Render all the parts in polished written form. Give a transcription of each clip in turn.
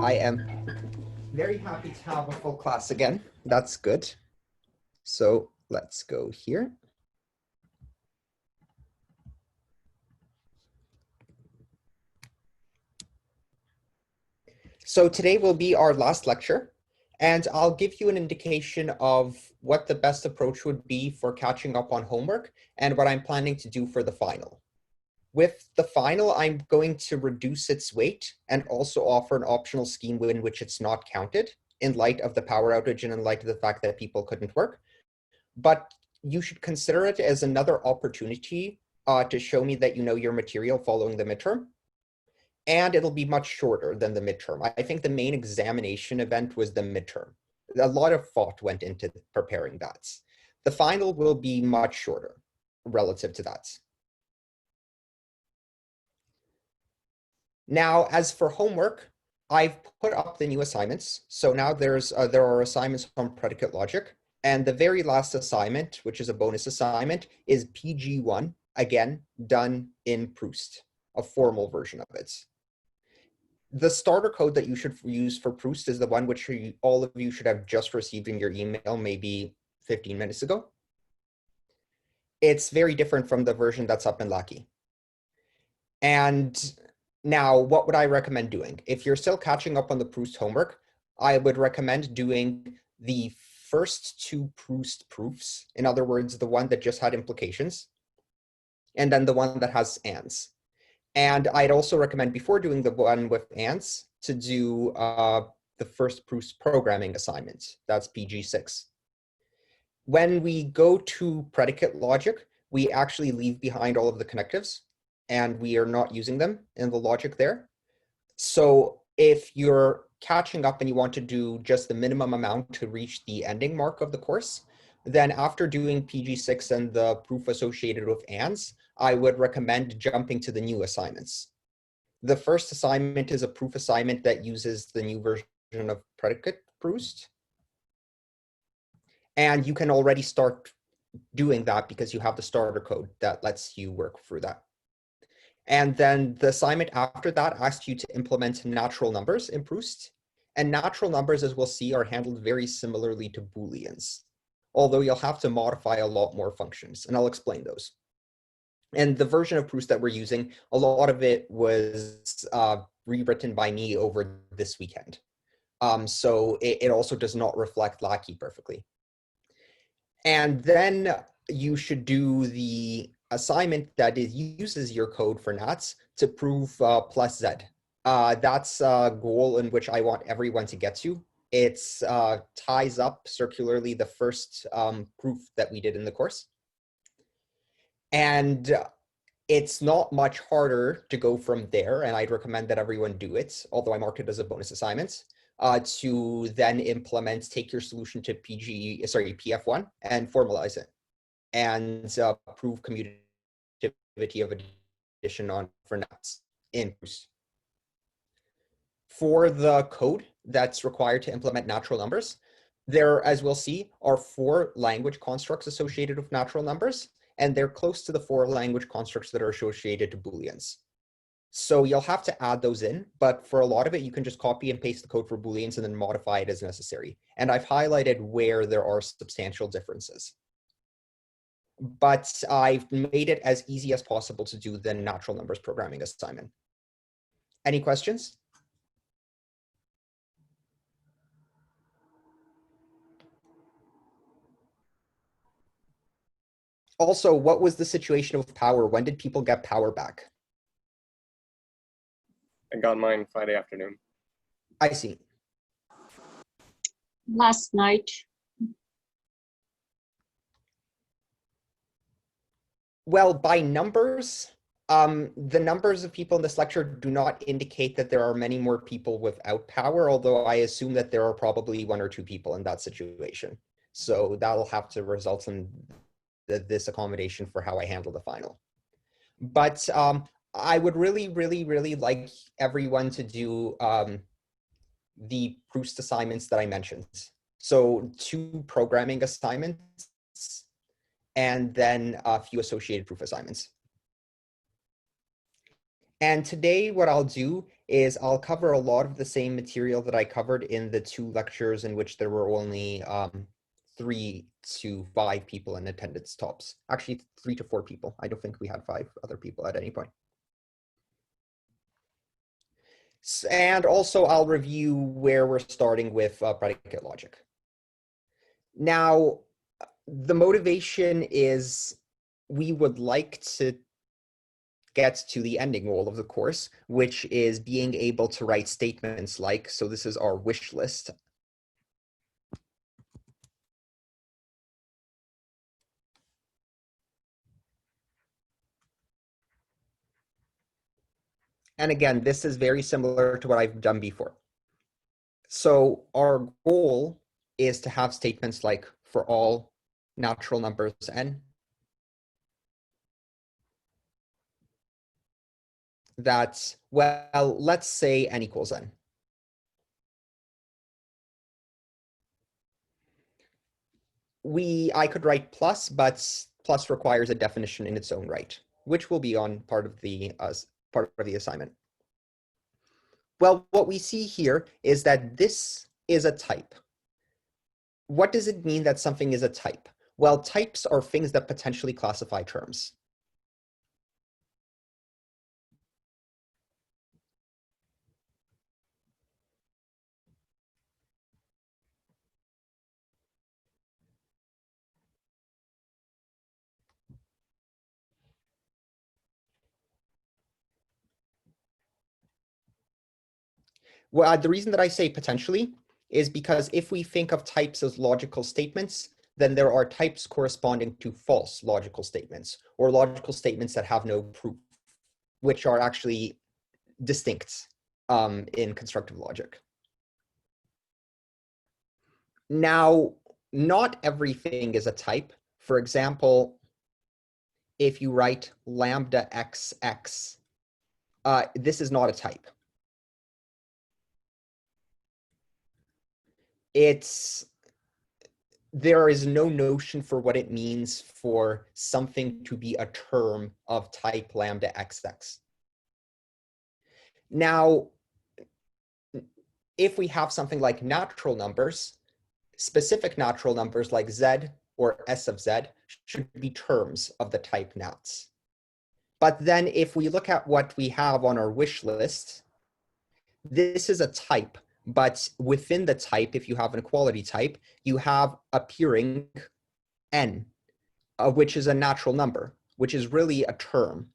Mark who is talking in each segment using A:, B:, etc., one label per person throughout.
A: I am very happy to have a full class again. That's good. So let's go here. So today will be our last lecture, and I'll give you an indication of what the best approach would be for catching up on homework and what I'm planning to do for the final. With the final, I'm going to reduce its weight and also offer an optional scheme in which it's not counted in light of the power outage and in light of the fact that people couldn't work. But you should consider it as another opportunity to show me that you know your material following the midterm. And it'll be much shorter than the midterm. I think the main examination event was the midterm. A lot of thought went into preparing that. The final will be much shorter relative to that. Now, as for homework, I've put up the new assignments. So now there are assignments on predicate logic. And the very last assignment, which is a bonus assignment, is PG1, again, done in Proust, a formal version of it. The starter code that you should use for Proust is the one which all of you should have just received in your email maybe 15 minutes ago. It's very different from the version that's up in Lackey. And now, what would I recommend doing? If you're still catching up on the Proust homework, I would recommend doing the first two Proust proofs. In other words, the one that just had implications, and then the one that has ands. And I'd also recommend, before doing the one with ands, to do the first Proust programming assignment. That's PG6. When we go to predicate logic, we actually leave behind all of the connectives, and we are not using them in the logic there. So if you're catching up and you want to do just the minimum amount to reach the ending mark of the course, then after doing PG6 and the proof associated with ands, I would recommend jumping to the new assignments. The first assignment is a proof assignment that uses the new version of predicate Proust. And you can already start doing that because you have the starter code that lets you work through that. And then the assignment after that asks you to implement natural numbers in Proust. And natural numbers, as we'll see, are handled very similarly to Booleans, although you'll have to modify a lot more functions, and I'll explain those. And the version of Proust that we're using, a lot of it was rewritten by me over this weekend. So it also does not reflect Lackey perfectly. And then you should do the assignment that uses your code for nats to prove plus z. That's a goal in which I want everyone to get to. It ties up circularly the first proof that we did in the course. And it's not much harder to go from there, and I'd recommend that everyone do it, although I marked it as a bonus assignment, to then implement, take your solution to PF1 and formalize it, and prove commutativity of addition on for nats in Proust. For the code that's required to implement natural numbers, there, as we'll see, are 4 language constructs associated with natural numbers, and they're close to the 4 language constructs that are associated to Booleans. So you'll have to add those in, but for a lot of it, you can just copy and paste the code for Booleans and then modify it as necessary. And I've highlighted where there are substantial differences. But I've made it as easy as possible to do the natural numbers programming assignment. Any questions? Also, what was the situation with power? When did people get power back?
B: I got mine Friday afternoon.
A: I see.
C: Last night.
A: Well, by numbers, the numbers of people in this lecture do not indicate that there are many more people without power, although I assume that there are probably 1 or 2 people in that situation. So that'll have to result in this accommodation for how I handle the final. But I would really, really, really like everyone to do the Proust assignments that I mentioned. So 2 programming assignments and then a few associated proof assignments. And today what I'll do is I'll cover a lot of the same material that I covered in the 2 lectures in which there were only 3 to 5 people in attendance tops. Actually, 3 to 4 people. I don't think we had 5 other people at any point. And also, I'll review where we're starting with predicate logic. Now, the motivation is we would like to get to the ending goal of the course, which is being able to write statements like, so this is our wish list. And again, this is very similar to what I've done before. So our goal is to have statements like for all natural numbers n, that, well, let's say n equals n. I could write plus, but plus requires a definition in its own right, which will be on part of the assignment. Well, what we see here is that this is a type. What does it mean that something is a type? Well, types are things that potentially classify terms. Well, the reason that I say potentially is because if we think of types as logical statements, then there are types corresponding to false logical statements, or logical statements that have no proof, which are actually distinct in constructive logic. Now, not everything is a type. For example, if you write lambda xx, this is not a type. There is no notion for what it means for something to be a term of type lambda xx. Now, if we have something like natural numbers, specific natural numbers like z or s of z should be terms of the type nats. But then if we look at what we have on our wish list, this is a type, but within the type, if you have an equality type, you have appearing n, which is a natural number, which is really a term.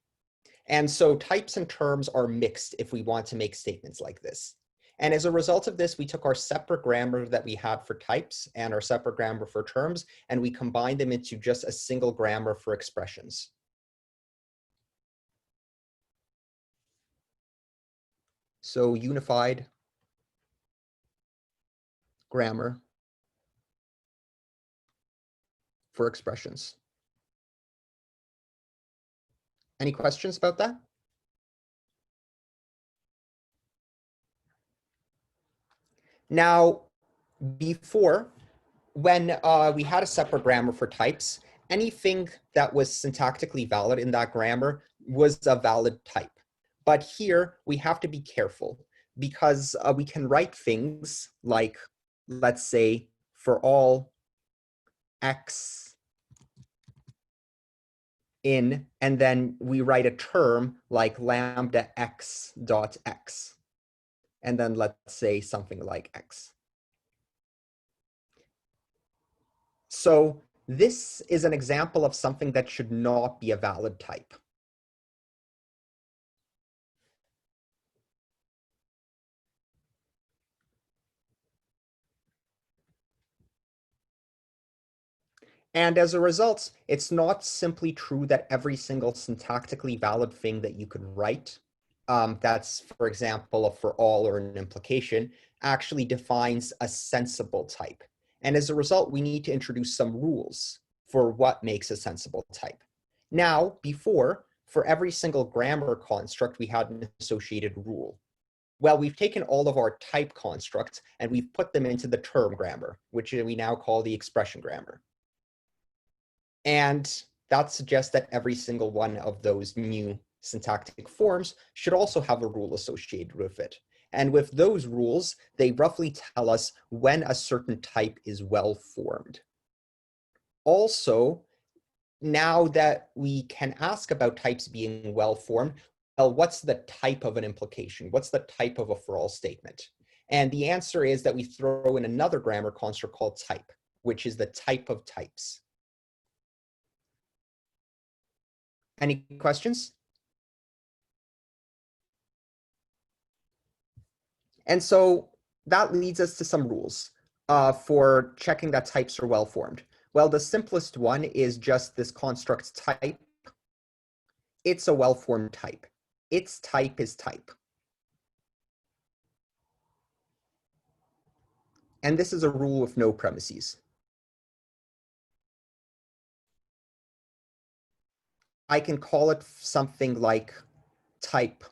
A: And so types and terms are mixed if we want to make statements like this. And as a result of this, we took our separate grammar that we had for types and our separate grammar for terms, and we combined them into just a single grammar for expressions. So unified grammar for expressions. Any questions about that? Now, before, when we had a separate grammar for types, anything that was syntactically valid in that grammar was a valid type. But here we have to be careful because we can write things like, let's say, for all x in, and then we write a term like lambda x dot x, and then let's say something like x. So this is an example of something that should not be a valid type. And as a result, it's not simply true that every single syntactically valid thing that you could write, that's, for example, a for all or an implication, actually defines a sensible type. And as a result, we need to introduce some rules for what makes a sensible type. Now, before, for every single grammar construct, we had an associated rule. Well, we've taken all of our type constructs and we've put them into the term grammar, which we now call the expression grammar. And that suggests that every single one of those new syntactic forms should also have a rule associated with it. And with those rules, they roughly tell us when a certain type is well formed. Also, now that we can ask about types being well formed, well, what's the type of an implication? What's the type of a for all statement? And the answer is that we throw in another grammar construct called type, which is the type of types. Any questions? And so that leads us to some rules for checking that types are well formed. Well, the simplest one is just this construct type. It's a well-formed type. Its type is type. And this is a rule with no premises. I can call it something like type.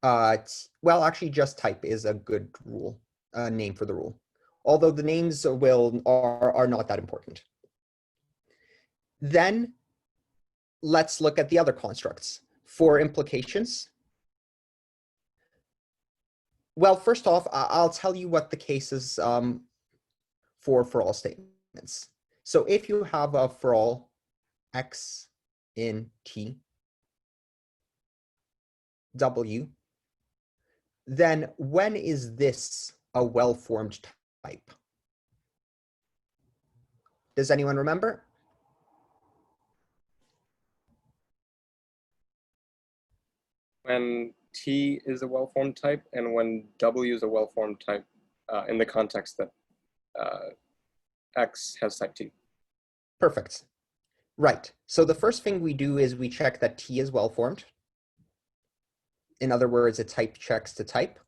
A: Well, actually, just type is a good rule, name for the rule. Although the names are not that important. Then let's look at the other constructs. For implications, well, first off, I'll tell you what the case is for all statements. So if you have a for all x in T, W, then when is this a well-formed type? Does anyone remember?
B: When T is a well-formed type and when W is a well-formed type in the context that X has type T.
A: Perfect. Right. So the first thing we do is we check that T is well-formed. In other words, a type checks to type.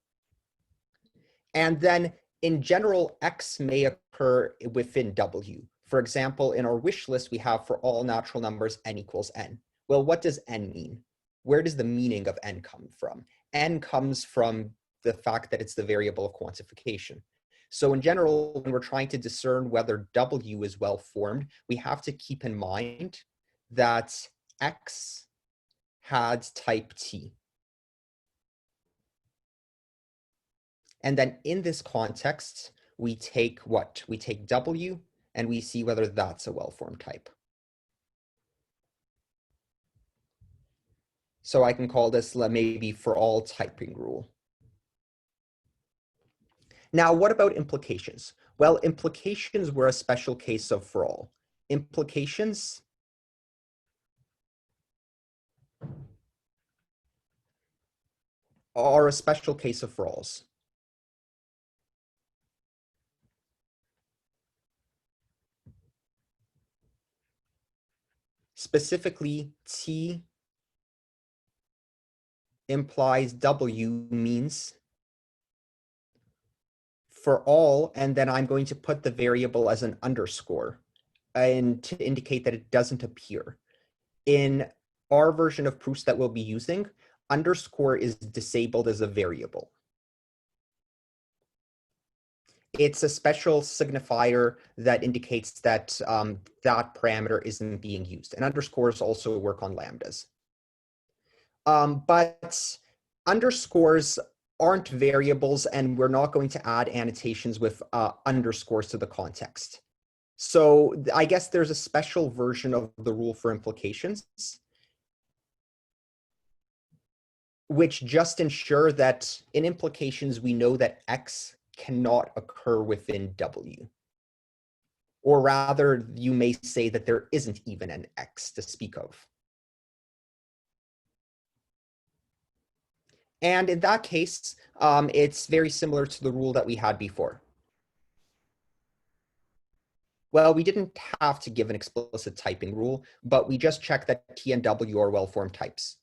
A: And then in general, X may occur within W. For example, in our wish list, we have for all natural numbers, n equals n. Well, what does n mean? Where does the meaning of n come from? N comes from the fact that it's the variable of quantification. So in general, when we're trying to discern whether W is well formed, we have to keep in mind that X had type T. And then in this context, we take what? We take W and we see whether that's a well-formed type. So I can call this maybe for all typing rule. Now, what about implications? Well, implications were a special case of for all. Implications are a special case of for alls. Specifically, T implies W means for all, and then I'm going to put the variable as an underscore and to indicate that it doesn't appear. In our version of proofs that we'll be using, underscore is disabled as a variable. It's a special signifier that indicates that that parameter isn't being used. And underscores also work on lambdas. But underscores aren't variables, and we're not going to add annotations with underscores to the context. So I guess there's a special version of the rule for implications, which just ensure that in implications, we know that X cannot occur within W. Or rather, you may say that there isn't even an X to speak of. And in that case, it's very similar to the rule that we had before. Well, we didn't have to give an explicit typing rule, but we just checked that T and W are well-formed types.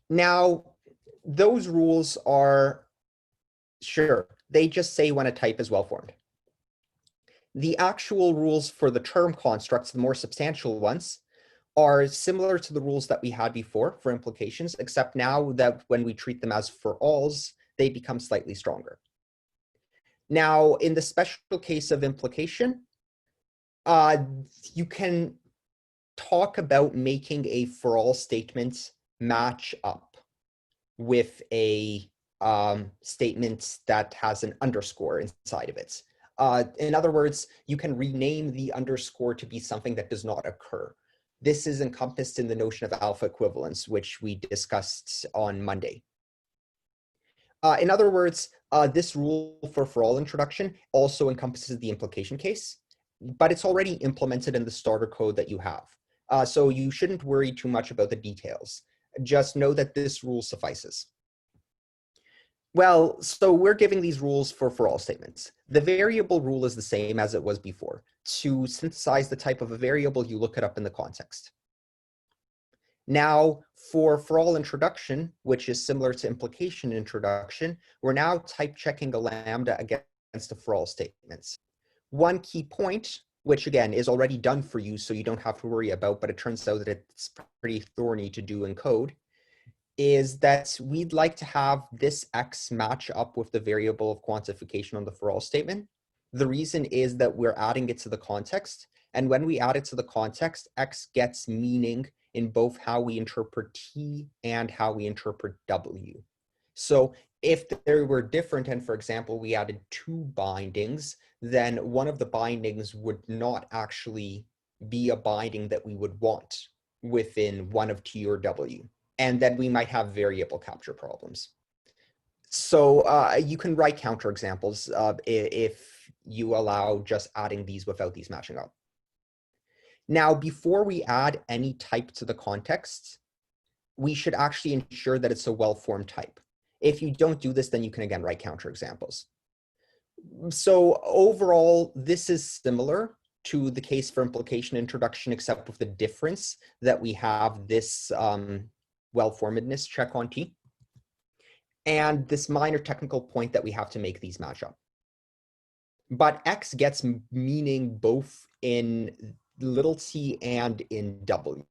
A: Now, those rules are, sure, they just say when a type is well-formed. The actual rules for the term constructs, the more substantial ones, are similar to the rules that we had before for implications, except now that when we treat them as for alls, they become slightly stronger. Now, in the special case of implication, you can talk about making a for all statement match up with a statement that has an underscore inside of it. In other words, you can rename the underscore to be something that does not occur. This is encompassed in the notion of alpha equivalence, which we discussed on Monday. In other words, this rule for all introduction also encompasses the implication case, but it's already implemented in the starter code that you have. So you shouldn't worry too much about the details. Just know that this rule suffices. Well, so we're giving these rules for all statements. The variable rule is the same as it was before. To synthesize the type of a variable, you look it up in the context. Now, for all introduction, which is similar to implication introduction, we're now type checking a lambda against the for all statements. One key point, which again is already done for you, so you don't have to worry about, but it turns out that it's pretty thorny to do in code, is that we'd like to have this x match up with the variable of quantification on the for all statement. The reason is that we're adding it to the context, and when we add it to the context, x gets meaning in both how we interpret t and how we interpret w. So if they were different, and for example, we added two bindings, then one of the bindings would not actually be a binding that we would want within one of t or w. And then we might have variable capture problems. So you can write counterexamples if you allow just adding these without these matching up. Now, before we add any type to the context, we should actually ensure that it's a well-formed type. If you don't do this, then you can again write counterexamples. So overall, this is similar to the case for implication introduction, except with the difference that we have this well-formedness check on T, and this minor technical point that we have to make these match up. But X gets meaning both in little t and in W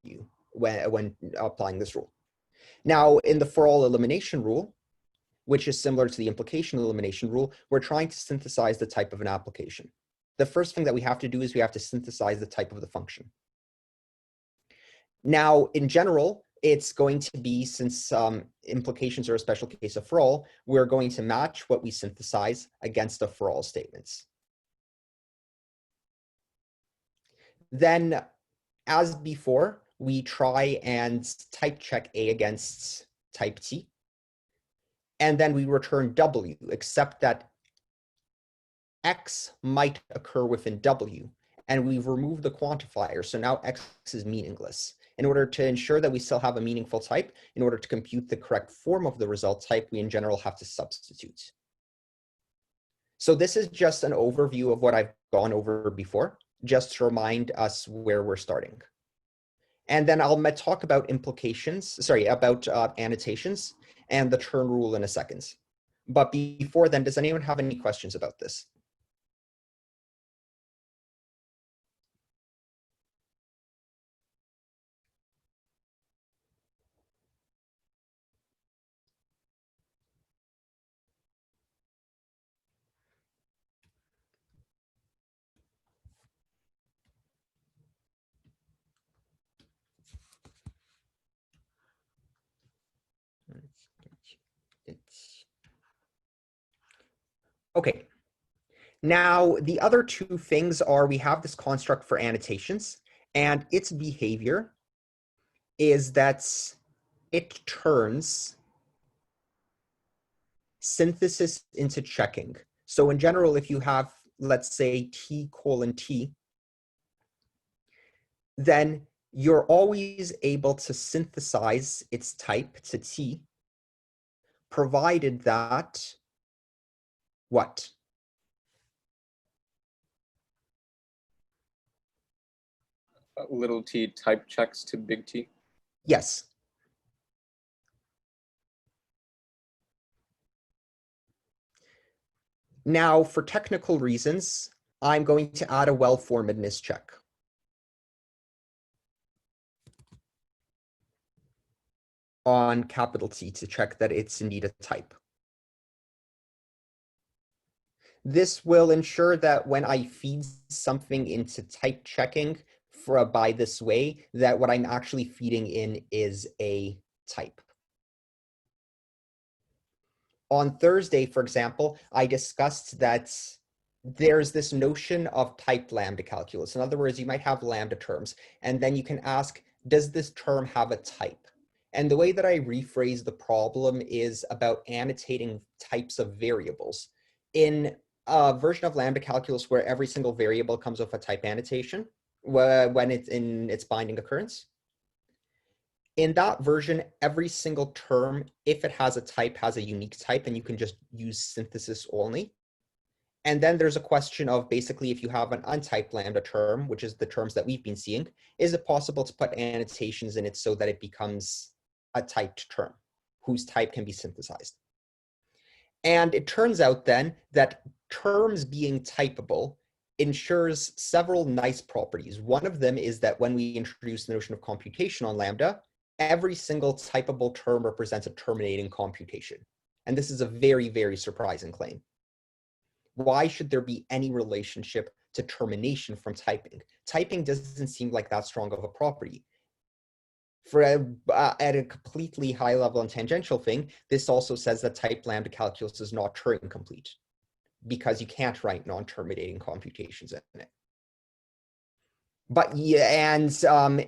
A: when applying this rule. Now, in the for all elimination rule, which is similar to the implication elimination rule, we're trying to synthesize the type of an application. The first thing that we have to do is we have to synthesize the type of the function. Now, in general, it's going to be, since implications are a special case of for all, we're going to match what we synthesize against the for all statements. Then, as before, we try and type check A against type T. And then we return W, except that X might occur within W. And we've removed the quantifier, so now X is meaningless. In order to ensure that we still have a meaningful type, in order to compute the correct form of the result type, we in general have to substitute. So this is just an overview of what I've gone over before, just to remind us where we're starting. And then I'll talk about about annotations and the turn rule in a second. But before then, does anyone have any questions about this? Okay. Now, the other two things are we have this construct for annotations, and its behavior is that it turns synthesis into checking. So in general, if you have, let's say, T colon T, then you're always able to synthesize its type to T, provided that what?
B: Little t type checks to big T.
A: Yes. Now, for technical reasons, I'm going to add a well-formedness check. On capital T to check that it's indeed a type. This will ensure that when I feed something into type checking by this way, that what I'm actually feeding in is a type. On Thursday, for example, I discussed that there's this notion of typed lambda calculus. In other words, you might have lambda terms, and then you can ask, does this term have a type? And the way that I rephrase the problem is about annotating types of variables. In a version of lambda calculus where every single variable comes with a type annotation when it's in its binding occurrence, in that version, every single term, if it has a type, has a unique type, and you can just use synthesis only. And then there's a question of basically if you have an untyped lambda term, which is the terms that we've been seeing, is it possible to put annotations in it so that it becomes a typed term whose type can be synthesized? And it turns out then that terms being typable ensures several nice properties. One of them is that when we introduce the notion of computation on lambda, every single typable term represents a terminating computation. And this is a very, very surprising claim. Why should there be any relationship to termination from typing? Typing doesn't seem like that strong of a property. At a completely high level and tangential thing, this also says that typed lambda calculus is not Turing complete because you can't write non-terminating computations in it. But yeah, and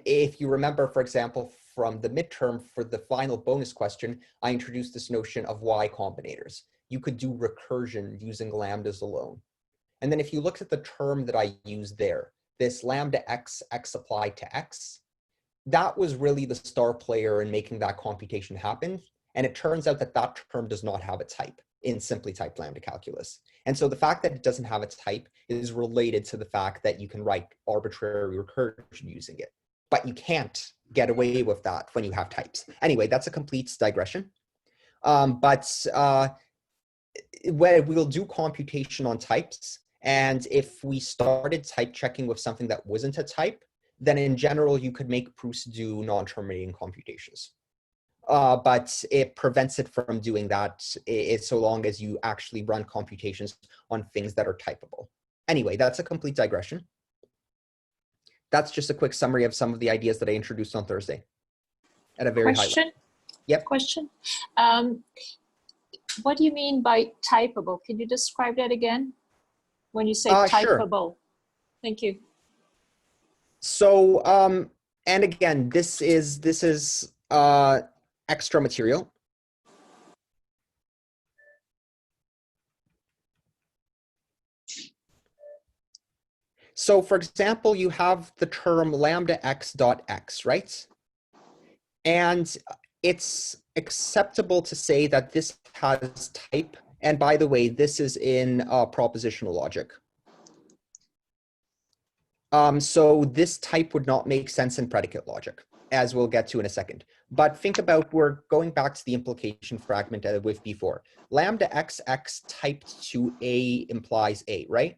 A: if you remember, for example, from the midterm for the final bonus question, I introduced this notion of Y combinators. You could do recursion using lambdas alone. And then if you look at the term that I used there, this lambda x, x applied to x, that was really the star player in making that computation happen. And it turns out that that term does not have a type in simply typed lambda calculus. And so the fact that it doesn't have a type is related to the fact that you can write arbitrary recursion using it. But you can't get away with that when you have types. Anyway, that's a complete digression. We'll do computation on types. And if we started type checking with something that wasn't a type, then in general, you could make proofs do non-terminating computations. But it prevents it from doing that so long as you actually run computations on things that are typable. Anyway, that's a complete digression. That's just a quick summary of some of the ideas that I introduced on Thursday at a very high level. Yep.
C: Question. What do you mean by typable? Can you describe that again? When you say typable. Sure. Thank you.
A: So, and again, this is extra material. So for example, you have the term lambda x dot x, right? And it's acceptable to say that this has type. And by the way, this is in propositional logic. So this type would not make sense in predicate logic, as we'll get to in a second. But think about, we're going back to the implication fragment with before. Lambda xx typed to A implies A, right?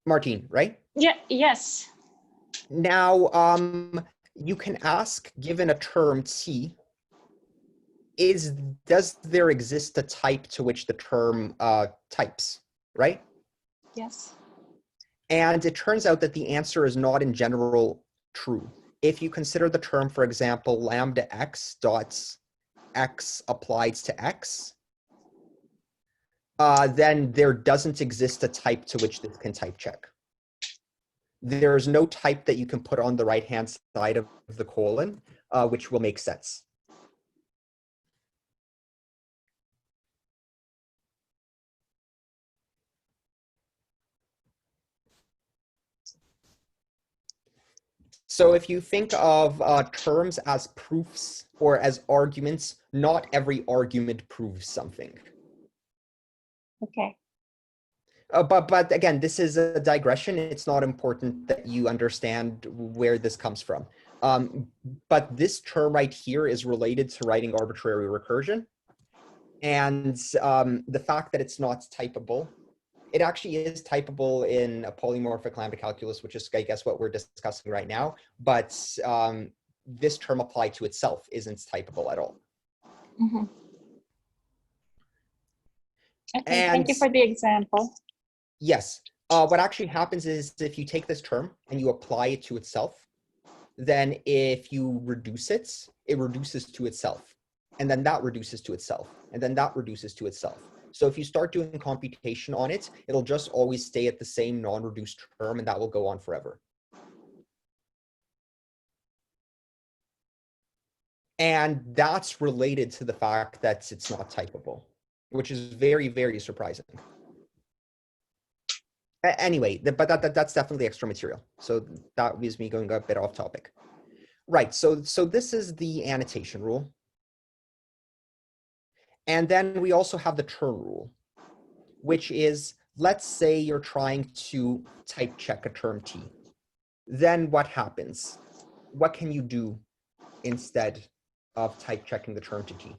A: Martine, right?
C: Yeah, yes.
A: Now, you can ask, given a term T, does there exist a type to which the term types, right?
C: Yes.
A: And it turns out that the answer is not in general true. If you consider the term, for example, lambda x dot x applied to x, then there doesn't exist a type to which this can type check. There's no type that you can put on the right-hand side of the colon, which will make sense. So if you think of terms as proofs or as arguments, not every argument proves something.
C: Okay.
A: But again, this is a digression. It's not important that you understand where this comes from. But this term right here is related to writing arbitrary recursion. And the fact that it's not typable, it actually is typable in a polymorphic lambda calculus, which is, I guess, what we're discussing right now. But this term applied to itself isn't typable at all.
C: Mm-hmm. Okay,
A: And
C: thank you for the example.
A: yes, what actually happens is if you take this term and you apply it to itself, then if you reduce it, it reduces to itself. And then that reduces to itself. And then that reduces to itself. So if you start doing computation on it, it'll just always stay at the same non-reduced term, and that will go on forever. And that's related to the fact that it's not typable, which is very, very surprising. Anyway, but that's definitely extra material. So that is me going a bit off topic. Right, so this is the annotation rule. And then we also have the turn rule, which is, let's say you're trying to type check a term t. Then what happens? What can you do instead of type checking the term to t?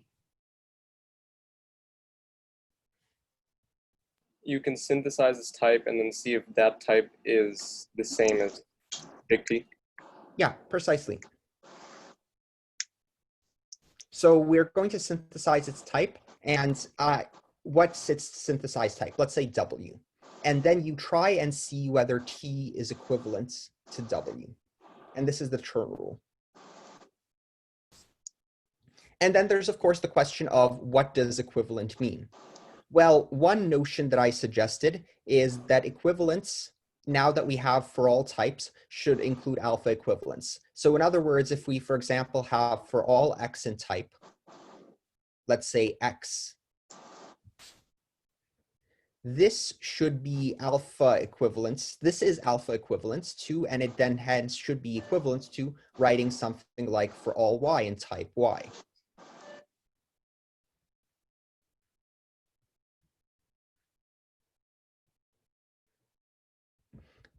B: You can synthesize this type and then see if that type is the same as big T.
A: Yeah, precisely. So we're going to synthesize its type, and what's its synthesized type? Let's say W. And then you try and see whether T is equivalent to W. And this is the turn rule. And then there's, of course, the question of what does equivalent mean? Well, one notion that I suggested is that equivalence, now that we have for all types, should include alpha equivalence. So in other words, if we, for example, have for all x in type, let's say x, this should be alpha equivalence. This is alpha equivalence to, and it then hence should be equivalent to writing something like for all y in type y.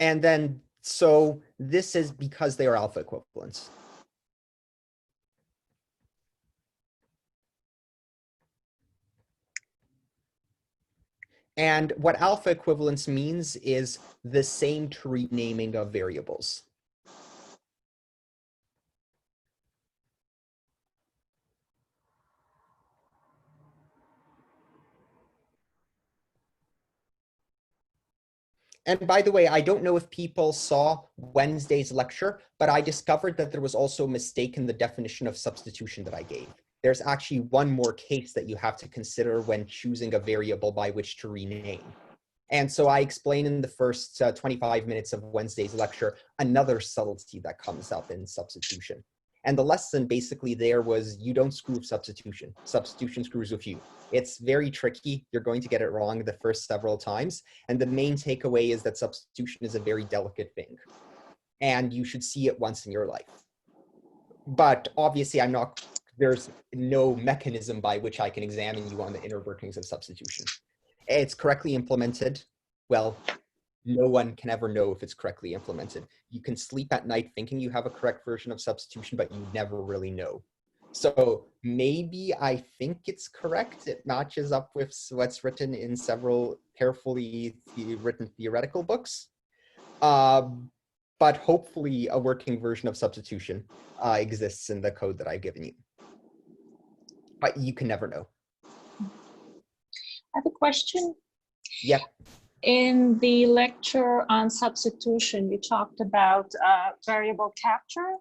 A: And then, so this is because they are alpha equivalents. And what alpha equivalence means is the same to renaming of variables. And by the way, I don't know if people saw Wednesday's lecture, but I discovered that there was also a mistake in the definition of substitution that I gave. There's actually one more case that you have to consider when choosing a variable by which to rename. And so I explain in the first 25 minutes of Wednesday's lecture another subtlety that comes up in substitution. And the lesson basically there was you don't screw with substitution. Substitution screws with you. It's very tricky. You're going to get it wrong the first several times. And the main takeaway is that substitution is a very delicate thing. And you should see it once in your life. But obviously there's no mechanism by which I can examine you on the inner workings of substitution. It's correctly implemented. Well, no one can ever know if it's correctly implemented. You can sleep at night thinking you have a correct version of substitution, but you never really know. So maybe I think it's correct. It matches up with what's written in several carefully written theoretical books. But hopefully a working version of substitution exists in the code that I've given you. But you can never know.
C: I have a question.
A: Yep.
C: In the lecture on substitution, you talked about variable capture.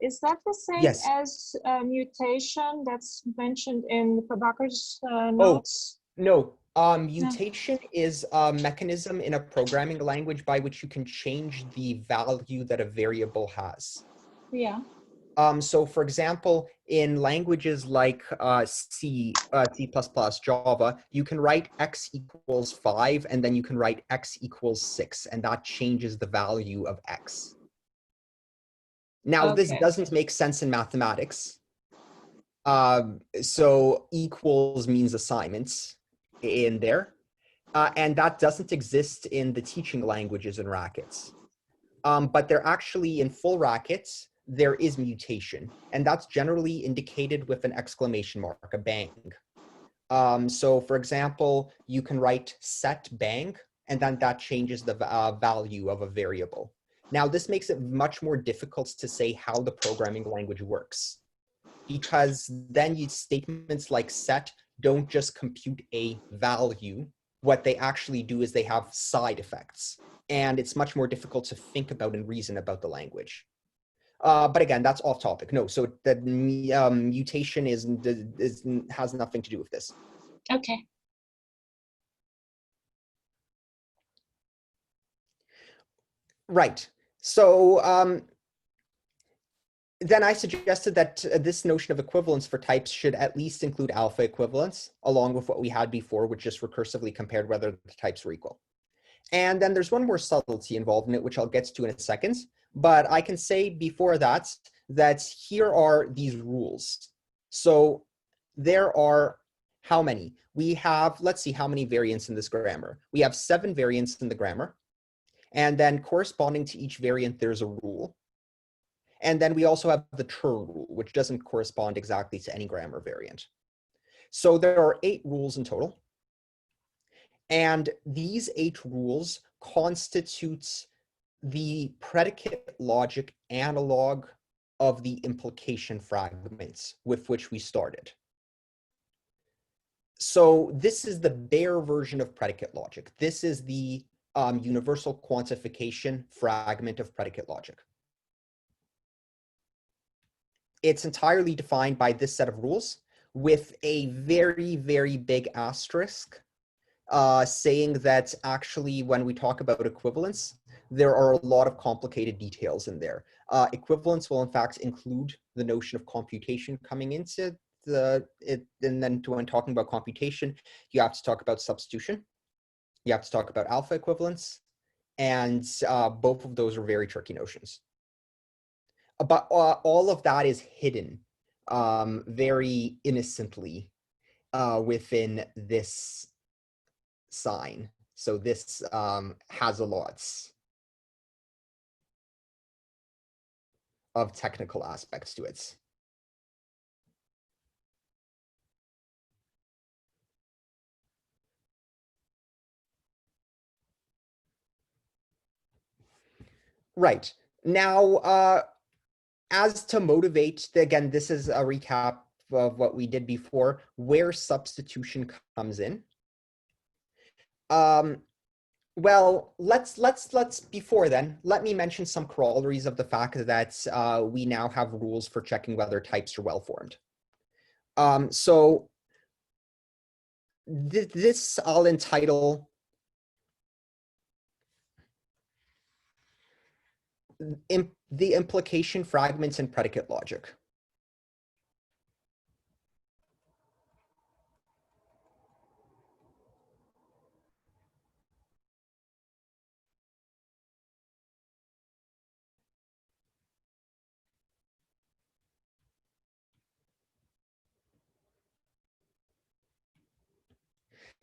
C: Is that the same
A: Yes.
C: as mutation that's mentioned in Prabhakar's notes?
A: No. Mutation is a mechanism in a programming language by which you can change the value that a variable has.
C: Yeah.
A: So for example, in languages like C, C++, Java, you can write x equals 5, and then you can write x equals 6, and that changes the value of x. Now, this doesn't make sense in mathematics. So equals means assignments in there, and that doesn't exist in the teaching languages in rackets. But they're actually in full rackets. There is mutation, and that's generally indicated with an exclamation mark, a bang. So for example, you can write set bang, and then that changes the value of a variable. Now, this makes it much more difficult to say how the programming language works, because then statements like set don't just compute a value. What they actually do is they have side effects, and it's much more difficult to think about and reason about the language. But again, that's off topic. No, so the mutation has nothing to do with this.
C: Okay.
A: Right. So then I suggested that this notion of equivalence for types should at least include alpha equivalence, along with what we had before, which just recursively compared whether the types were equal. And then there's one more subtlety involved in it, which I'll get to in a second. But I can say before that, that here are these rules. So there are how many? We have, let's see how many variants in this grammar. We have 7 variants in the grammar. And then corresponding to each variant, there's a rule. And then we also have the chur rule, which doesn't correspond exactly to any grammar variant. So there are 8 rules in total. And these 8 rules constitute the predicate logic analog of the implication fragments with which we started. So this is the bare version of predicate logic. This is the universal quantification fragment of predicate logic. It's entirely defined by this set of rules with a very, very big asterisk saying that actually when we talk about equivalence, there are a lot of complicated details in there. Equivalence will in fact include the notion of computation coming into it, and then when talking about computation, you have to talk about substitution. You have to talk about alpha equivalence, and both of those are very tricky notions. But all of that is hidden very innocently within this sign. So this has a lot of technical aspects to it. Right. Now, as to motivate, again, this is a recap of what we did before, where substitution comes in. Well, let's before then, let me mention some corollaries of the fact that we now have rules for checking whether types are well-formed. So this I'll entitle the implication fragments in predicate logic.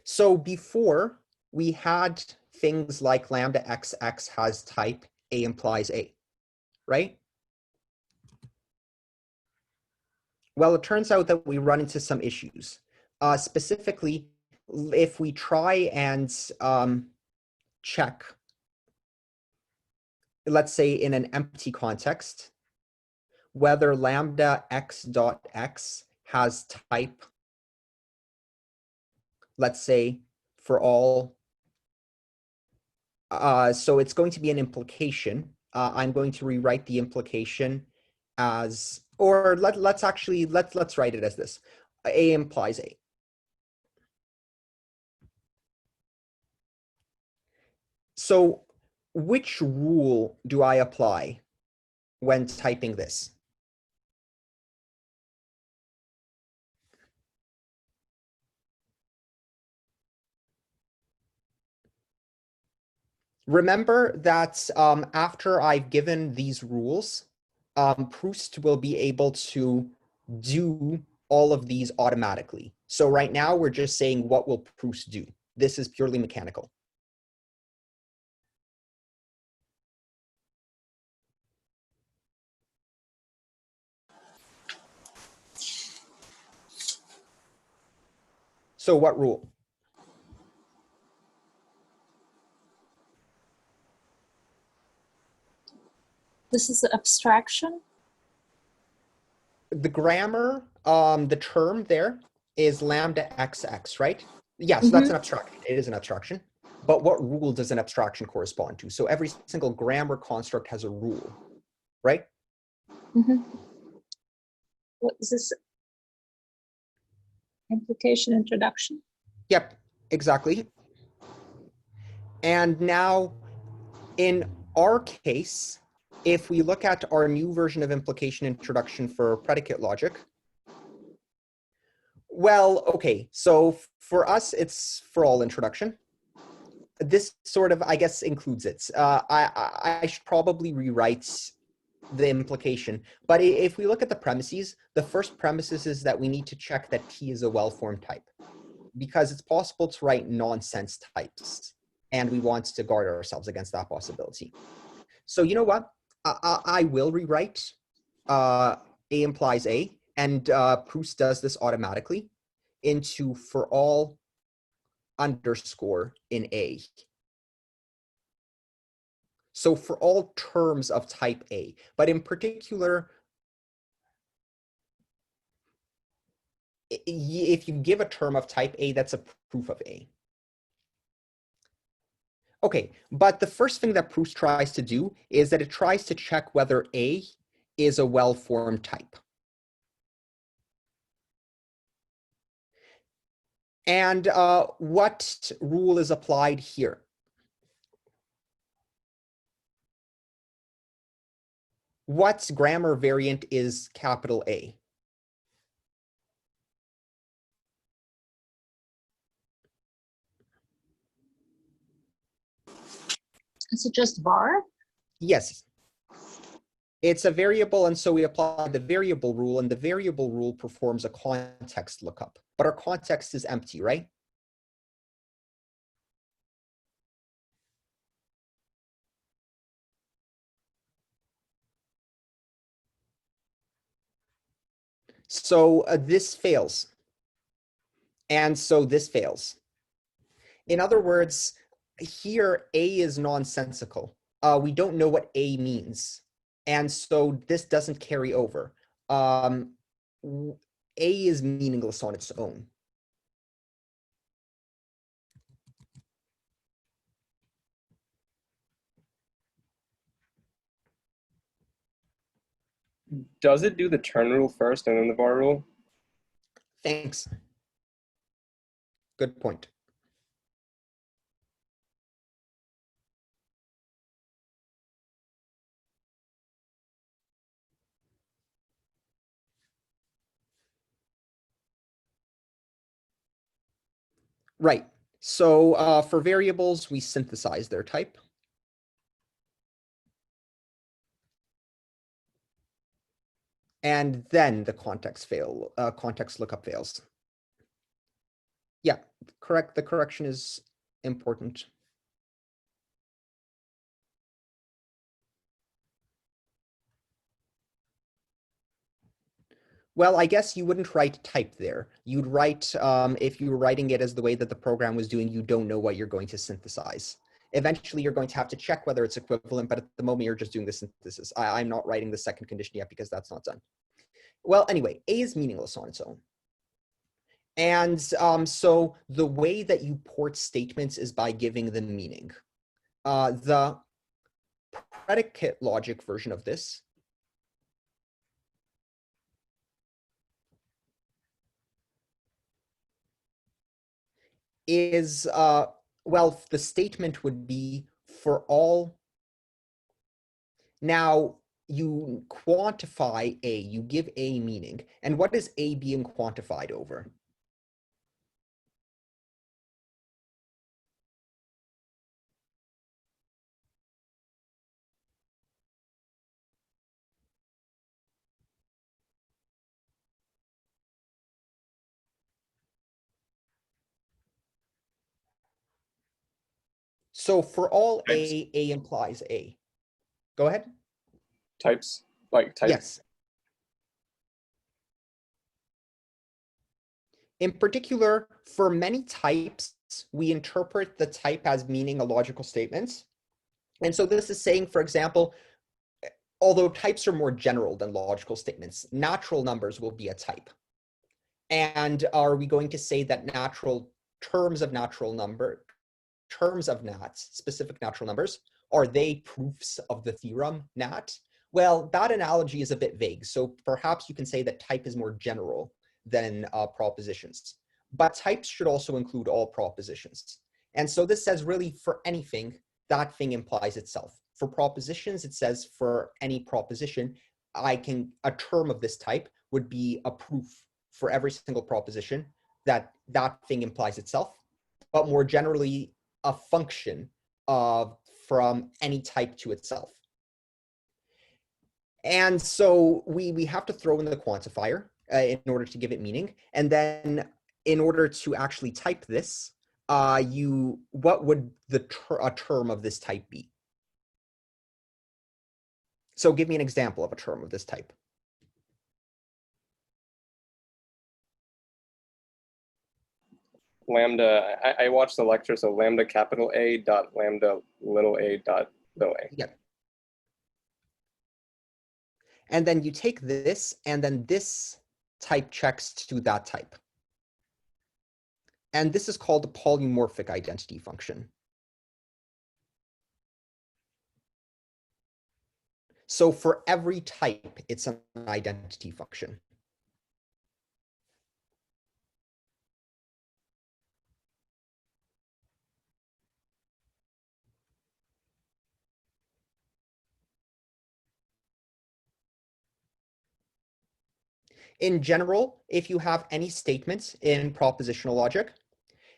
A: So before, we had things like lambda xx has type A implies A, right? Well, it turns out that we run into some issues. Specifically, if we try and check, let's say in an empty context, whether lambda x dot x has type, let's say for all, so it's going to be an implication. I'm going to rewrite the implication as, or let's write it as this. A implies A. So which rule do I apply when typing this? Remember that after I've given these rules, Proust will be able to do all of these automatically. So right now we're just saying what will Proust do. This is purely mechanical. So what rule?
C: This is abstraction.
A: The grammar, the term there is lambda xx, right? Yeah, so that's an abstraction. It is an abstraction. But what rule does an abstraction correspond to? So every single grammar construct has a rule, right?
C: What is this? Implication introduction.
A: Yep, exactly. And now, in our case, if we look at our new version of implication introduction for predicate logic, well, okay, so for us, it's for all introduction. This sort of, I guess, includes it. I should probably rewrite the implication, but if we look at the premises, the first premises is that we need to check that T is a well-formed type, because it's possible to write nonsense types, and we want to guard ourselves against that possibility. So you know what? I will rewrite A implies A, and Proust does this automatically into for all underscore in A. So for all terms of type A, but in particular, if you give a term of type A, that's a proof of A. Okay, but the first thing that Proust tries to do is that it tries to check whether A is a well-formed type. And what rule is applied here? What grammar variant is capital A?
C: Is it just var?
A: Yes. It's a variable, and so we apply the variable rule, and the variable rule performs a context lookup. But our context is empty, right? So this fails. And so this fails. In other words, here A is nonsensical. We don't know what A means. And so this doesn't carry over. A is meaningless on its own.
B: Does it do the turn rule first and then the var rule?
A: Thanks. Good point. Right. So for variables, we synthesize their type. And then the context lookup fails. Yeah, correct. The correction is important. Well, I guess you wouldn't write type there. You'd write, if you were writing it as the way that the program was doing, you don't know what you're going to synthesize. Eventually, you're going to have to check whether it's equivalent, but at the moment, you're just doing the synthesis. I'm not writing the second condition yet because that's not done. Well, anyway, A is meaningless on its own. And so the way that you port statements is by giving them meaning. The predicate logic version of this is, well, the statement would be for all. Now, you quantify A, you give A meaning. And what is A being quantified over? So for all
B: Types.
A: A implies A. Go ahead.
B: Types, like type.
A: Yes. In particular, for many types, we interpret the type as meaning a logical statement. And so this is saying, for example, although types are more general than logical statements, natural numbers will be a type. And are we going to say that terms of nats, specific natural numbers, are they proofs of the theorem nat? Well, that analogy is a bit vague. So perhaps you can say that type is more general than propositions. But types should also include all propositions. And so this says really for anything, that thing implies itself. For propositions, it says for any proposition, a term of this type would be a proof for every single proposition that that thing implies itself, but more generally, a function from any type to itself. And so we have to throw in the quantifier in order to give it meaning. And then in order to actually type this, what would a term of this type be? So give me an example of a term of this type.
B: Lambda, I watched the lecture, so lambda capital A dot lambda little a dot little a.
A: Yeah. And then you take this, and then this type checks to that type. And this is called a polymorphic identity function. So for every type, it's an identity function. In general, if you have any statements in propositional logic,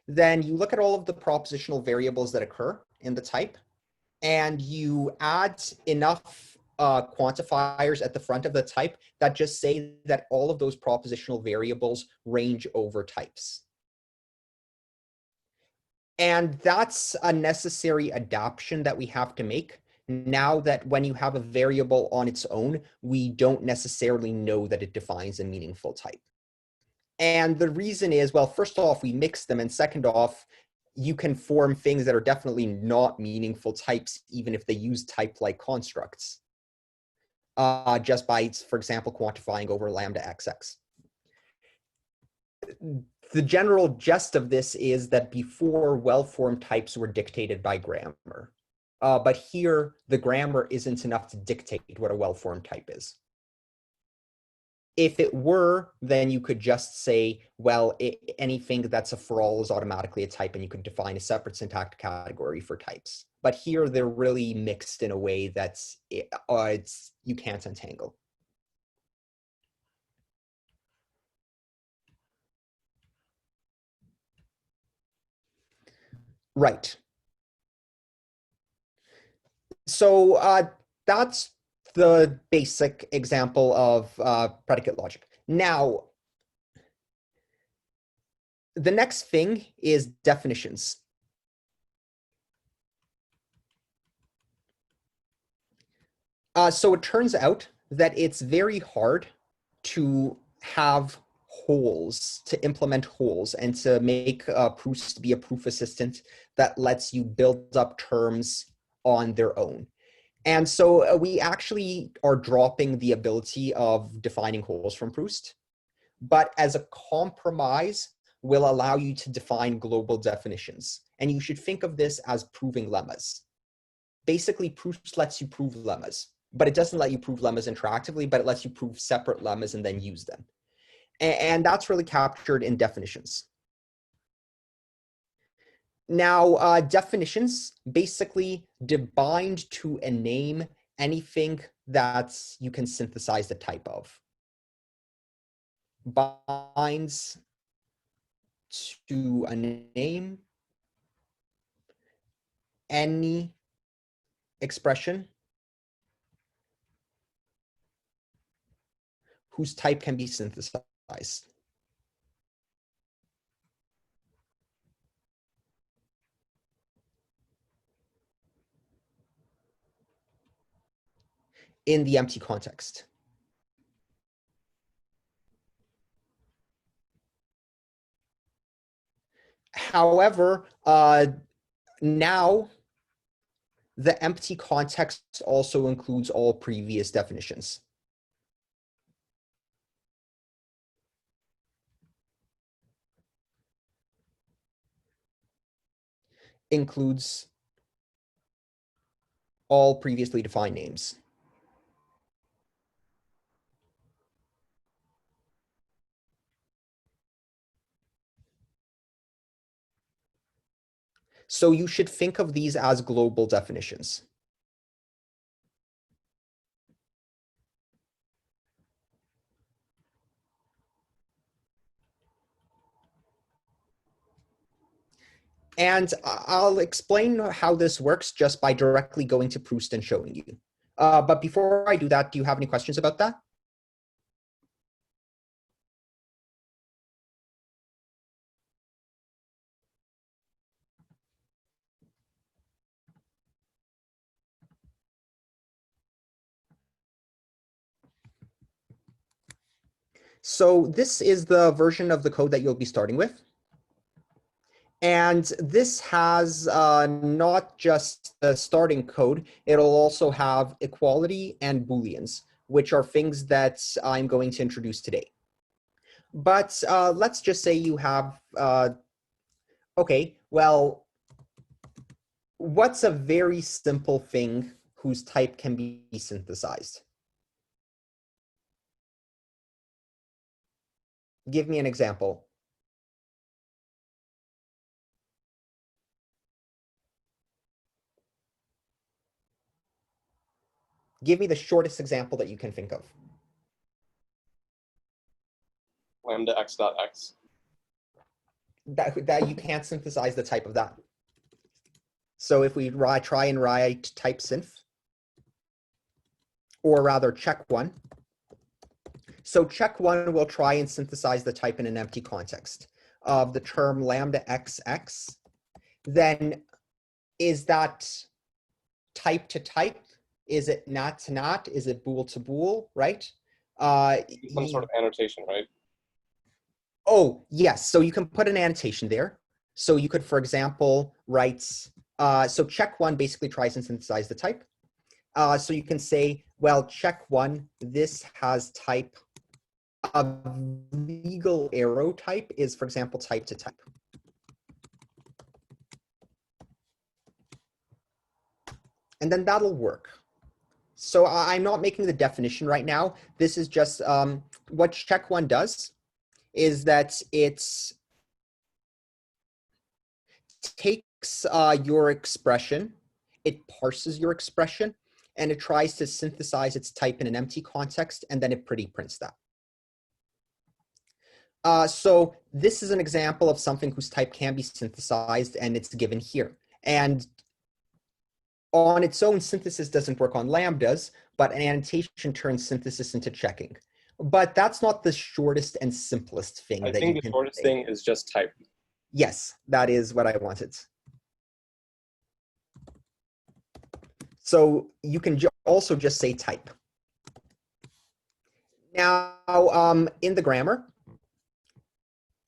A: then you look at all of the propositional variables that occur in the type, and you add enough quantifiers at the front of the type that just say that all of those propositional variables range over types. And that's a necessary adaptation that we have to make now that when you have a variable on its own, we don't necessarily know that it defines a meaningful type. And the reason is, well, first off, we mix them, and second off, you can form things that are definitely not meaningful types, even if they use type-like constructs, just by, for example, quantifying over lambda xx. The general gist of this is that before, well-formed types were dictated by grammar. But here, the grammar isn't enough to dictate what a well-formed type is. If it were, then you could just say, well, anything that's a for all is automatically a type, and you could define a separate syntactic category for types. But here, they're really mixed in a way that's you can't untangle. Right. So that's the basic example of predicate logic. Now, the next thing is definitions. So it turns out that it's very hard to have holes, to implement holes, and to make proofs to be a proof assistant that lets you build up terms on their own. And so we actually are dropping the ability of defining holes from Proust, but as a compromise, will allow you to define global definitions. And you should think of this as proving lemmas. Basically, Proust lets you prove lemmas, but it doesn't let you prove lemmas interactively, but it lets you prove separate lemmas and then use them. And that's really captured in definitions. Now, definitions basically bind to a name anything that you can synthesize the type of. Binds to a name any expression whose type can be synthesized. In the empty context. However, now the empty context also includes all previous definitions. Includes all previously defined names. So you should think of these as global definitions. And I'll explain how this works just by directly going to Proust and showing you. But before I do that, do you have any questions about that? So this is the version of the code that you'll be starting with. And this has not just the starting code, it'll also have equality and Booleans, which are things that I'm going to introduce today. But let's just say you have, okay, well, what's a very simple thing whose type can be synthesized? Give me an example. Give me the shortest example that you can think of.
B: Lambda x dot x.
A: That you can't synthesize the type of that. So if we try and write type synth, or rather check one. So check one will try and synthesize the type in an empty context of the term lambda xx. Then is that type to type? Is it not to not? Is it bool to bool, right?
B: Some sort of annotation, right?
A: Oh, yes. So you can put an annotation there. So you could, for example, write, so check one basically tries and synthesize the type. So you can say, well, check one, this has type. A legal arrow type is, for example, type to type. And then that'll work. So I'm not making the definition right now. This is just what check one does is that it takes your expression, it parses your expression, and it tries to synthesize its type in an empty context, and then it pretty prints that. So this is an example of something whose type can be synthesized, and it's given here. And on its own, synthesis doesn't work on lambdas, but an annotation turns synthesis into checking. But that's not the shortest and simplest thing
B: I
A: that
B: think
A: you
B: the
A: can
B: shortest
A: say.
B: thing is just type.
A: Yes, that is what I wanted. So you can also just say type. Now, in the grammar,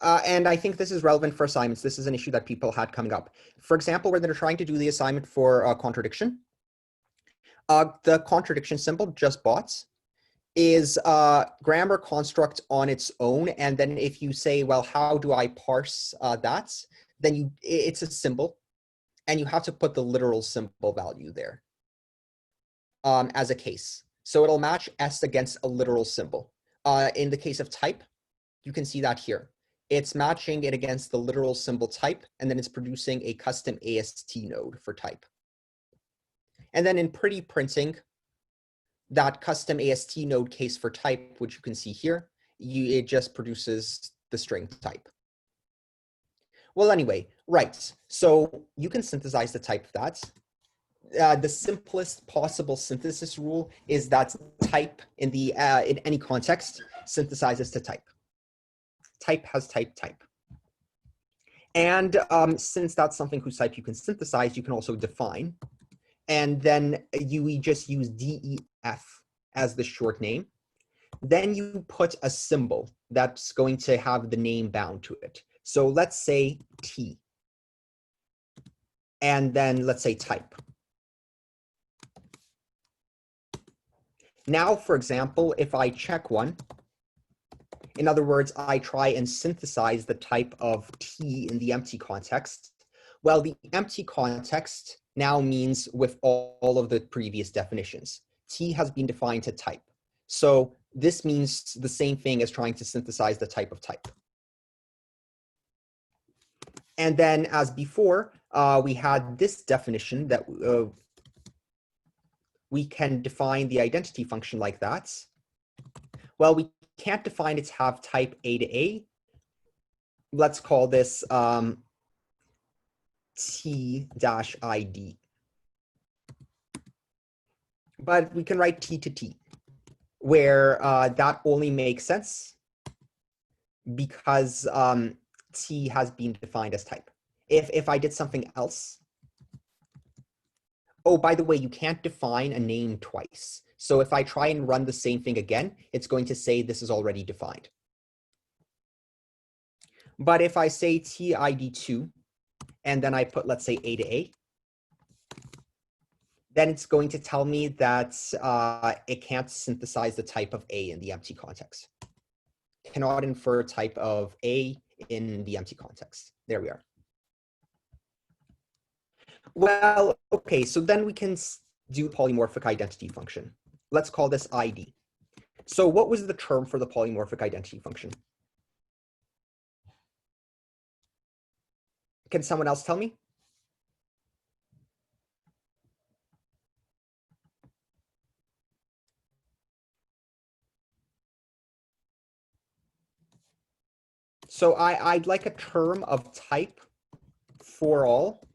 A: and I think this is relevant for assignments. This is an issue that people had coming up. For example, when they're trying to do the assignment for contradiction, the contradiction symbol, just bots, is a grammar construct on its own. And then if you say, well, how do I parse that? Then it's a symbol, and you have to put the literal symbol value there as a case. So it'll match S against a literal symbol. In the case of type, you can see that here. It's matching it against the literal symbol type, and then it's producing a custom AST node for type. And then in pretty printing, that custom AST node case for type, which you can see here, it just produces the string type. Well, anyway, right. So you can synthesize the type of that. The simplest possible synthesis rule is that type in any context synthesizes to type. Type has type. And since that's something whose type you can synthesize, you can also define. And then we just use DEF as the short name. Then you put a symbol that's going to have the name bound to it. So let's say T. and then let's say type. Now, for example, if I check one, in other words, I try and synthesize the type of T in the empty context. Well, the empty context now means with all of the previous definitions. T has been defined to type. So this means the same thing as trying to synthesize the type of type. And then as before, we had this definition that we can define the identity function like that. Well, we can't define it to have type A to A. Let's call this T-ID. But we can write T to T, where that only makes sense because T has been defined as type. If I did something else, oh, by the way, you can't define a name twice. So if I try and run the same thing again, it's going to say this is already defined. But if I say TID2, and then I put, let's say, A to A, then it's going to tell me that it can't synthesize the type of A in the empty context. It cannot infer type of A in the empty context. There we are. Well, okay, so then we can do polymorphic identity function. Let's call this ID. So what was the term for the polymorphic identity function? Can someone else tell me? So I'd like a term of type for all.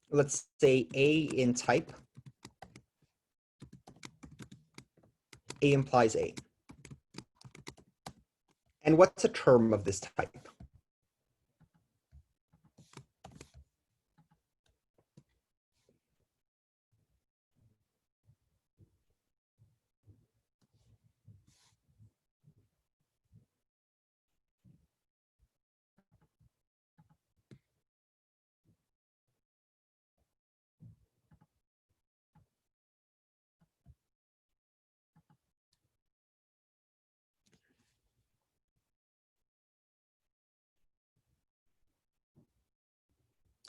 A: Let's say A in type. A implies A. And what's a term of this type?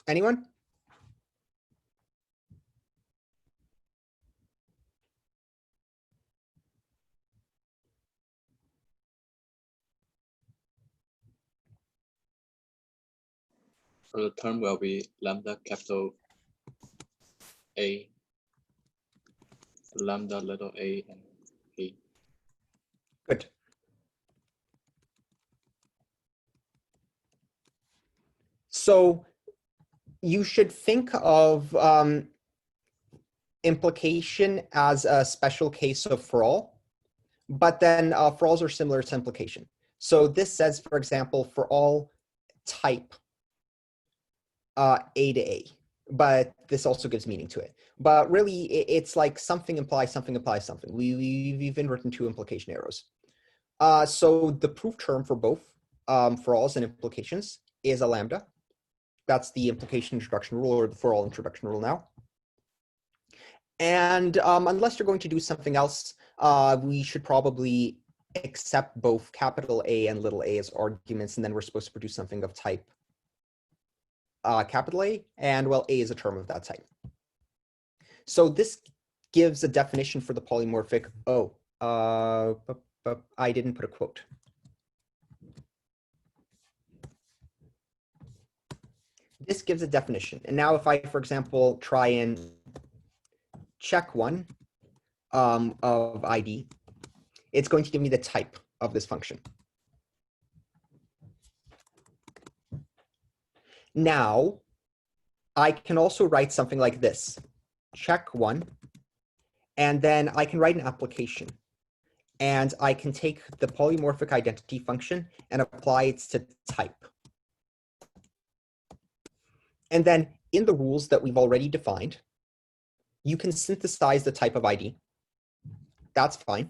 A: Anyone?
D: So the term will be lambda capital A, lambda little a, and A.
A: Good. So you should think of implication as a special case of for all, but then for alls are similar to implication. So this says, for example, for all type A to A, but this also gives meaning to it. But really, it's like something implies something implies something. We've even written two implication arrows. So the proof term for both for alls and implications is a lambda. That's the implication introduction rule, or the for all introduction rule now. And unless you're going to do something else, we should probably accept both capital A and little a as arguments, and then we're supposed to produce something of type capital A, and well, A is a term of that type. So this gives a definition for the polymorphic. Oh, but I didn't put a quote. This gives a definition. And now if I, for example, try and check one of ID, it's going to give me the type of this function. Now, I can also write something like this. Check one, and then I can write an application. And I can take the polymorphic identity function and apply it to type. And then in the rules that we've already defined, you can synthesize the type of ID. That's fine.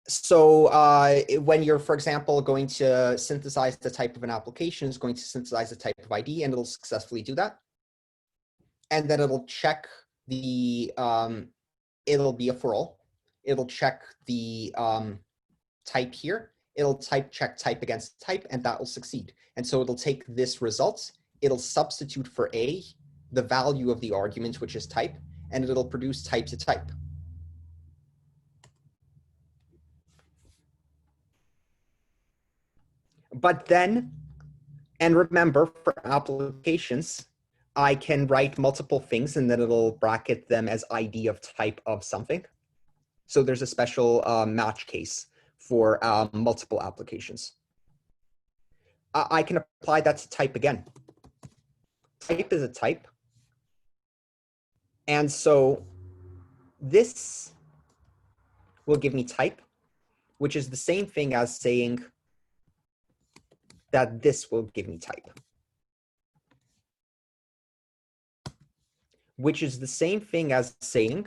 A: So when you're, for example, going to synthesize the type of an application, it's going to synthesize the type of ID, and it'll successfully do that. And then it'll check the, it'll be a for all. It'll check the type here. It'll check type against type, and that will succeed. And so it'll take this result, it'll substitute for A, the value of the argument, which is type, and it'll produce type to type. But then, and remember, for applications, I can write multiple things and then it'll bracket them as ID of type of something. So there's a special match case for multiple applications. I can apply that to type again. Type is a type. And so this will give me type, which is the same thing as saying that this will give me type. Which is the same thing as saying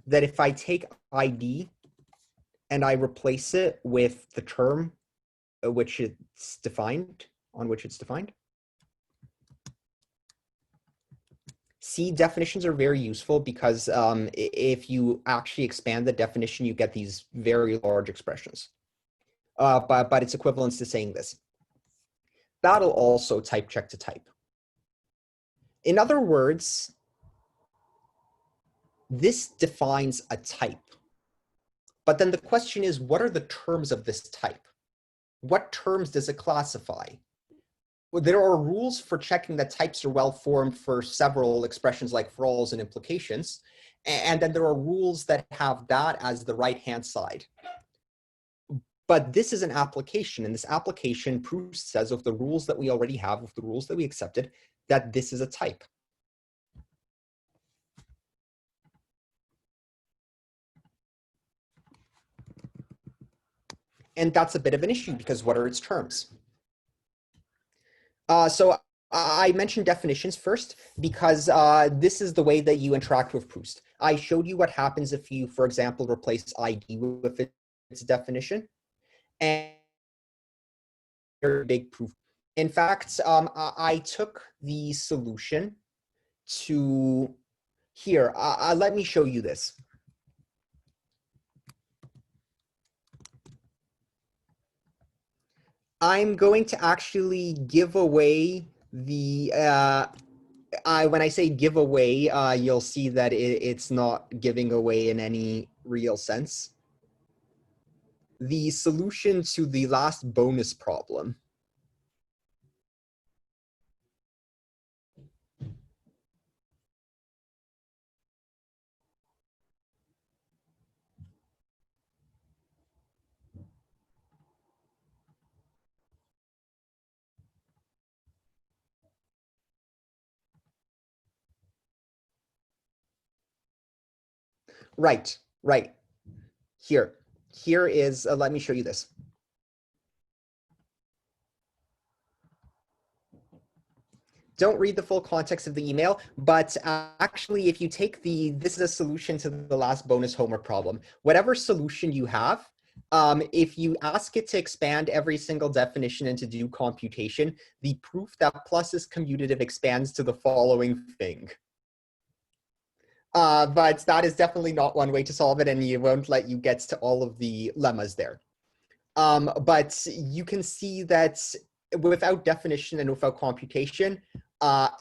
A: that if I take ID and I replace it with the term which it's defined, on which it's defined. C definitions are very useful because if you actually expand the definition, you get these very large expressions. But it's equivalent to saying this. That'll also type check to type. In other words, this defines a type. But then the question is, what are the terms of this type? What terms does it classify? Well, there are rules for checking that types are well formed for several expressions like for alls and implications. And then there are rules that have that as the right-hand side. But this is an application, and this application Proust says of the rules that we already have, of the rules that we accepted, that this is a type. And that's a bit of an issue because what are its terms? So I mentioned definitions first because this is the way that you interact with Proust. I showed you what happens if you, for example, replace ID with its definition. And big proof. In fact, I took the solution to here. Let me show you this. I'm going to actually give away the, when I say give away, you'll see that it's not giving away in any real sense. The solution to the last bonus problem. Right. Here is, let me show you this. Don't read the full context of the email, but actually, if you take this is a solution to the last bonus homework problem. Whatever solution you have, if you ask it to expand every single definition and to do computation, the proof that plus is commutative expands to the following thing. But that is definitely not one way to solve it, and it won't let you get to all of the lemmas there. But you can see that without definition and without computation,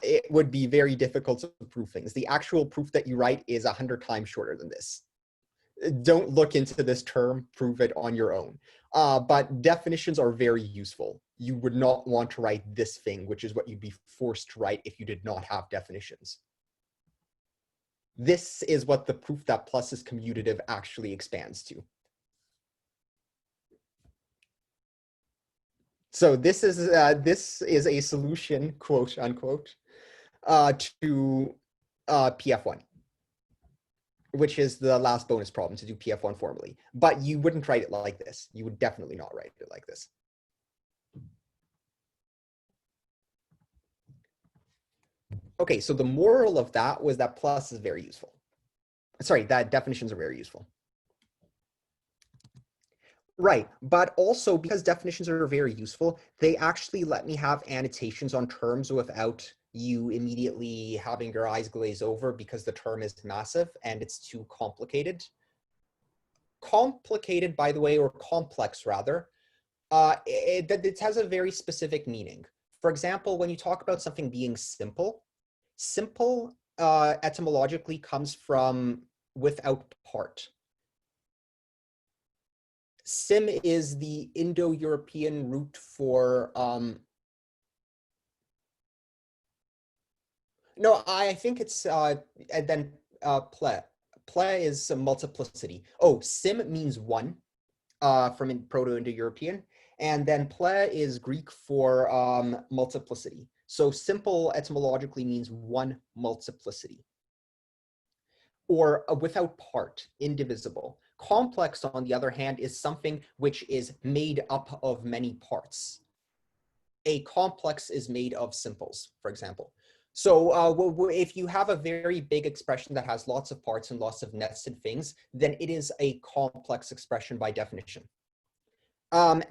A: it would be very difficult to prove things. The actual proof that you write is 100 times shorter than this. Don't look into this term, prove it on your own. But definitions are very useful. You would not want to write this thing, which is what you'd be forced to write if you did not have definitions. This is what the proof that plus is commutative actually expands to. So this is a solution, quote unquote, to PF1, which is the last bonus problem to do PF1 formally. But you wouldn't write it like this. You would definitely not write it like this. Okay, so the moral of that was that plus is very useful. Sorry, that definitions are very useful. Right, but also because definitions are very useful, they actually let me have annotations on terms without you immediately having your eyes glaze over because the term is massive and it's too complicated. Complicated, by the way, or complex rather, it has a very specific meaning. For example, when you talk about something being simple, simple etymologically comes from without part. Sim is the Indo-European root for, no, I think it's, and then ple. Ple is a multiplicity. Oh, sim means one from in Proto-Indo-European. And then ple is Greek for multiplicity. So simple etymologically means one multiplicity. Or without part, indivisible. Complex, on the other hand, is something which is made up of many parts. A complex is made of simples, for example. So if you have a very big expression that has lots of parts and lots of nested things, then it is a complex expression by definition.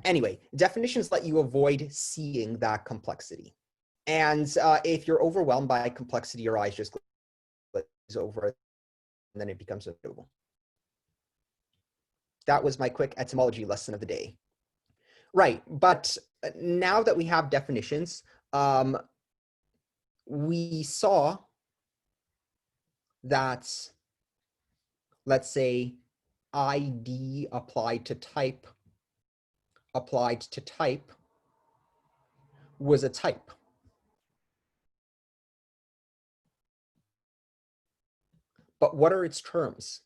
A: Anyway, definitions let you avoid seeing that complexity. And if you're overwhelmed by complexity, your eyes just glaze over it, and then it becomes undoable. That was my quick etymology lesson of the day. Right, but now that we have definitions, we saw that, let's say, ID applied to type was a type. But what are its terms?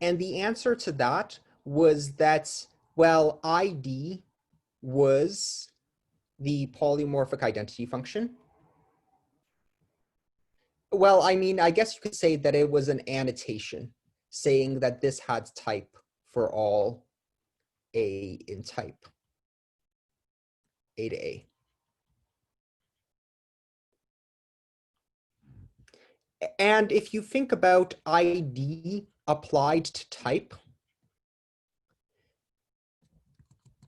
A: And the answer to that was that, well, ID was the polymorphic identity function. Well, I mean, I guess you could say that it was an annotation saying that this had type for all A in type, A to A. And if you think about ID applied to type,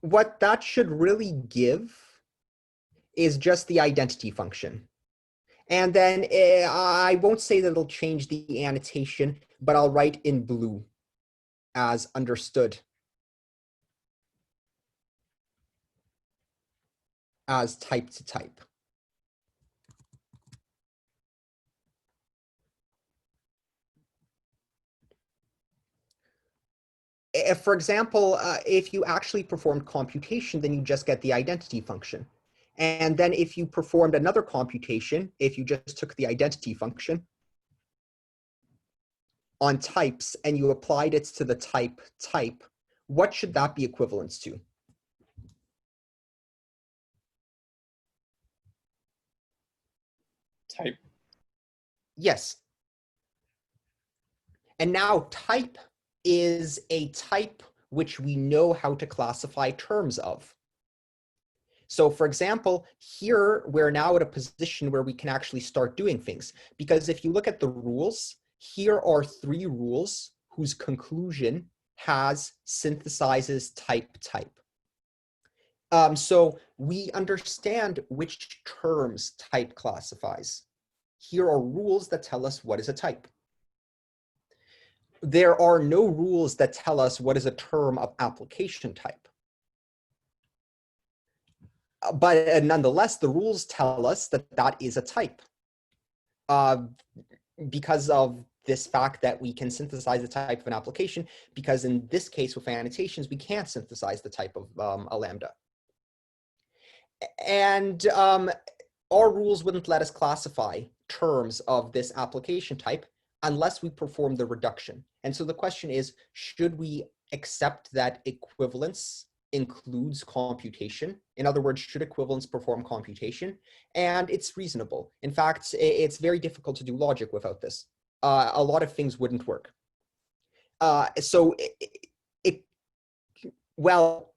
A: what that should really give is just the identity function. And then I won't say that it'll change the annotation, but I'll write in blue as understood as type to type. If, for example, if you actually performed computation, then you just get the identity function. And then if you performed another computation, if you just took the identity function on types and you applied it to the type, what should that be equivalent to?
B: Type.
A: Yes. And now type is a type which we know how to classify terms of. So for example, here we're now at a position where we can actually start doing things. Because if you look at the rules, here are 3 rules whose conclusion has synthesizes type. So we understand which terms type classifies. Here are rules that tell us what is a type. There are no rules that tell us what is a term of application type. But nonetheless, the rules tell us that that is a type because of this fact that we can synthesize the type of an application, because in this case with annotations, we can't synthesize the type of a lambda. And our rules wouldn't let us classify terms of this application type unless we perform the reduction. And so the question is, should we accept that equivalence includes computation? In other words, should equivalence perform computation? And it's reasonable. In fact, it's very difficult to do logic without this. A lot of things wouldn't work. Well,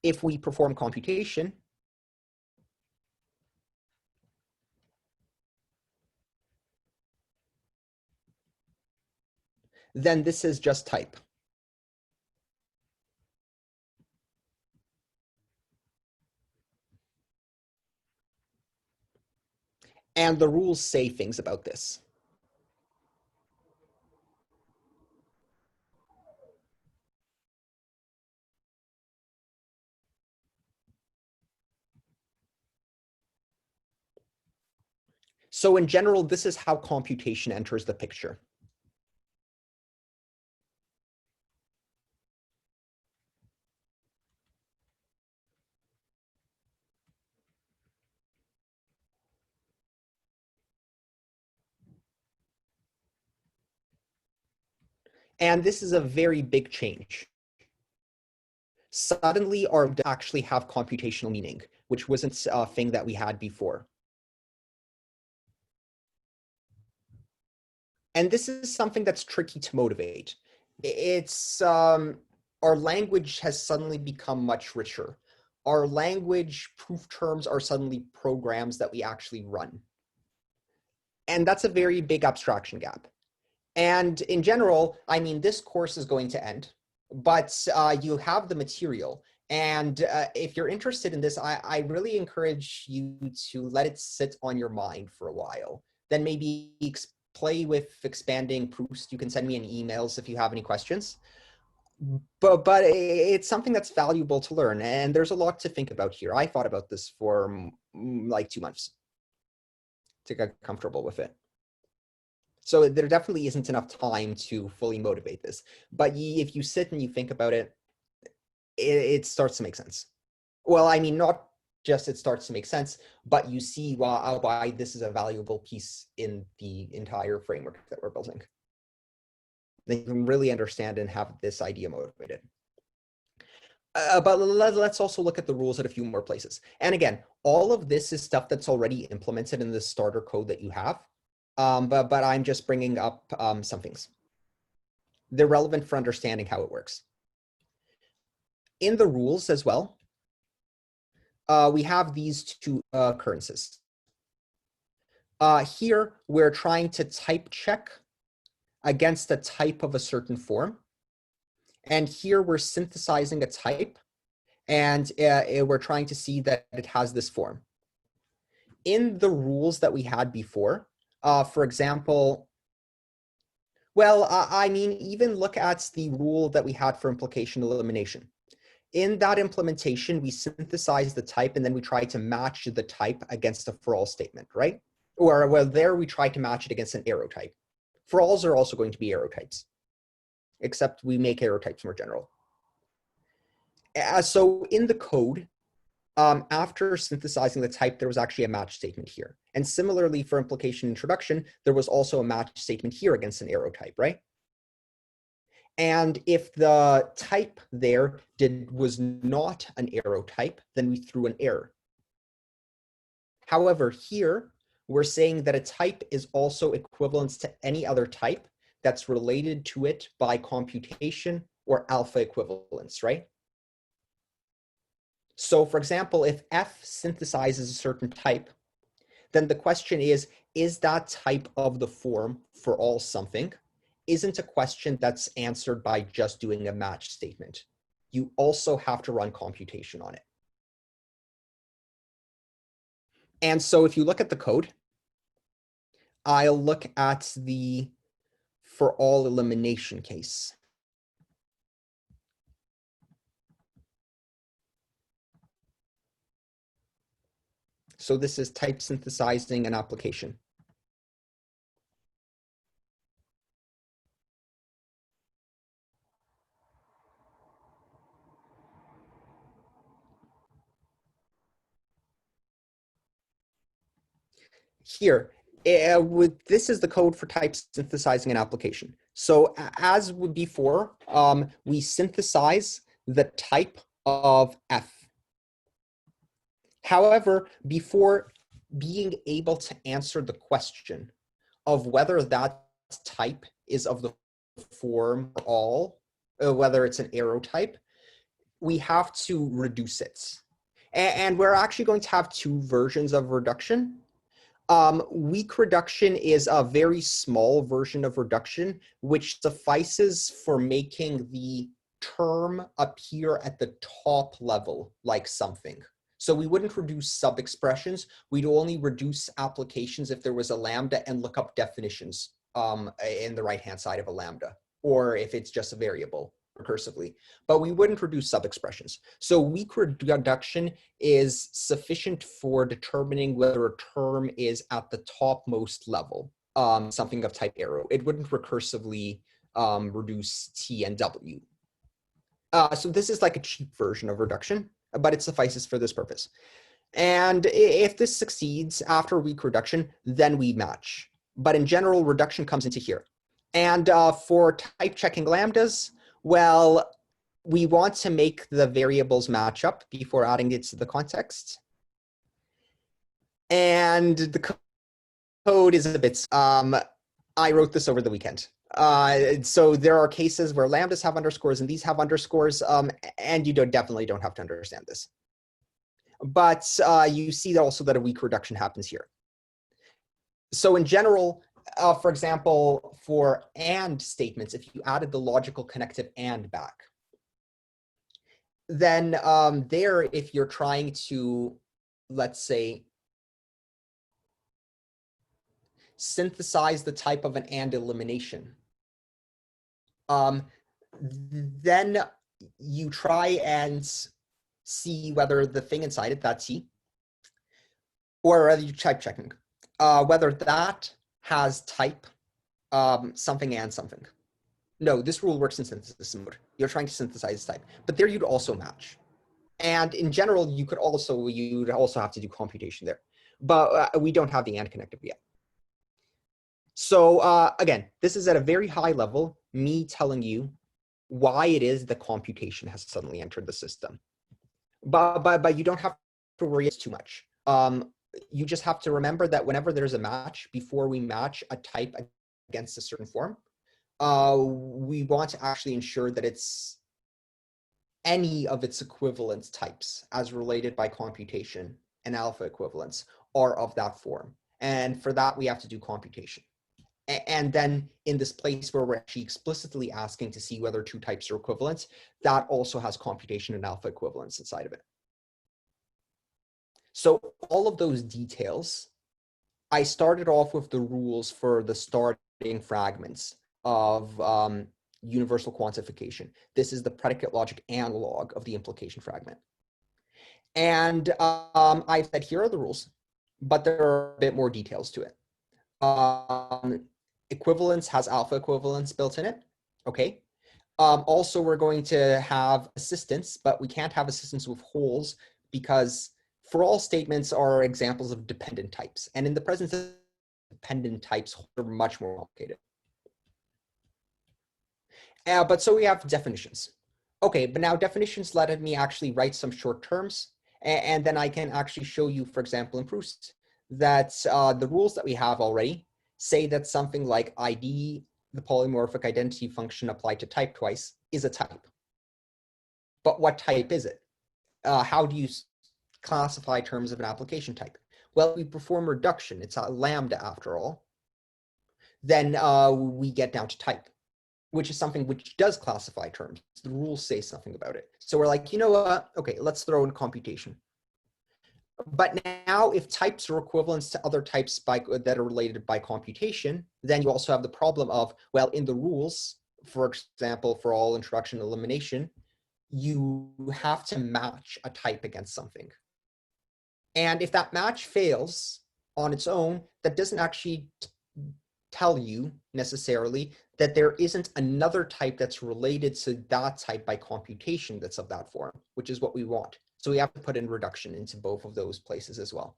A: if we perform computation, then this is just type. And the rules say things about this. So in general, this is how computation enters the picture. And this is a very big change. Suddenly, our actually have computational meaning, which wasn't a thing that we had before. And this is something that's tricky to motivate. It's our language has suddenly become much richer. Our language proof terms are suddenly programs that we actually run. And that's a very big abstraction gap. And in general, I mean, this course is going to end, but you have the material. And if you're interested in this, I really encourage you to let it sit on your mind for a while. Then maybe play with expanding proofs. You can send me an emails if you have any questions. But it's something that's valuable to learn. And there's a lot to think about here. I thought about this for like 2 months to get comfortable with it. So there definitely isn't enough time to fully motivate this. But if you sit and you think about it, it starts to make sense. Well, I mean, not just it starts to make sense, but you see why this is a valuable piece in the entire framework that we're building. Then you can really understand and have this idea motivated. But let's also look at the rules at a few more places. And again, all of this is stuff that's already implemented in the starter code that you have. But I'm just bringing up some things. They're relevant for understanding how it works. In the rules as well, we have these two occurrences. Here, we're trying to type check against a type of a certain form. And here we're synthesizing a type, and we're trying to see that it has this form. In the rules that we had before, for example, well, I mean, even look at the rule that we had for implication elimination. In that implementation, we synthesize the type, and then we try to match the type against a for all statement, right? Or well, there we try to match it against an arrow type. For alls are also going to be arrow types, except we make arrow types more general. So in the code, after synthesizing the type, there was actually a match statement here. And similarly for implication introduction, there was also a match statement here against an arrow type, right? And if the type there was not an arrow type, then we threw an error. However, here, we're saying that a type is also equivalent to any other type that's related to it by computation or alpha equivalence, right? So for example, if F synthesizes a certain type, then the question is that type of the form for all something? Isn't a question that's answered by just doing a match statement. You also have to run computation on it. And so if you look at the code, I'll look at the for all elimination case. So this is type synthesizing an application. Here, this is the code for type synthesizing an application. So as before, we synthesize the type of F. However, before being able to answer the question of whether that type is of the form all, whether it's an arrow type, we have to reduce it. And we're actually going to have two versions of reduction. Weak reduction is a very small version of reduction, which suffices for making the term appear at the top level like something. So we wouldn't reduce sub-expressions. We'd only reduce applications if there was a lambda and look up definitions in the right-hand side of a lambda, or if it's just a variable recursively. But we wouldn't reduce sub-expressions. So weak reduction is sufficient for determining whether a term is at the topmost level, something of type arrow. It wouldn't recursively reduce T and W. So this is like a cheap version of reduction, but it suffices for this purpose. And if this succeeds after weak reduction, then we match. But in general, reduction comes into here. And for type checking lambdas, well, we want to make the variables match up before adding it to the context. And the code is a bit, I wrote this over the weekend. So there are cases where lambdas have underscores and these have underscores, and you definitely don't have to understand this. But you see also that a weak reduction happens here. So in general, for example, for and statements, if you added the logical connective and back, then there, if you're trying to, let's say, synthesize the type of an and elimination, then you try and see whether the thing inside it, that's C, or whether you type checking, whether that has type something and something. No, this rule works in synthesis mode. You're trying to synthesize type, but there you'd also match. And in general, you'd also have to do computation there, but we don't have the and connective yet. So again, this is at a very high level, me telling you why it is that computation has suddenly entered the system. But you don't have to worry too much. You just have to remember that whenever there's a match, before we match a type against a certain form, we want to actually ensure that it's any of its equivalent types as related by computation and alpha equivalents are of that form. And for that, we have to do computation. And then in this place where we're actually explicitly asking to see whether two types are equivalent, that also has computation and alpha equivalents inside of it. So all of those details, I started off with the rules for the starting fragments of universal quantification. This is the predicate logic analog of the implication fragment. And I've said here are the rules, but there are a bit more details to it. Equivalence has alpha equivalence built in it. Okay. Also, we're going to have assistance, but we can't have assistance with holes because for all statements are examples of dependent types. And in the presence of dependent types, are much more complicated. But so we have definitions. Okay, but now definitions let me actually write some short terms. And then I can actually show you, for example, in proofs, that the rules that we have already say that something like ID, the polymorphic identity function applied to type twice, is a type. But what type is it? How do you classify terms of an application type? Well, we perform reduction. It's a lambda after all. Then we get down to type, which is something which does classify terms. The rules say something about it. So we're like, you know what? Okay, let's throw in computation. But now if types are equivalents to other types that are related by computation, then you also have the problem of, well, in the rules, for example, for all introduction and elimination, you have to match a type against something. And if that match fails on its own, that doesn't actually tell you necessarily that there isn't another type that's related to that type by computation that's of that form, which is what we want. So we have to put in reduction into both of those places as well.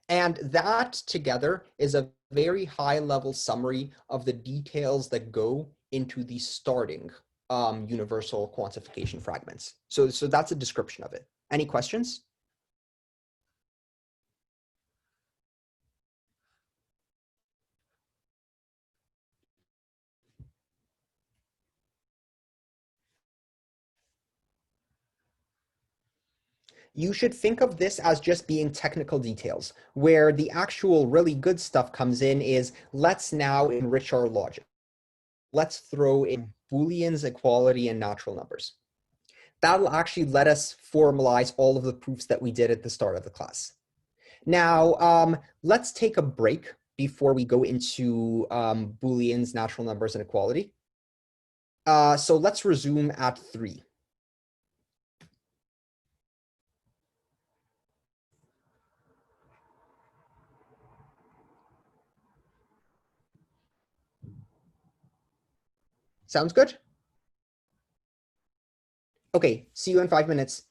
A: And that together is a very high level summary of the details that go into the starting universal quantification fragments. So that's a description of it. Any questions? You should think of this as just being technical details. Where the actual really good stuff comes in is, let's now enrich our logic. Let's throw in Booleans, equality, and natural numbers. That'll actually let us formalize all of the proofs that we did at the start of the class. Now, let's take a break before we go into Booleans, natural numbers, and equality. So let's resume at 3. Sounds good? Okay, see you in 5 minutes.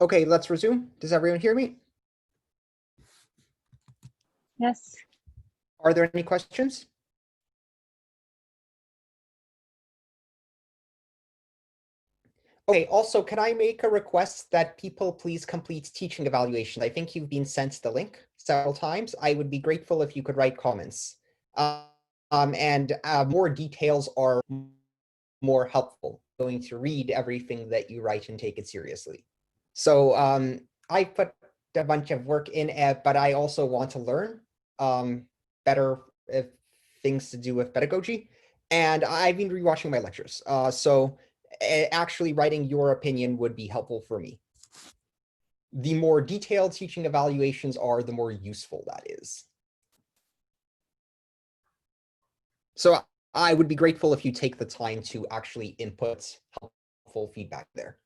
A: Okay, let's resume. Does everyone hear me?
C: Yes.
A: Are there any questions? Okay, also, can I make a request that people please complete teaching evaluations? I think you've been sent the link several times. I would be grateful if you could write comments. And more details are more helpful. I'm going to read everything that you write and take it seriously. So I put a bunch of work in, but I also want to learn better things to do with pedagogy. And I've been rewatching my lectures. So actually writing your opinion would be helpful for me. The more detailed teaching evaluations are, the more useful that is. So I would be grateful if you take the time to actually input helpful feedback there.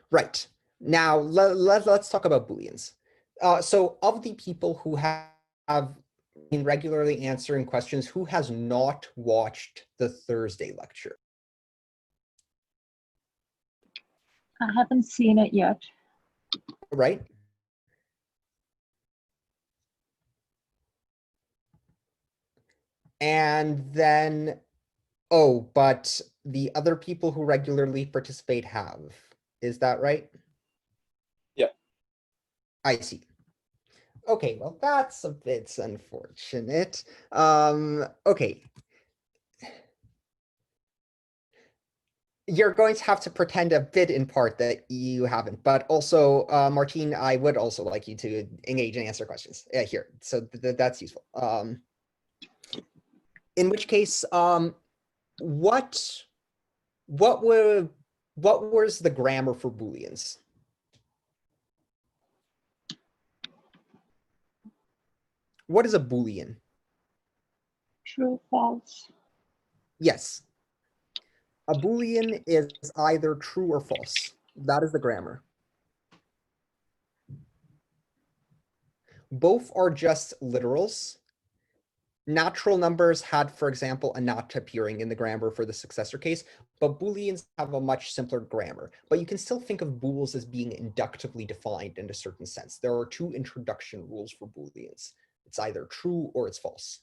A: Right. Now, let's talk about Booleans. So of the people who have been regularly answering questions, who has not watched the Thursday lecture?
C: I haven't seen it yet.
A: Right. And then, oh, but the other people who regularly participate have. Is that right?
B: Yeah.
A: I see. Okay, well, that's a bit unfortunate. Okay. You're going to have to pretend a bit in part that you haven't, but also, Martine, I would also like you to engage and answer questions here. So that's useful. In which case, what was the grammar for Booleans? What is a Boolean?
C: True, false.
A: Yes. A Boolean is either true or false. That is the grammar. Both are just literals. Natural numbers had, for example, a not appearing in the grammar for the successor case, but Booleans have a much simpler grammar. But you can still think of bools as being inductively defined in a certain sense. There are two introduction rules for Booleans. It's either true or it's false.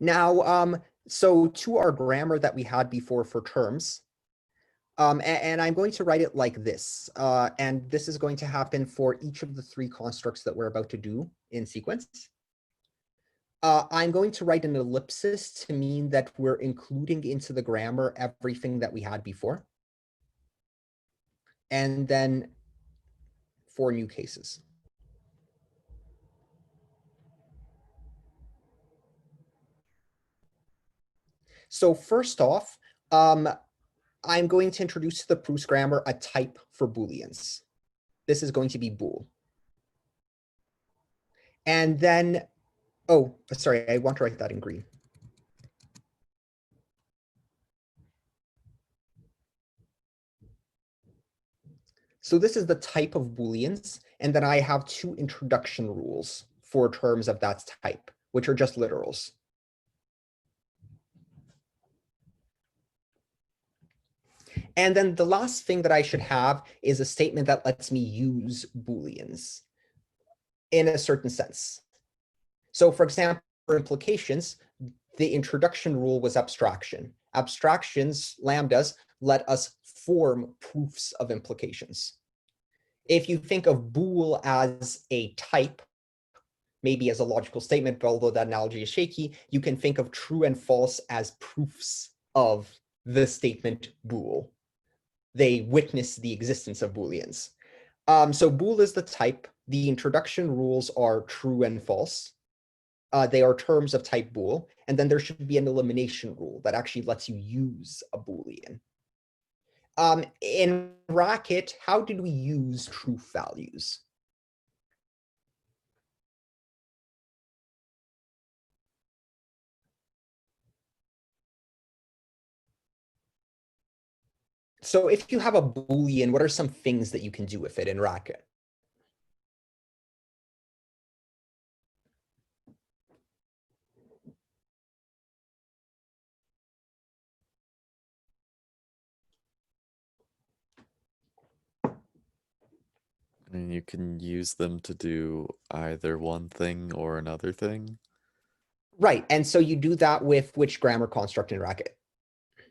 A: Now, so to our grammar that we had before for terms, and I'm going to write it like this, and this is going to happen for each of the three constructs that we're about to do in sequence. I'm going to write an ellipsis to mean that we're including into the grammar everything that we had before. And then 4 new cases. So first off, I'm going to introduce to the Proust grammar a type for Booleans. This is going to be bool. And then, oh, sorry, I want to write that in green. So this is the type of Booleans, and then I have 2 introduction rules for terms of that type, which are just literals. And then the last thing that I should have is a statement that lets me use Booleans in a certain sense. So for example, for implications, the introduction rule was abstraction. Abstractions, lambdas, let us form proofs of implications. If you think of bool as a type, maybe as a logical statement, but although that analogy is shaky, you can think of true and false as proofs of the statement bool. They witness the existence of Booleans. So bool is the type. The introduction rules are true and false. They are terms of type bool. And then there should be an elimination rule that actually lets you use a Boolean. In Racket, how did we use truth values? So if you have a Boolean, what are some things that you can do with it in Racket?
E: And you can use them to do either one thing or another thing.
A: Right, and so you do that with which grammar construct in Racket?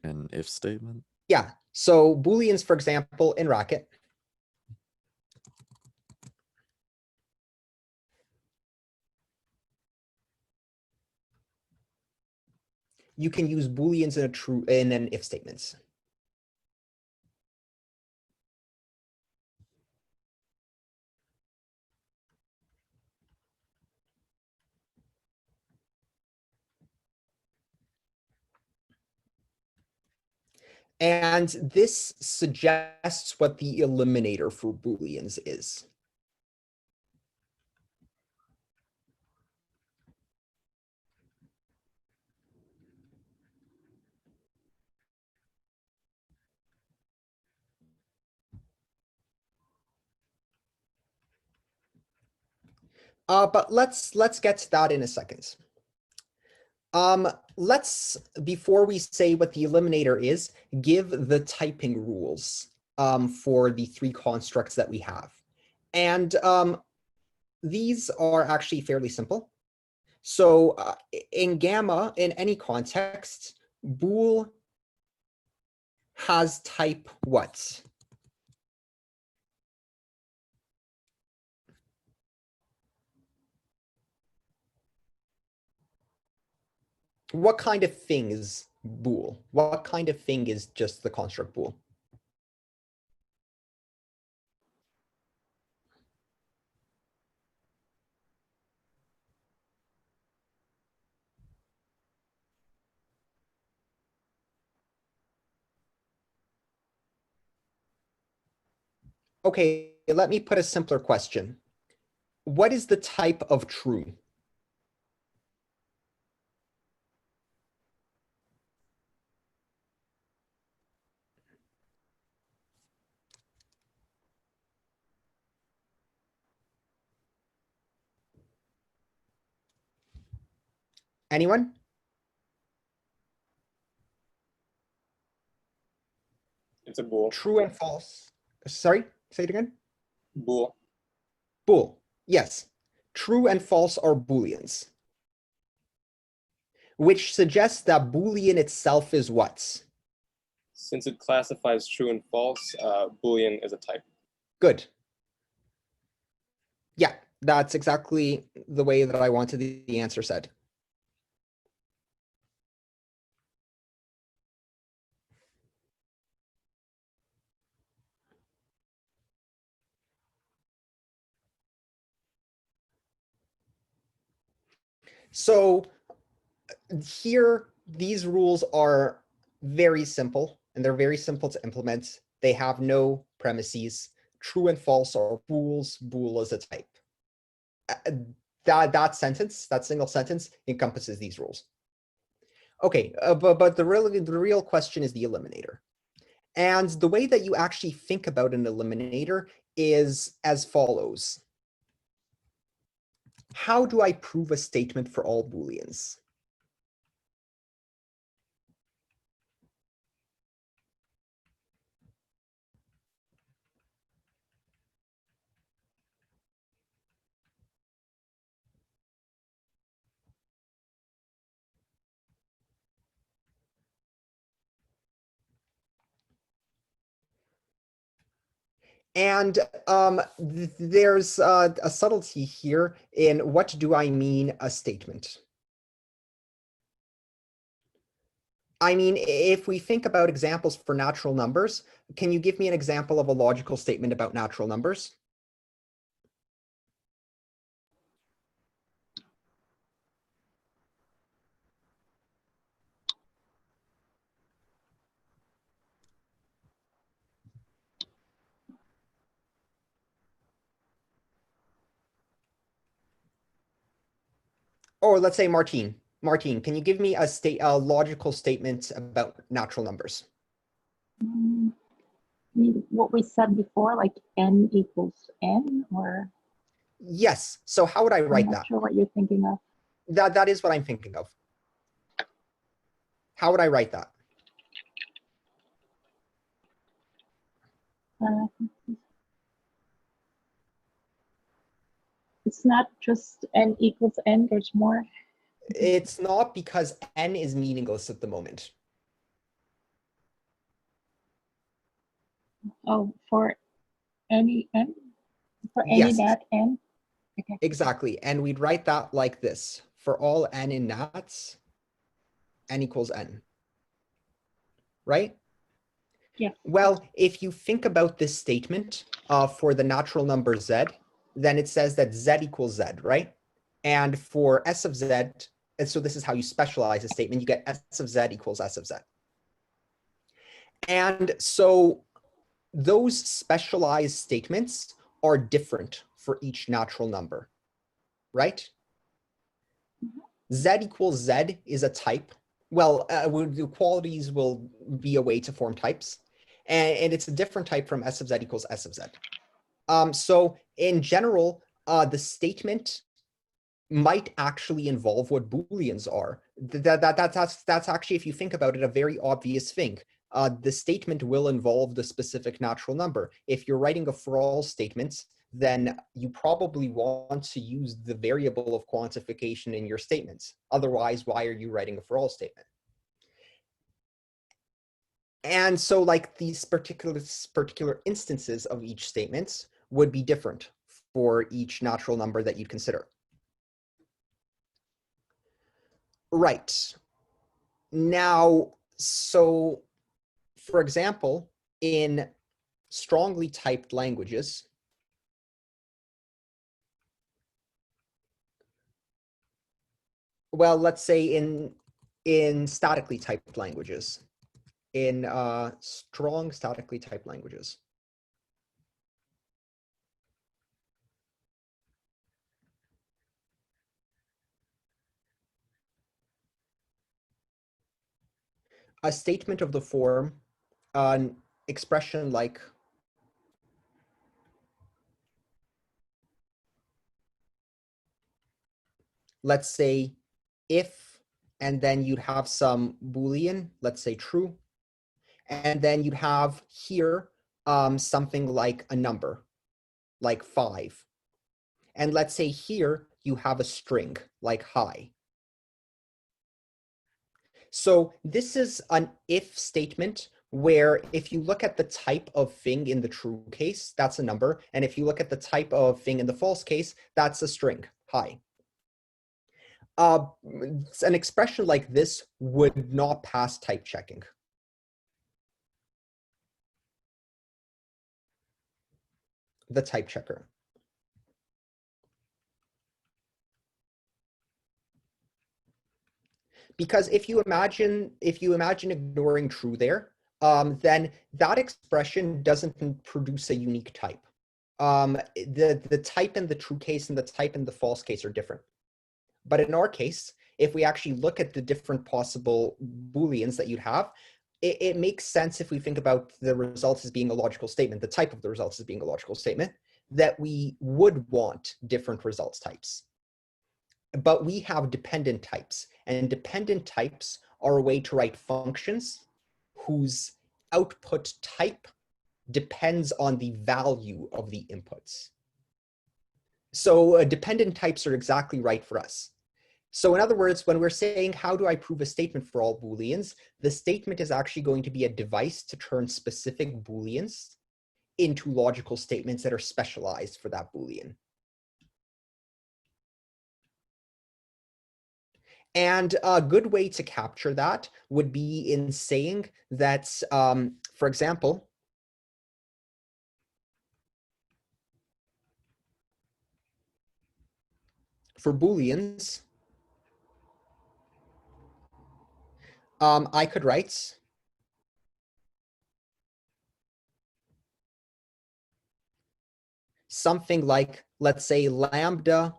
E: An if statement.
A: Yeah, so Booleans, for example, in Racket. You can use Booleans in an if statements. And this suggests what the eliminator for Booleans is. But let's get to that in a second. Let's, before we say what the eliminator is, give the typing rules for the three constructs that we have. And these are actually fairly simple. So in gamma, in any context, Bool has type what? What kind of thing is Bool? What kind of thing is just the construct Bool? Okay, let me put a simpler question. What is the type of true? Anyone?
B: It's a bool.
A: True and false. Sorry, say it again.
B: Bool.
A: Bool. Yes. True and false are Booleans. Which suggests that Boolean itself is what?
B: Since it classifies true and false, Boolean is a type.
A: Good. Yeah, that's exactly the way that I wanted the answer said. So here, these rules are very simple, and they're very simple to implement. They have no premises. True and false are bools. Bool is a type. That sentence, that single sentence, encompasses these rules. Okay, but the real question is the eliminator. And the way that you actually think about an eliminator is as follows. How do I prove a statement for all Booleans? And there's a subtlety here in what do I mean a statement? I mean, if we think about examples for natural numbers, can you give me an example of a logical statement about natural numbers? Or let's say Martine. Martine, can you give me a logical statement about natural numbers?
F: What we said before, like n equals n, or
A: Yes. So how would I write
F: I'm not
A: that?
F: sure what you're thinking of.
A: That is what I'm thinking of. How would I write that?
F: Uh, it's not just n equals n, there's more.
A: It's not, because n is meaningless at the moment.
F: Oh, for any n? For any
A: Yes.
F: nat n? Okay.
A: Exactly. And we'd write that like this. For all n in nats, n equals n. Right?
F: Yeah.
A: Well, if you think about this statement for the natural number z, then it says that z equals z, right? And for s of z, and so this is how you specialize a statement, you get s of z equals s of z. And so those specialized statements are different for each natural number, right? Z equals Z is a type. Well, the qualities will be a way to form types. And it's a different type from S of Z equals S of Z. So in general, the statement might actually involve what Booleans are. That's actually, if you think about it, a very obvious thing. The statement will involve the specific natural number. If you're writing a for all statement, then you probably want to use the variable of quantification in your statements. Otherwise, why are you writing a for all statement? And so like these particular instances of each statement would be different for each natural number that you'd consider. Right. Now, so for example, in strongly typed languages, well, let's say in statically typed languages, in strong statically typed languages, a statement of the form, an expression like let's say if, and then you'd have some Boolean, let's say true, and then you'd have here something like a number, like 5. And let's say here you have a string, like hi. So this is an if statement where if you look at the type of thing in the true case, that's a number. And if you look at the type of thing in the false case, that's a string, hi. An expression like this would not pass type checking. The type checker. Because if you imagine ignoring true there, then that expression doesn't produce a unique type. The type in the true case and the type in the false case are different. But in our case, if we actually look at the different possible Booleans that you'd have, it makes sense if we think about the results as being a logical statement, the type of the results as being a logical statement, that we would want different results types. But we have dependent types, and dependent types are a way to write functions whose output type depends on the value of the inputs. So dependent types are exactly right for us. So in other words, when we're saying, how do I prove a statement for all Booleans? The statement is actually going to be a device to turn specific Booleans into logical statements that are specialized for that Boolean. And a good way to capture that would be in saying that, for example, for Booleans, I could write something like, let's say, lambda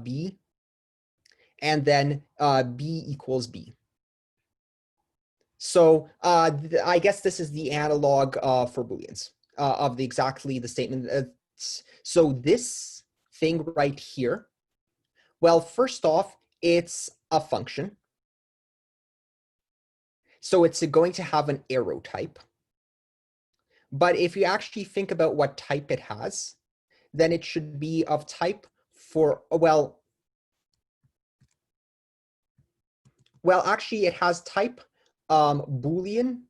A: b, and then b equals b. So I guess this is the analog for Booleans of exactly the statement. So this thing right here, well, first off, it's a function. So it's going to have an arrow type. But if you actually think about what type it has, then it should be of type well, actually, it has type Boolean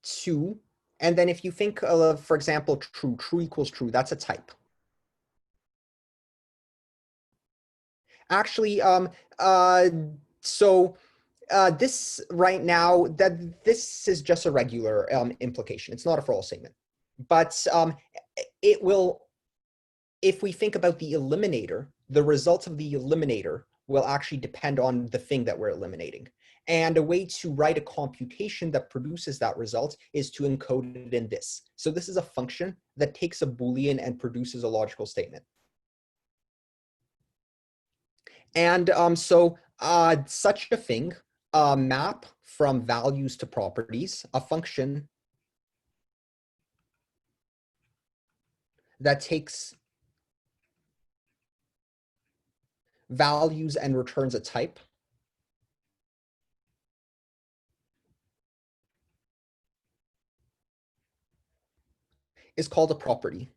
A: 2. And then if you think of, for example, true equals true, that's a type. Actually, this right now, this is just a regular implication. It's not a for all statement. But it will, if we think about the eliminator, the result of the eliminator will actually depend on the thing that we're eliminating. And a way to write a computation that produces that result is to encode it in this. So this is a function that takes a Boolean and produces a logical statement. And such a thing, a map from values to properties, a function that takes values and returns a type, is called a property.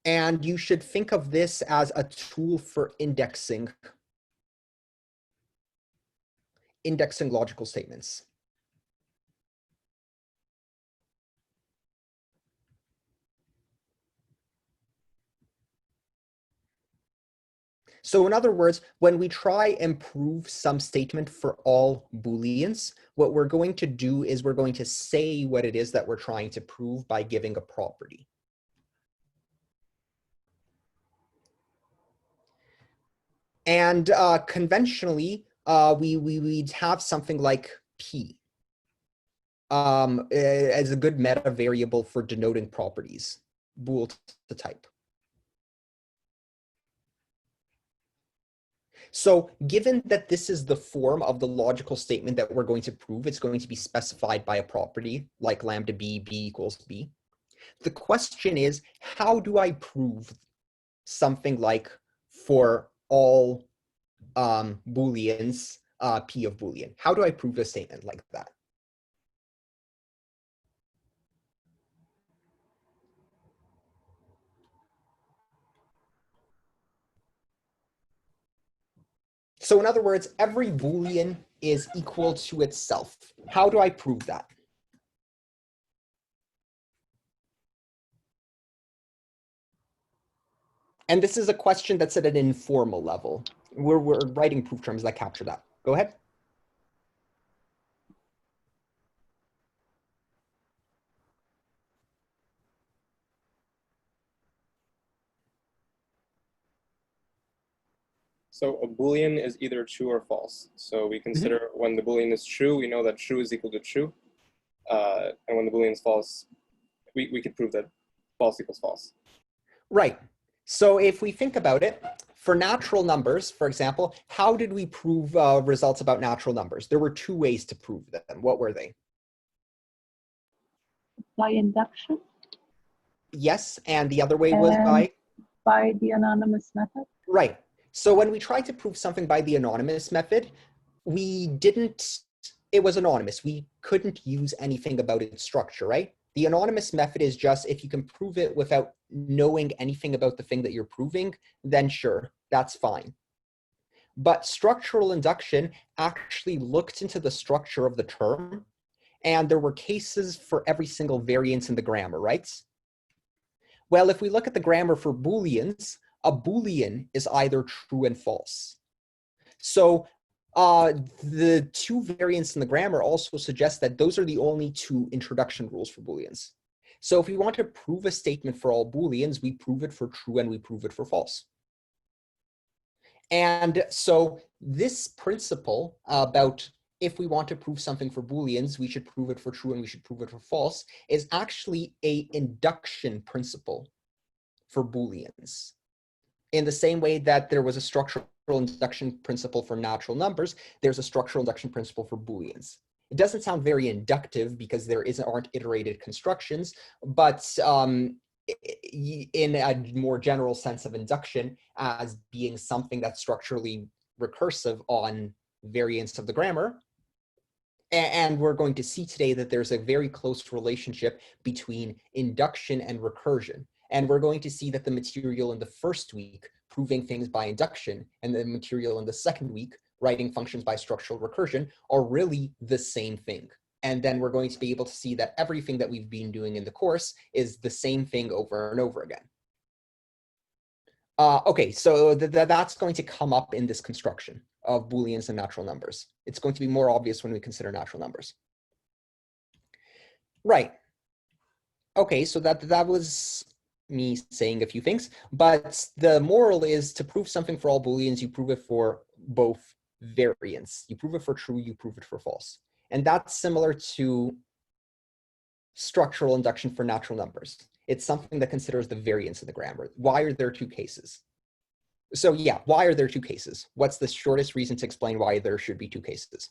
A: And you should think of this as a tool for indexing logical statements. So in other words, when we try and prove some statement for all Booleans, what we're going to do is we're going to say what it is that we're trying to prove by giving a property. And conventionally, we'd have something like P as a good meta variable for denoting properties, Bool to type. So given that this is the form of the logical statement that we're going to prove, it's going to be specified by a property like lambda b equals b. The question is, how do I prove something like for all Booleans, P of Boolean? How do I prove a statement like that? So in other words, every Boolean is equal to itself. How do I prove that? And this is a question that's at an informal level. We're writing proof terms that capture that. Go ahead.
B: So a Boolean is either true or false. So we consider when the Boolean is true, we know that true is equal to true. And when the Boolean is false, we could prove that false equals false.
A: Right. So if we think about it, for natural numbers, for example, how did we prove results about natural numbers? There were two ways to prove them. What were they?
F: By induction?
A: Yes, and the other way was
F: by the anonymous method?
A: Right. So when we tried to prove something by the anonymous method, it was anonymous. We couldn't use anything about its structure, right? The anonymous method is just if you can prove it without knowing anything about the thing that you're proving, then sure, that's fine. But structural induction actually looked into the structure of the term, and there were cases for every single variance in the grammar, right? Well, if we look at the grammar for Booleans, a Boolean is either true and false. So the two variants in the grammar also suggest that those are the only two introduction rules for Booleans. So if we want to prove a statement for all Booleans, we prove it for true and we prove it for false. And so this principle about if we want to prove something for Booleans, we should prove it for true and we should prove it for false is actually an induction principle for Booleans. In the same way that there was a structural induction principle for natural numbers, there's a structural induction principle for Booleans. It doesn't sound very inductive because there aren't iterated constructions, but in a more general sense of induction as being something that's structurally recursive on variants of the grammar, And we're going to see today that there's a very close relationship between induction and recursion. And we're going to see that the material in the first week proving things by induction and the material in the second week writing functions by structural recursion are really the same thing. And then we're going to be able to see that everything that we've been doing in the course is the same thing over and over again. Okay, so that's going to come up in this construction of Booleans and natural numbers. It's going to be more obvious when we consider natural numbers. Right. Okay, so that was me saying a few things, but the moral is to prove something for all Booleans, you prove it for both variants. You prove it for true, you prove it for false. And that's similar to structural induction for natural numbers. It's something that considers the variance of the grammar. Why are there two cases? So yeah, why are there two cases? What's the shortest reason to explain why there should be two cases?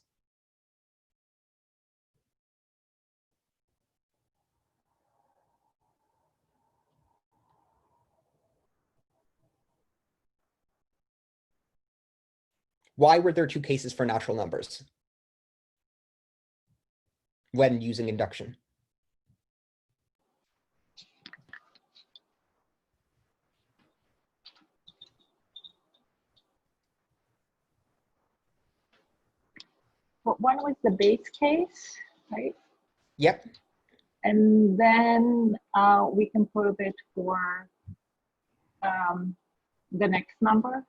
A: Why were there two cases for natural numbers when using induction?
F: Well, one was the base case, right?
A: Yep.
F: And then we can prove it for the next number.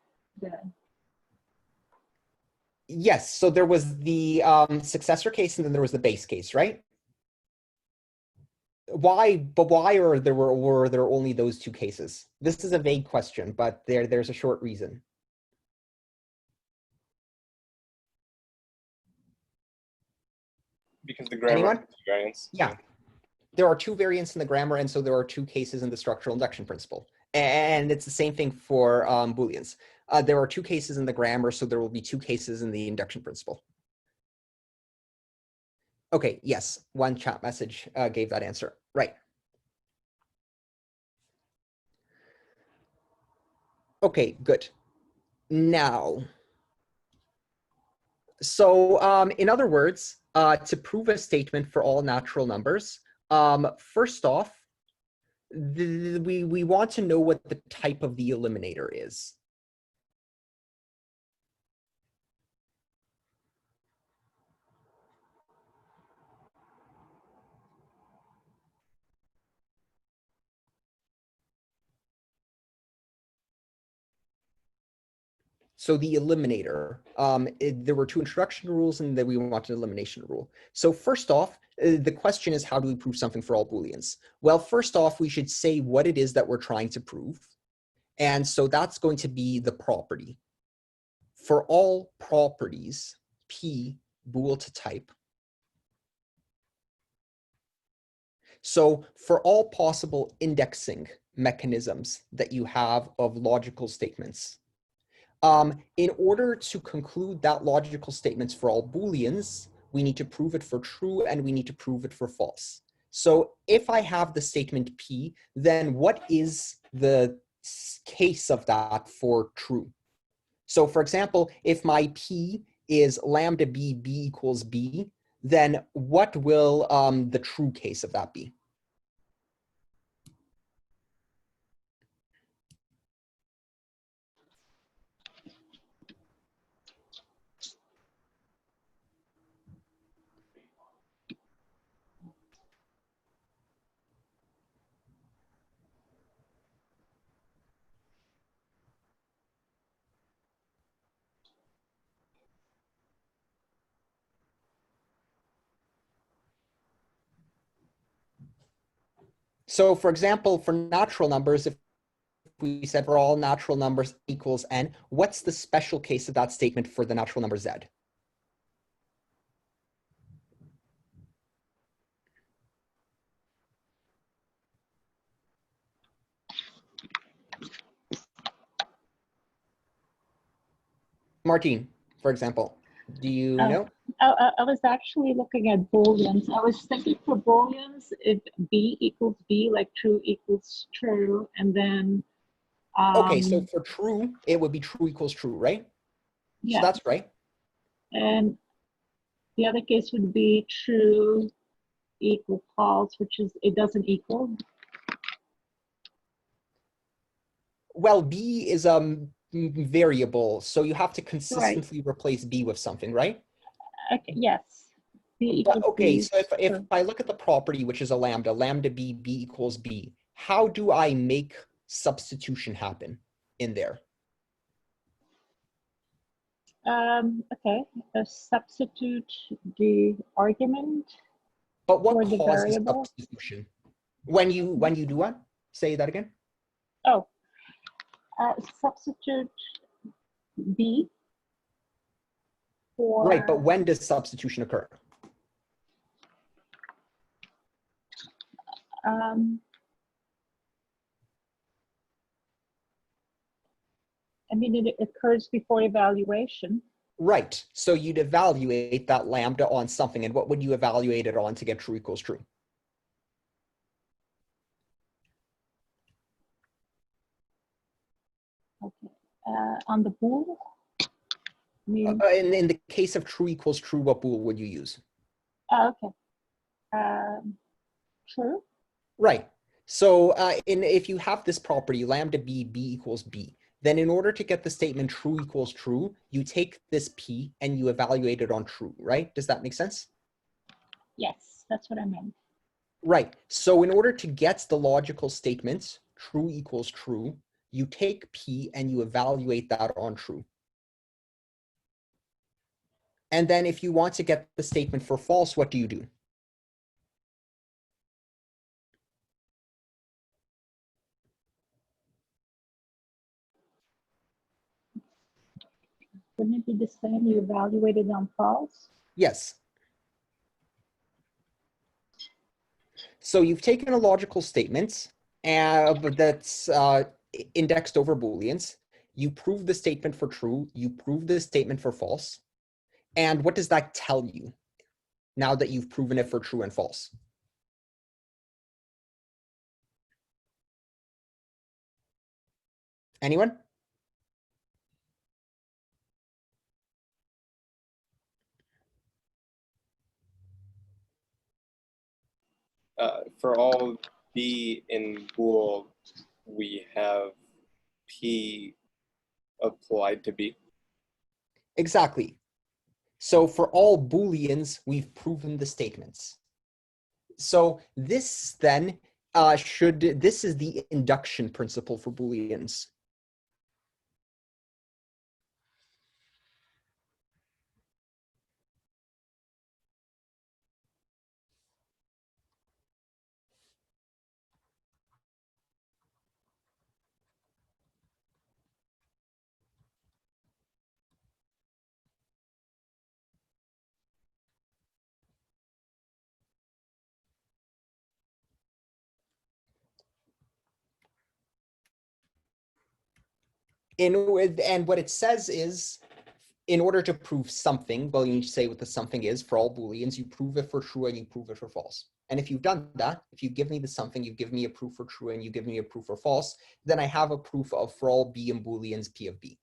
A: Yes, so there was the successor case and then there was the base case, right? Why, but why were there only those two cases? This is a vague question, but there's a short reason.
B: Because the grammar
A: Anyone?
B: has two variants.
A: Yeah. There are two variants in the grammar, and so there are two cases in the structural induction principle. And it's the same thing for Booleans. There are two cases in the grammar, so there will be two cases in the induction principle. Okay, yes, one chat message gave that answer. Right. Okay, good. Now, so in other words, to prove a statement for all natural numbers, first off, we want to know what the type of the eliminator is. So the eliminator, there were two introduction rules and then we want an elimination rule. So first off, the question is, how do we prove something for all Booleans? Well, first off, we should say what it is that we're trying to prove. And so that's going to be the property. For all properties, P, Bool to type. So for all possible indexing mechanisms that you have of logical statements, in order to conclude that logical statements for all Booleans, we need to prove it for true and we need to prove it for false. So if I have the statement P, then what is the case of that for true? So for example, if my P is lambda B, B equals B, then what will the true case of that be? So for example, for natural numbers, if we said for all natural numbers equals n, what's the special case of that statement for the natural number z? Martine, for example, do you know?
F: I was actually looking at Booleans. I was thinking for Booleans, if B equals B, like true equals true, and then
A: Okay, so for true, it would be true equals true, right?
F: yeah.
A: So that's right.
F: And The other case would be true equal false, which is it doesn't equal.
A: Well, b is a variable, so you have to
F: Right.
A: consistently replace b with something, right?
F: Okay, yes. B
A: But
F: equals
A: okay,
F: B.
A: so if
F: Sure.
A: I look at the property, which is a lambda, lambda b, b equals b, how do I make substitution happen in there?
F: Okay, substitute the argument
A: But what
F: for the
A: causes
F: variable.
A: substitution? When you do what? Say that again.
F: Oh, substitute B for.
A: Right, but when does substitution occur?
F: I mean, it occurs before evaluation.
A: Right, so you'd evaluate that lambda on something, and what would you evaluate it on to get true equals true?
F: Okay, on the bool. I mean,
A: In the case of true equals true, what bool would you use?
F: okay. True.
A: Right. So if you have this property, lambda b, b equals b, then in order to get the statement true equals true, you take this p and you evaluate it on true, right? Does that make sense?
F: Yes, that's what I meant.
A: Right. So in order to get the logical statement true equals true, you take p and you evaluate that on true. And then if you want to get the statement for false, what do you do?
F: Wouldn't it be the same? You evaluate it on false?
A: Yes. So you've taken a logical statement that's indexed over Booleans. You prove the statement for true. You prove the statement for false. And what does that tell you now that you've proven it for true and false? Anyone?
B: For all b in Bool, we have p applied to b.
A: Exactly. So for all Booleans, we've proven the statements. So this then this is the induction principle for Booleans. And what it says is, in order to prove something, well, you need to say what the something is for all Booleans. You prove it for true and you prove it for false. And if you've done that, if you give me the something, you give me a proof for true and you give me a proof for false, then I have a proof of for all b in Booleans p of b,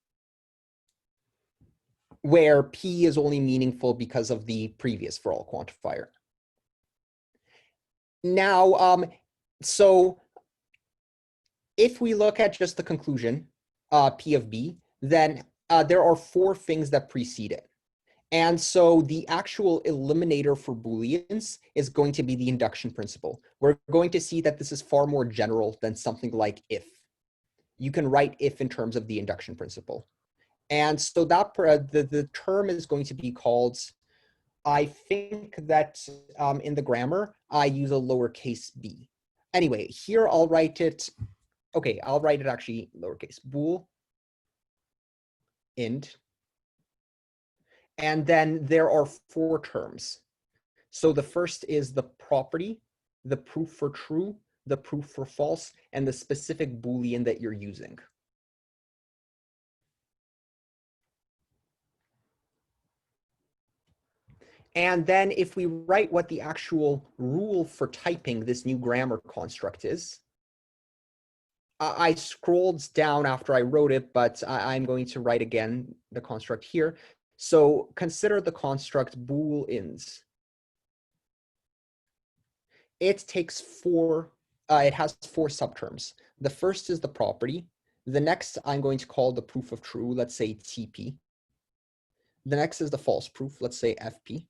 A: where p is only meaningful because of the previous for all quantifier. Now, so if we look at just the conclusion, p of b, then there are four things that precede it. And so the actual eliminator for Booleans is going to be the induction principle. We're going to see that this is far more general than something like if. You can write if in terms of the induction principle. And so that the term is going to be called, I think that in the grammar, I use a lowercase b. Anyway, here I'll write it, okay, I'll write it actually lowercase, bool int. And then there are four terms. So the first is the property, the proof for true, the proof for false, and the specific Boolean that you're using. And then if we write what the actual rule for typing this new grammar construct is, I scrolled down after I wrote it, but I'm going to write again the construct here. So consider the construct Bool-ins. It takes it has four subterms. The first is the property. The next I'm going to call the proof of true, let's say TP. The next is the false proof, let's say FP.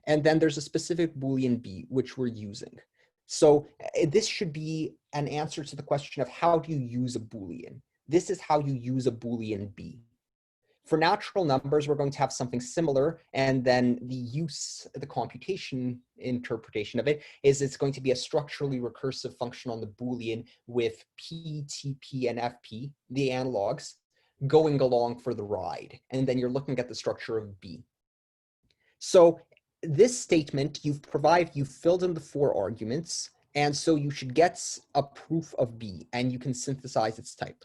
A: And then there's a specific Boolean B, which we're using. So this should be an answer to the question of how do you use a Boolean? This is how you use a Boolean B. For natural numbers, we're going to have something similar, and then the computation interpretation of it is it's going to be a structurally recursive function on the Boolean with P, TP, and FP, the analogs, going along for the ride. And then you're looking at the structure of B. So this statement, you've filled in the four arguments, and so you should get a proof of B, and you can synthesize its type.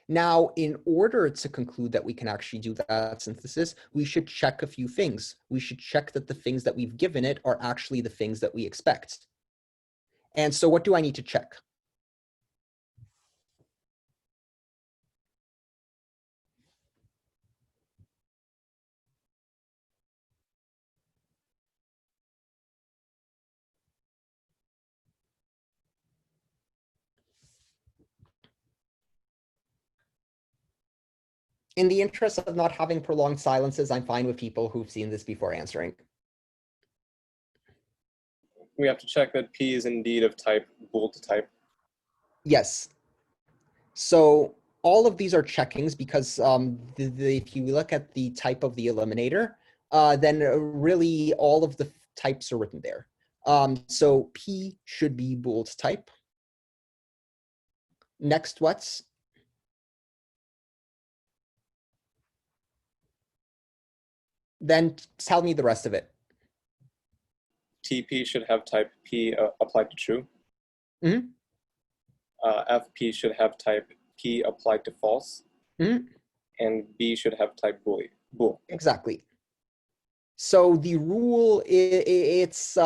A: Now, in order to conclude that we can actually do that synthesis, we should check a few things. We should check that the things that we've given it are actually the things that we expect. And so what do I need to check? In the interest of not having prolonged silences, I'm fine with people who've seen this before answering.
B: We have to check that P is indeed of type Bool to type.
A: Yes. So all of these are checkings because if you look at the type of the eliminator, then really all of the types are written there. So P should be Bool to type. Next, what's? Then tell me the rest of it.
B: TP should have type P applied to true.
A: Mm-hmm.
B: FP should have type P applied to false.
A: Mm-hmm.
B: And B should have type Bool.
A: Exactly. So the rule, it's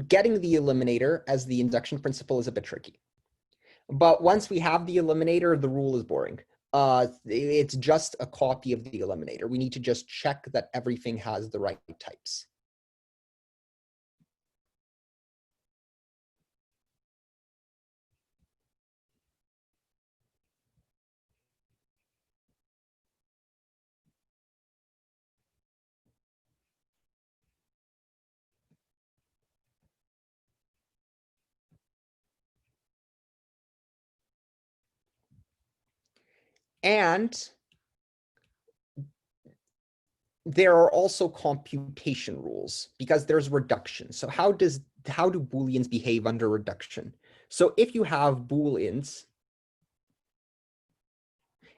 A: getting the eliminator as the induction principle is a bit tricky. But once we have the eliminator, the rule is boring. It's just a copy of the eliminator. We need to just check that everything has the right types. And there are also computation rules because there's reduction. So how do Booleans behave under reduction? So if you have Booleans,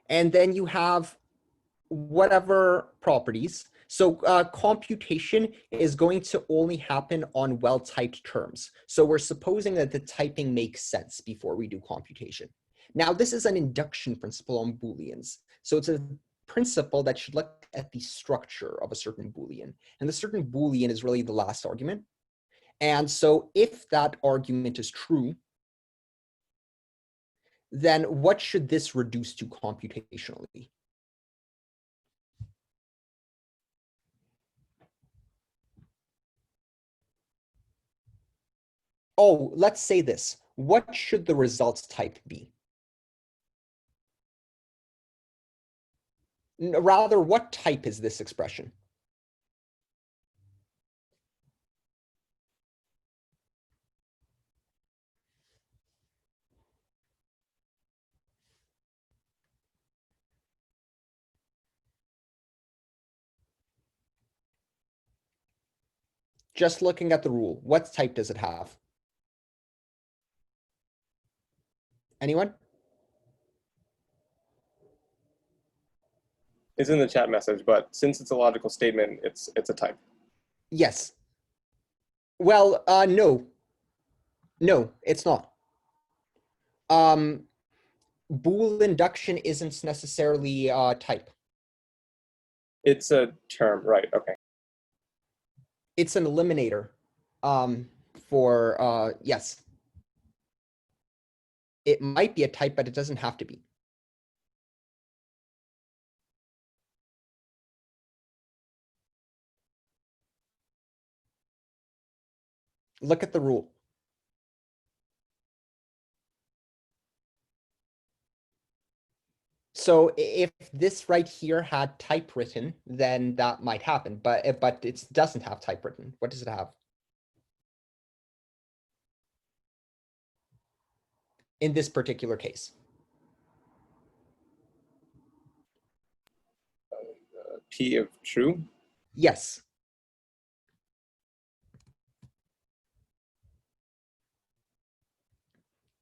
A: and then you have whatever properties, so computation is going to only happen on well-typed terms. So we're supposing that the typing makes sense before we do computation. Now, this is an induction principle on Booleans. So it's a principle that should look at the structure of a certain Boolean. And the certain Boolean is really the last argument. And so if that argument is true, then what should this reduce to computationally? Oh, let's say this. What should the results type be? Rather, what type is this expression? Just looking at the rule, what type does it have? Anyone?
B: It's in the chat message, but since it's a logical statement, it's a type.
A: Yes. Well, no. No, it's not. Bool induction isn't necessarily type.
B: It's a term, right? Okay.
A: It's an eliminator yes. It might be a type, but it doesn't have to be. Look at the rule. So if this right here had typewritten, then that might happen, but it doesn't have typewritten. What does it have? In this particular case.
B: P of true.
A: Yes.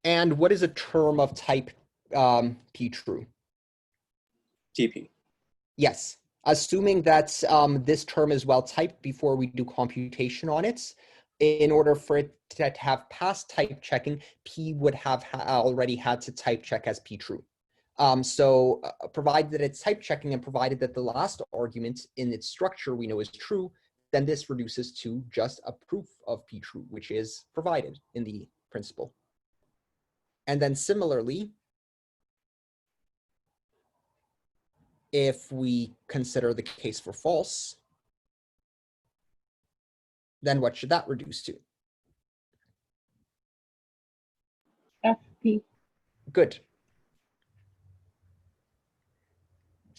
A: And what is a term of type P true?
B: TP.
A: Yes. Assuming that this term is well typed before we do computation on it, in order for it to have passed type checking, P would have already had to type check as P true. So provided that it's type checking and provided that the last argument in its structure we know is true, then this reduces to just a proof of P true, which is provided in the principle. And then similarly, if we consider the case for false, then what should that reduce to?
F: FP.
A: Good.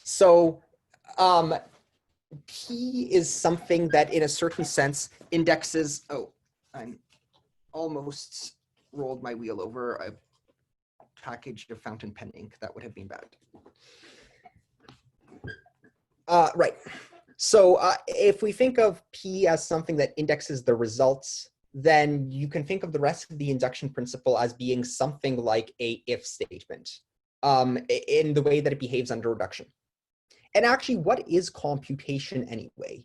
A: So P is something that in a certain sense indexes, oh, I'm almost rolled my wheel over a package of fountain pen ink. That would have been bad. Right. So if we think of P as something that indexes the results, then you can think of the rest of the induction principle as being something like a if statement in the way that it behaves under reduction. And actually, what is computation anyway?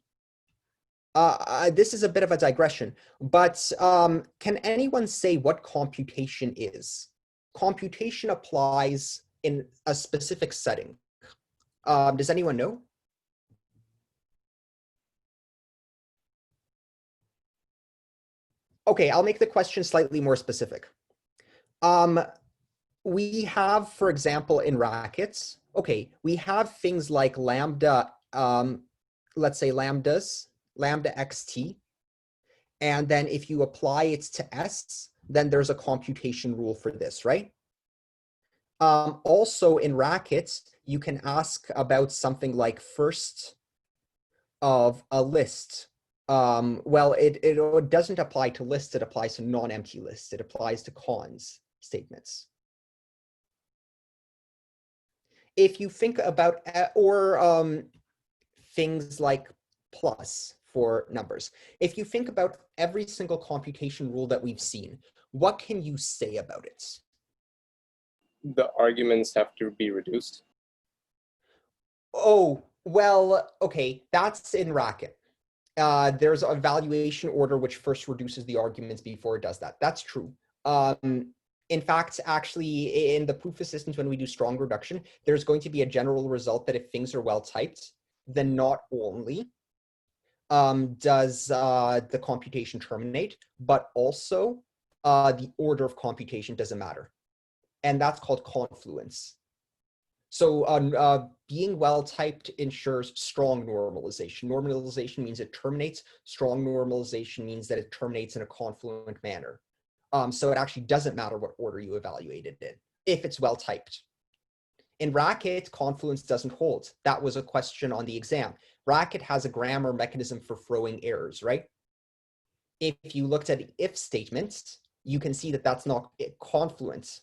A: This is a bit of a digression, but can anyone say what computation is? Computation applies in a specific setting. Does anyone know? Okay, I'll make the question slightly more specific. We have, for example, in rackets, okay, we have things like lambda, let's say lambdas, lambda xt, and then if you apply it to s, then there's a computation rule for this, right? Also in rackets, you can ask about something like first of a list. Well, it doesn't apply to lists, it applies to non-empty lists. It applies to cons statements. If you think about, or things like plus for numbers, if you think about every single computation rule that we've seen, what can you say about it?
B: The arguments have to be reduced.
A: Oh, well, okay, that's in racket. There's a valuation order which first reduces the arguments before it does that. That's true. In fact, actually, in the proof assistance, when we do strong reduction, there's going to be a general result that if things are well typed, then not only does the computation terminate, but also the order of computation doesn't matter. And that's called confluence. So being well typed ensures strong normalization. Normalization means it terminates. Strong normalization means that it terminates in a confluent manner. So it actually doesn't matter what order you evaluate it in, if it's well typed. In racket, confluence doesn't hold. That was a question on the exam. Racket has a grammar mechanism for throwing errors, right? If you looked at if statements, you can see that that's not confluence.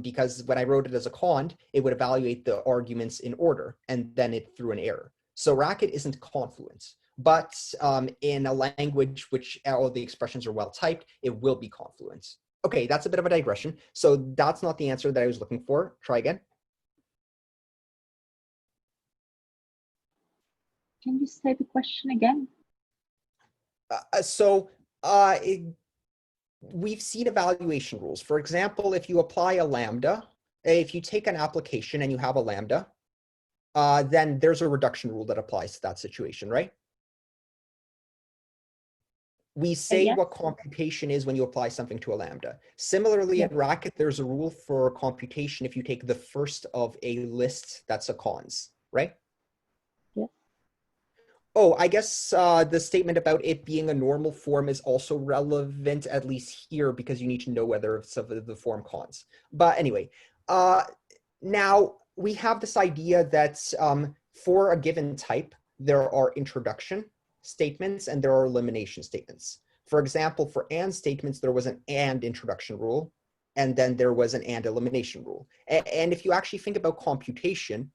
A: Because when I wrote it as a cond, it would evaluate the arguments in order, and then it threw an error. So racket isn't confluence, but in a language which all the expressions are well typed, it will be confluence. Okay, that's a bit of a digression. So that's not the answer that I was looking for. Try again.
F: Can you say the question again?
A: We've seen evaluation rules. For example, if you apply a lambda, if you take an application and you have a lambda, then there's a reduction rule that applies to that situation, right? We say
F: Yes.
A: what computation is when you apply something to a lambda. Similarly,
F: Yes.
A: in racket, there's a rule for computation if you take the first of a list that's a cons, right?
F: Yes.
A: Oh, I guess the statement about it being a normal form is also relevant, at least here, because you need to know whether it's of the form cons. But anyway, now we have this idea that for a given type, there are introduction statements and there are elimination statements. For example, for AND statements, there was an AND introduction rule, and then there was an AND elimination rule. And if you actually think about computation,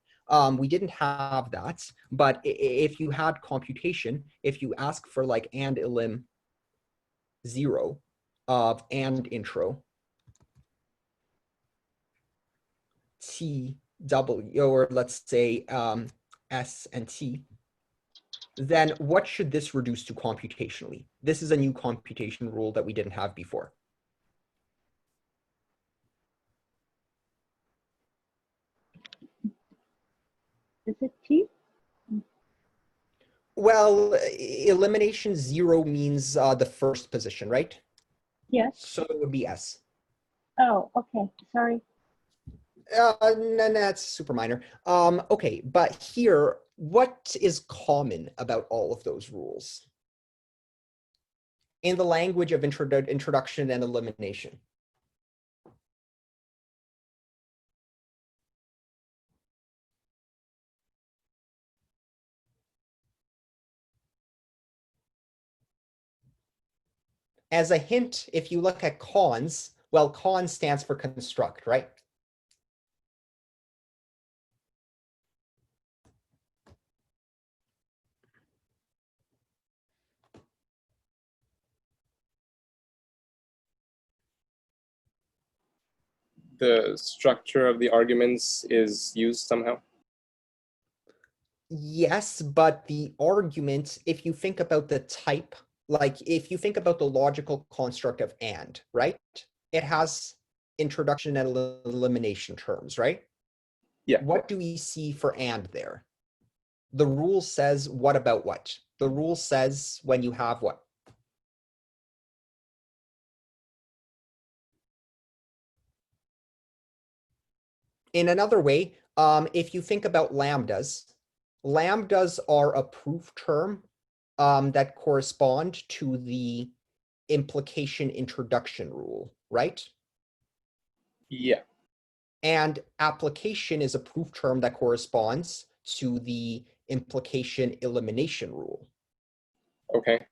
A: we didn't have that, but if you had computation, if you ask for like and elim 0 of and intro t w, or let's say s and t, then what should this reduce to computationally? This is a new computation rule that we didn't have before.
F: Is it T?
A: Well, elimination 0 means the first position, right?
F: Yes.
A: So it would be S.
F: Oh, okay. Sorry.
A: No, that's super minor. Okay, but here, what is common about all of those rules? In the language of introduction and elimination. As a hint, if you look at cons, well, cons stands for construct, right?
B: The structure of the arguments is used somehow.
A: Yes, but the argument, if you think about the type, like if you think about the logical construct of AND, right? It has introduction and elimination terms, right?
B: Yeah.
A: What do we see for AND there? The rule says what about what? The rule says when you have what? In another way, if you think about lambdas, lambdas are a proof term that correspond to the implication introduction rule, right?
B: Yeah.
A: And application is a proof term that corresponds to the implication elimination rule.
B: Okay.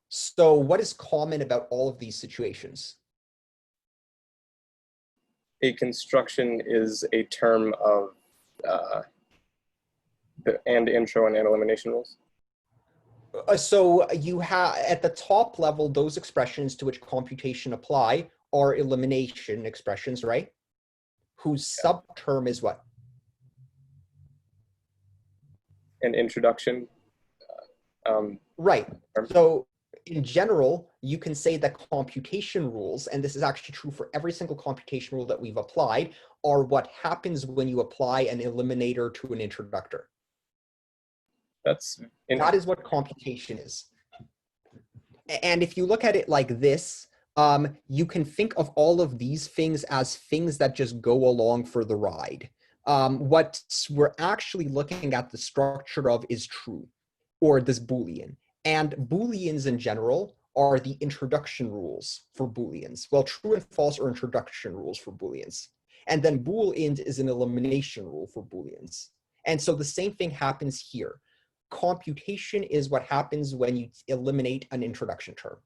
A: So what is common about all of these situations?
B: A construction is a term of the and intro and elimination rules.
A: So you have at the top level, those expressions to which computation apply are elimination expressions, right? Whose subterm is what?
B: An introduction.
A: Right. So in general, you can say that computation rules, and this is actually true for every single computation rule that we've applied, are what happens when you apply an eliminator to an introductor. That is what computation is. And if you look at it like this, you can think of all of these things as things that just go along for the ride. What we're actually looking at the structure of is true, or this Boolean. And Booleans in general are the introduction rules for Booleans. Well, true and false are introduction rules for Booleans. And then Boolean is an elimination rule for Booleans. And so the same thing happens here. Computation is what happens when you eliminate an introduction term.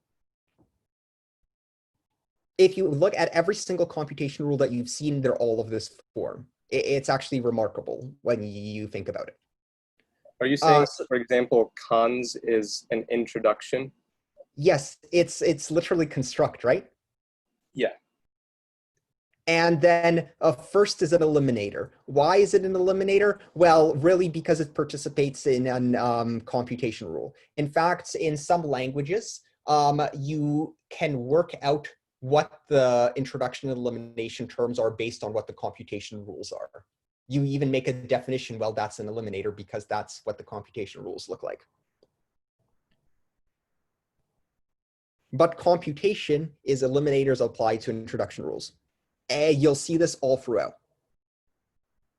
A: If you look at every single computation rule that you've seen, they're all of this form. It's actually remarkable when you think about it.
B: Are you saying, for example, cons is an introduction?
A: Yes, it's literally construct, right?
B: Yeah.
A: And then first is an eliminator. Why is it an eliminator? Well, really because it participates in a computation rule. In fact, in some languages, you can work out what the introduction and elimination terms are based on what the computation rules are. You even make a definition, well, that's an eliminator because that's what the computation rules look like. But computation is eliminators applied to introduction rules. You'll see this all throughout.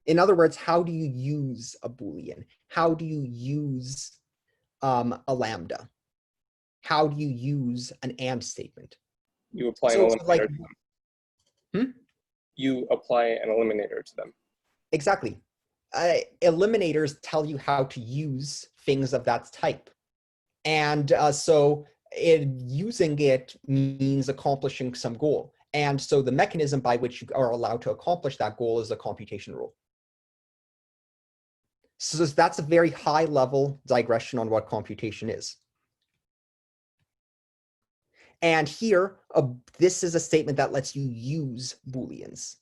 A: In other words, how do you use a Boolean? How do you use a lambda? How do you use an and statement?
B: You apply
A: So
B: an
A: it's like,
B: eliminator to them. You apply an eliminator to them.
A: exactly. Eliminators tell you how to use things of that type. And so using it means accomplishing some goal. And so the mechanism by which you are allowed to accomplish that goal is a computation rule. So that's a very high level digression on what computation is. And here, this is a statement that lets you use Booleans.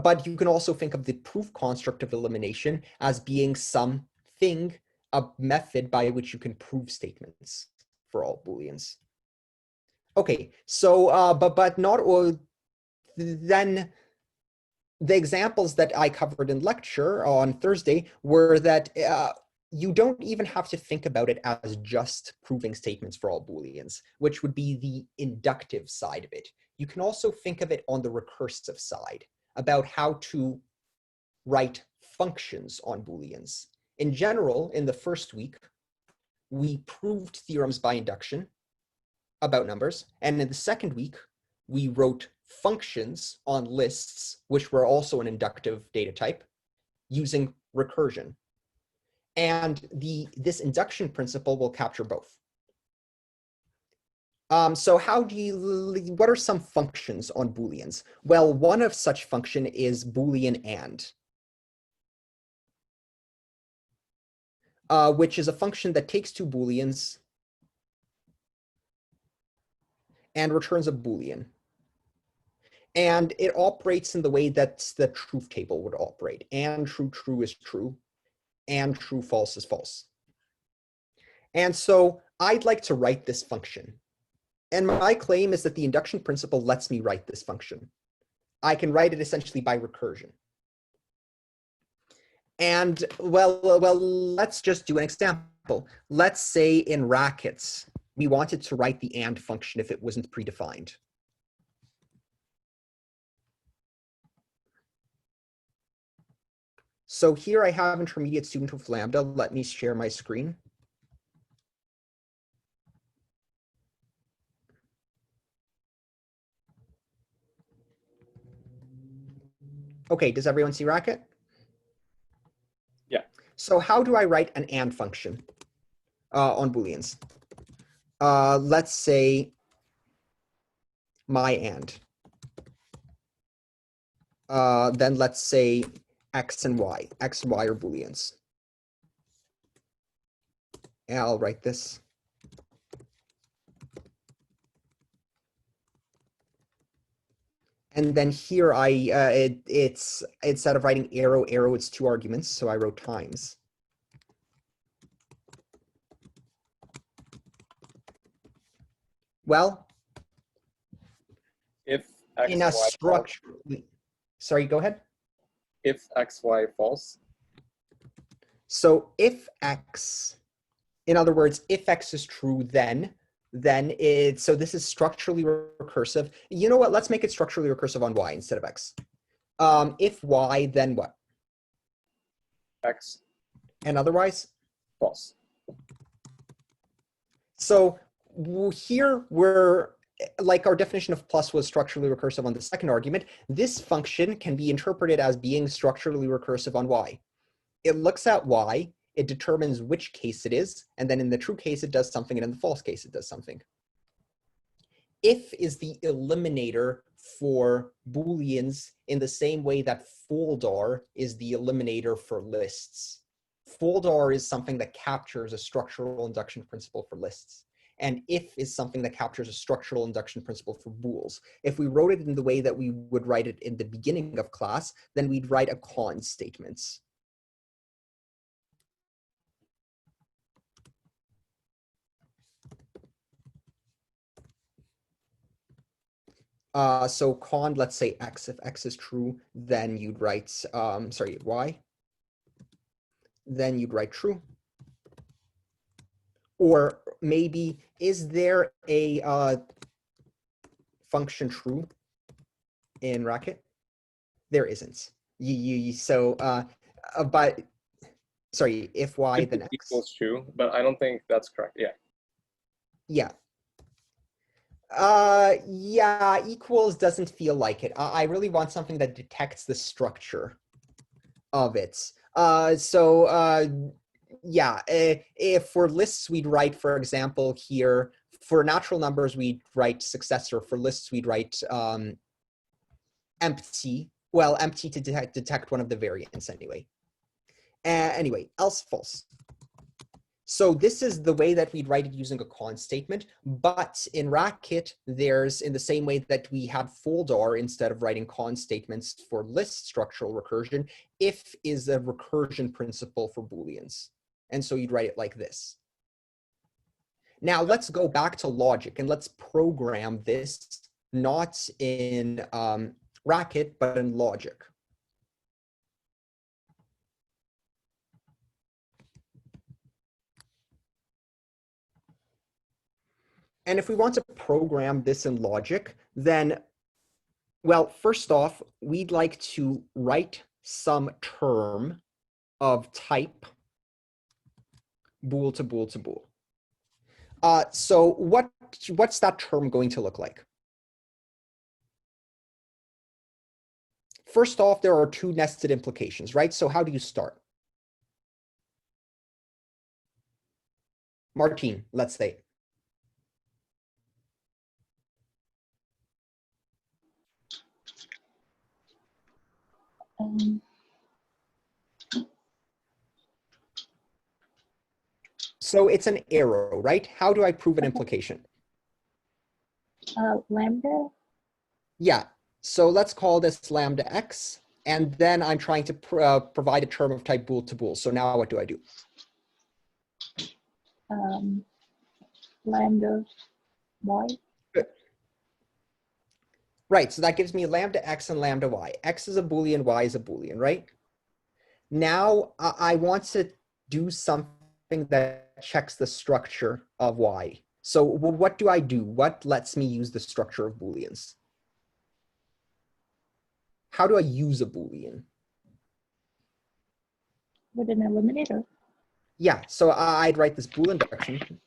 A: But you can also think of the proof construct of elimination as being something, a method by which you can prove statements for all Booleans. Okay, so, but not all, then the examples that I covered in lecture on Thursday were that you don't even have to think about it as just proving statements for all Booleans, which would be the inductive side of it. You can also think of it on the recursive side, about how to write functions on Booleans. In general, in the first week, we proved theorems by induction about numbers. And in the second week, we wrote functions on lists, which were also an inductive data type, using recursion. And this induction principle will capture both. So what are some functions on Booleans? Well, one of such function is Boolean and, which is a function that takes two Booleans and returns a Boolean. And it operates in the way that the truth table would operate. And true, true is true. And true, false is false. And so I'd like to write this function. And my claim is that the induction principle lets me write this function. I can write it essentially by recursion. And well, let's just do an example. Let's say in brackets, we wanted to write the and function if it wasn't predefined. So here I have intermediate student with lambda. Let me share my screen. Okay, does everyone see Racket?
B: Yeah.
A: So how do I write an and function on Booleans? Let's say my and. Then let's say x and y. X and y are Booleans. And I'll write this. And then here it's instead of writing arrow, it's two arguments, so I wrote times. Well,
B: If x,
A: in a
B: y,
A: structure, sorry, go ahead.
B: If x, y false.
A: So if x, in other words, if x is true, then so this is structurally recursive. You know what? Let's make it structurally recursive on y instead of x. If y, then what?
B: X.
A: And otherwise?
B: False.
A: So here we're, like our definition of plus was structurally recursive on the second argument, this function can be interpreted as being structurally recursive on y. It looks at y, it determines which case it is, and then in the true case it does something, and in the false case it does something. If is the eliminator for Booleans in the same way that foldr is the eliminator for lists. Foldr is something that captures a structural induction principle for lists. And if is something that captures a structural induction principle for bools. If we wrote it in the way that we would write it in the beginning of class, then we'd write a con statements. So con, let's say x. If x is true, then you'd write, y. Then you'd write true. Or maybe, is there a function true in Racket? There isn't. But sorry, if y then x.
B: Equals true, but I don't think that's correct. Yeah.
A: Yeah. Yeah, equals doesn't feel like it. I really want something that detects the structure of it. Yeah, if for lists we'd write, for example, here, for natural numbers we'd write successor, for lists we'd write empty. Well, empty to detect one of the variants anyway. Anyway, else false. So this is the way that we'd write it using a const statement, but in Racket, there's, in the same way that we had foldr instead of writing const statements for list structural recursion, if is a recursion principle for Booleans. And so you'd write it like this. Now let's go back to logic and let's program this not in Racket, but in logic. And if we want to program this in logic, then, well, first off, we'd like to write some term of type bool to bool to bool. So what's that term going to look like? First off, there are two nested implications, right? So how do you start? Martine, let's say. So it's an arrow, right? How do I prove an implication?
F: Lambda.
A: Yeah, so let's call this lambda x, and then I'm trying to provide a term of type bool to bool. So now what do I do?
F: Lambda y.
A: Right, so that gives me lambda x and lambda y. X is a Boolean, y is a Boolean, right? Now I want to do something that checks the structure of y. So what do I do? What lets me use the structure of Booleans? How do I use a Boolean?
F: With an eliminator.
A: Yeah, so I'd write this Bool induction.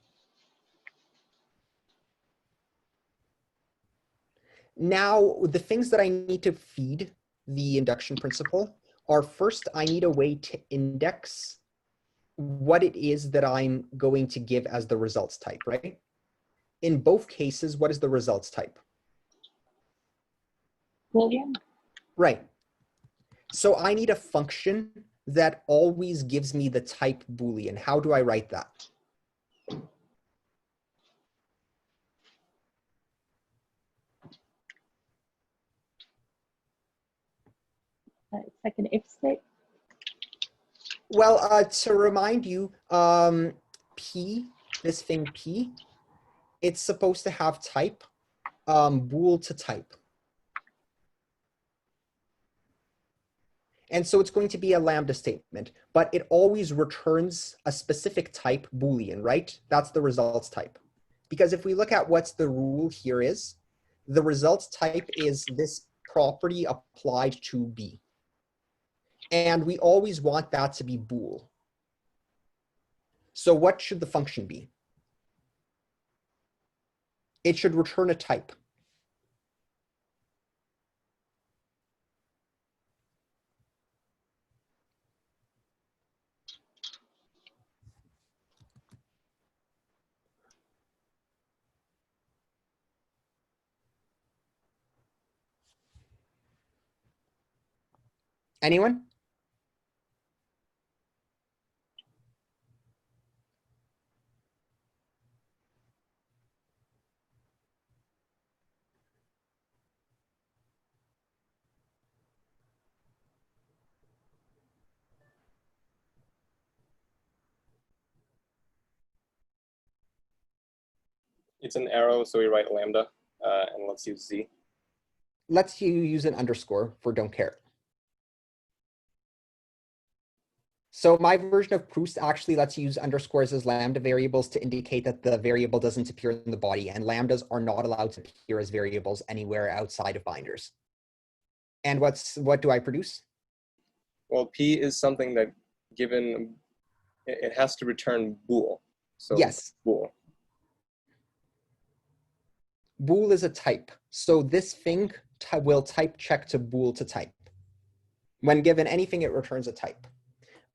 A: Now, the things that I need to feed the induction principle are, first, I need a way to index what it is that I'm going to give as the results type, right? In both cases, what is the results type?
F: Boolean.
A: Right. So I need a function that always gives me the type Boolean. How do I write that?
F: It's like an if state.
A: Well, to remind you, P, this thing P, it's supposed to have type, bool to type. And so it's going to be a lambda statement, but it always returns a specific type Boolean, right? That's the results type. Because if we look at what's the rule here is, the results type is this property applied to B. And we always want that to be bool. So what should the function be? It should return a type. Anyone?
B: It's an arrow, so we write lambda, and let's use z.
A: Let's use an underscore for don't care. So my version of Proust actually lets you use underscores as lambda variables to indicate that the variable doesn't appear in the body, and lambdas are not allowed to appear as variables anywhere outside of binders. And what do I produce?
B: Well, P is something that given, it has to return bool. So
A: Yes.
B: bool.
A: Bool is a type. So this thing will type check to bool to type. When given anything, it returns a type.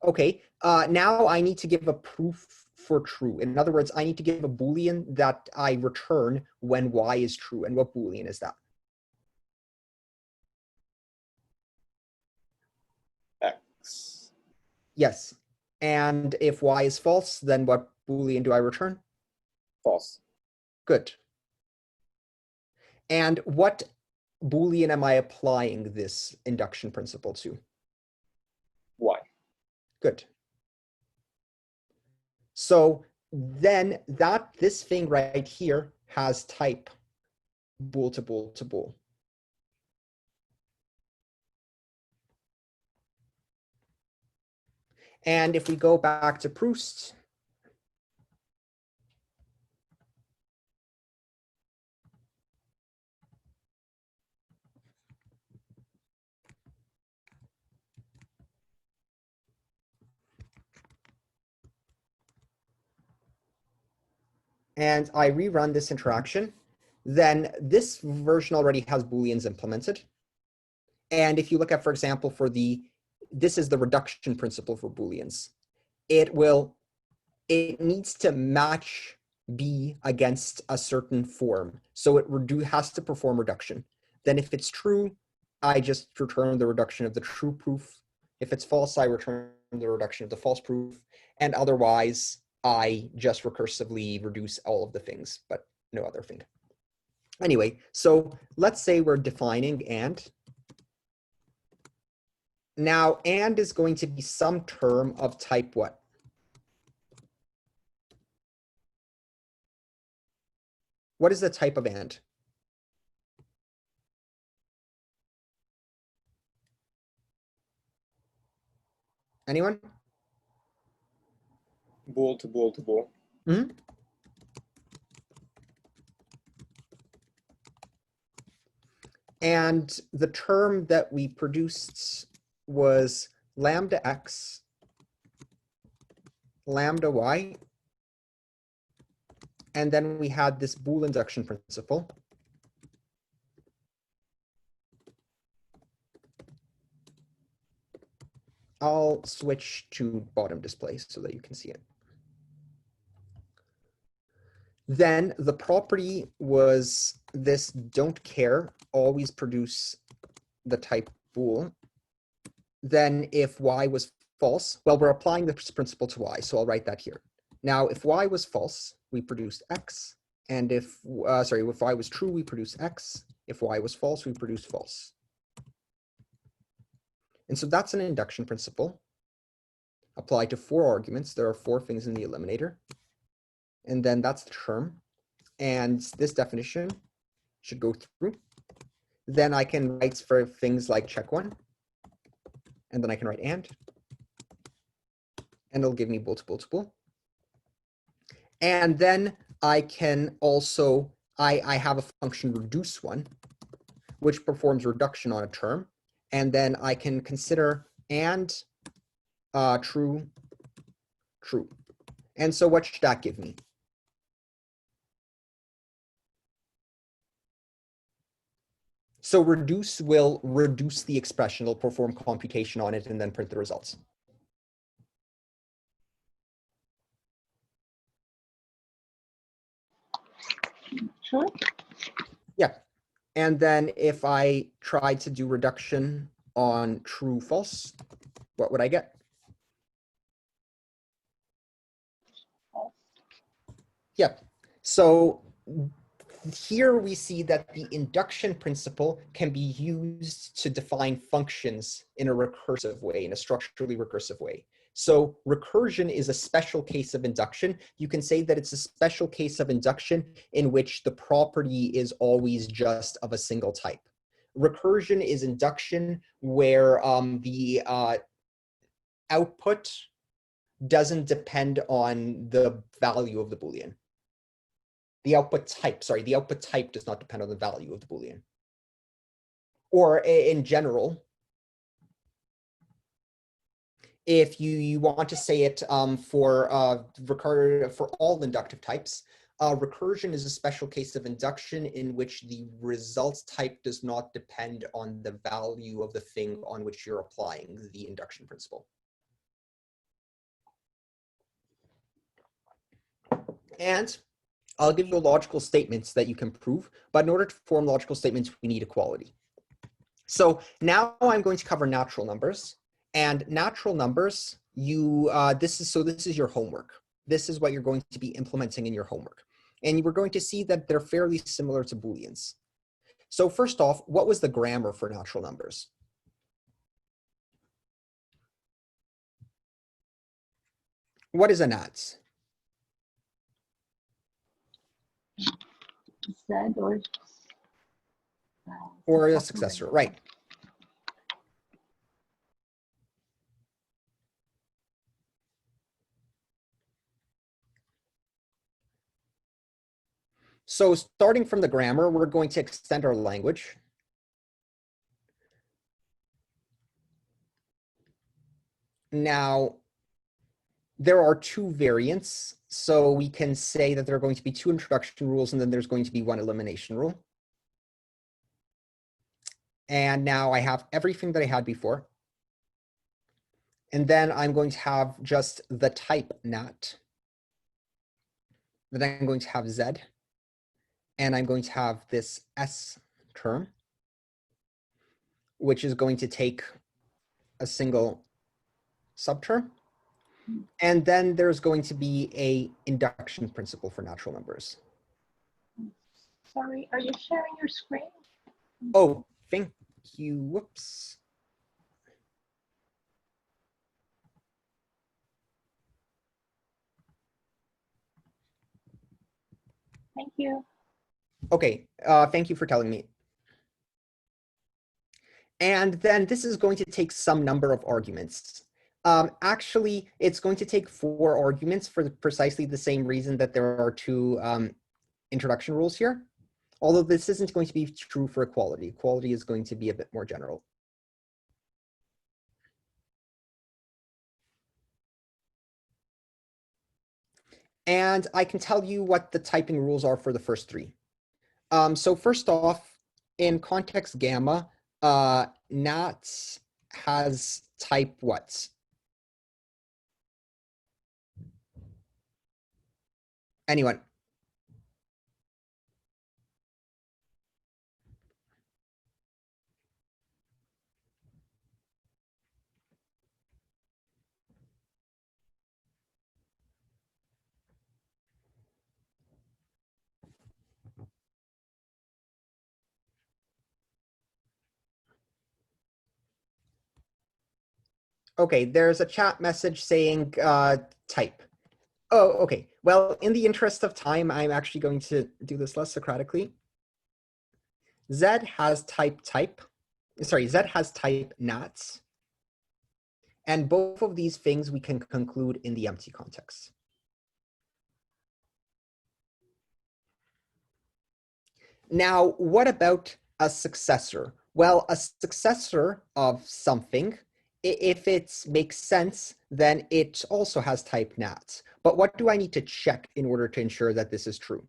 A: Okay, now I need to give a proof for true. In other words, I need to give a Boolean that I return when y is true. And what Boolean is that?
B: X.
A: Yes. And if y is false, then what Boolean do I return?
B: False.
A: Good. And what Boolean am I applying this induction principle to?
B: Y.
A: Good. So then this thing right here has type bool to bool to bool. And if we go back to Proust, and I rerun this interaction, then this version already has Booleans implemented. And if you look at, for example, this is the reduction principle for Booleans. It needs to match B against a certain form. So it has to perform reduction. Then if it's true, I just return the reduction of the true proof. If it's false, I return the reduction of the false proof. And otherwise, I just recursively reduce all of the things, but no other thing. Anyway, so let's say we're defining and. Now, and is going to be some term of type what? What is the type of and? Anyone?
B: Bool to bool to bool.
A: Mm-hmm. And the term that we produced was lambda x, lambda y, and then we had this Bool induction principle. I'll switch to bottom display so that you can see it. Then the property was this don't care, always produce the type bool. Then if y was false, well, we're applying this principle to y, so I'll write that here. Now, if y was false, we produced x. And if y was true, we produce x. If y was false, we produce false. And so that's an induction principle applied to 4 arguments. There are 4 things in the eliminator. And then that's the term. And this definition should go through. Then I can write for things like check 1. And then I can write and it'll give me bool to bool to bool. And then I can also, I have a function reduce 1, which performs reduction on a term. And then I can consider and true, true. And so what should that give me? So reduce will reduce the expression, it'll perform computation on it and then print the results.
F: Sure.
A: Yeah. And then if I try to do reduction on true, false, what would I get?
F: False.
A: Yep. So here we see that the induction principle can be used to define functions in a recursive way, in a structurally recursive way. So recursion is a special case of induction. You can say that it's a special case of induction in which the property is always just of a single type. Recursion is induction where the output doesn't depend on the value of the Boolean. The output type does not depend on the value of the Boolean. Or in general, if you want to say it for all inductive types, recursion is a special case of induction in which the result type does not depend on the value of the thing on which you're applying the induction principle. And I'll give you logical statements that you can prove, but in order to form logical statements, we need equality. So now I'm going to cover natural numbers, and natural numbers, this is your homework. This is what you're going to be implementing in your homework. And we're going to see that they're fairly similar to Booleans. So first off, what was the grammar for natural numbers? What is a nats?
F: Z
A: Or a successor, right. So starting from the grammar, we're going to extend our language. Now, there are two variants. So we can say that there are going to be two introduction rules, and then there's going to be one elimination rule. And now I have everything that I had before. And then I'm going to have just the type nat. Then I'm going to have Z. And I'm going to have this S term, which is going to take a single subterm. And then there's going to be a induction principle for natural numbers.
F: Sorry, are you sharing your screen?
A: Oh, thank you. Whoops.
F: Thank you.
A: Okay, thank you for telling me. And then this is going to take some number of arguments. Actually, it's going to take 4 arguments for precisely the same reason that there are 2 introduction rules here. Although this isn't going to be true for equality. Equality is going to be a bit more general. And I can tell you what the typing rules are for the first 3. So first off, in context gamma, nats has type what? Anyone? Okay, there's a chat message saying type. Oh, okay. Well, in the interest of time, I'm actually going to do this less Socratically. Z has type nats. And both of these things we can conclude in the empty context. Now, what about a successor? Well, a successor of something, if it makes sense, then it also has type nats. But what do I need to check in order to ensure that this is true?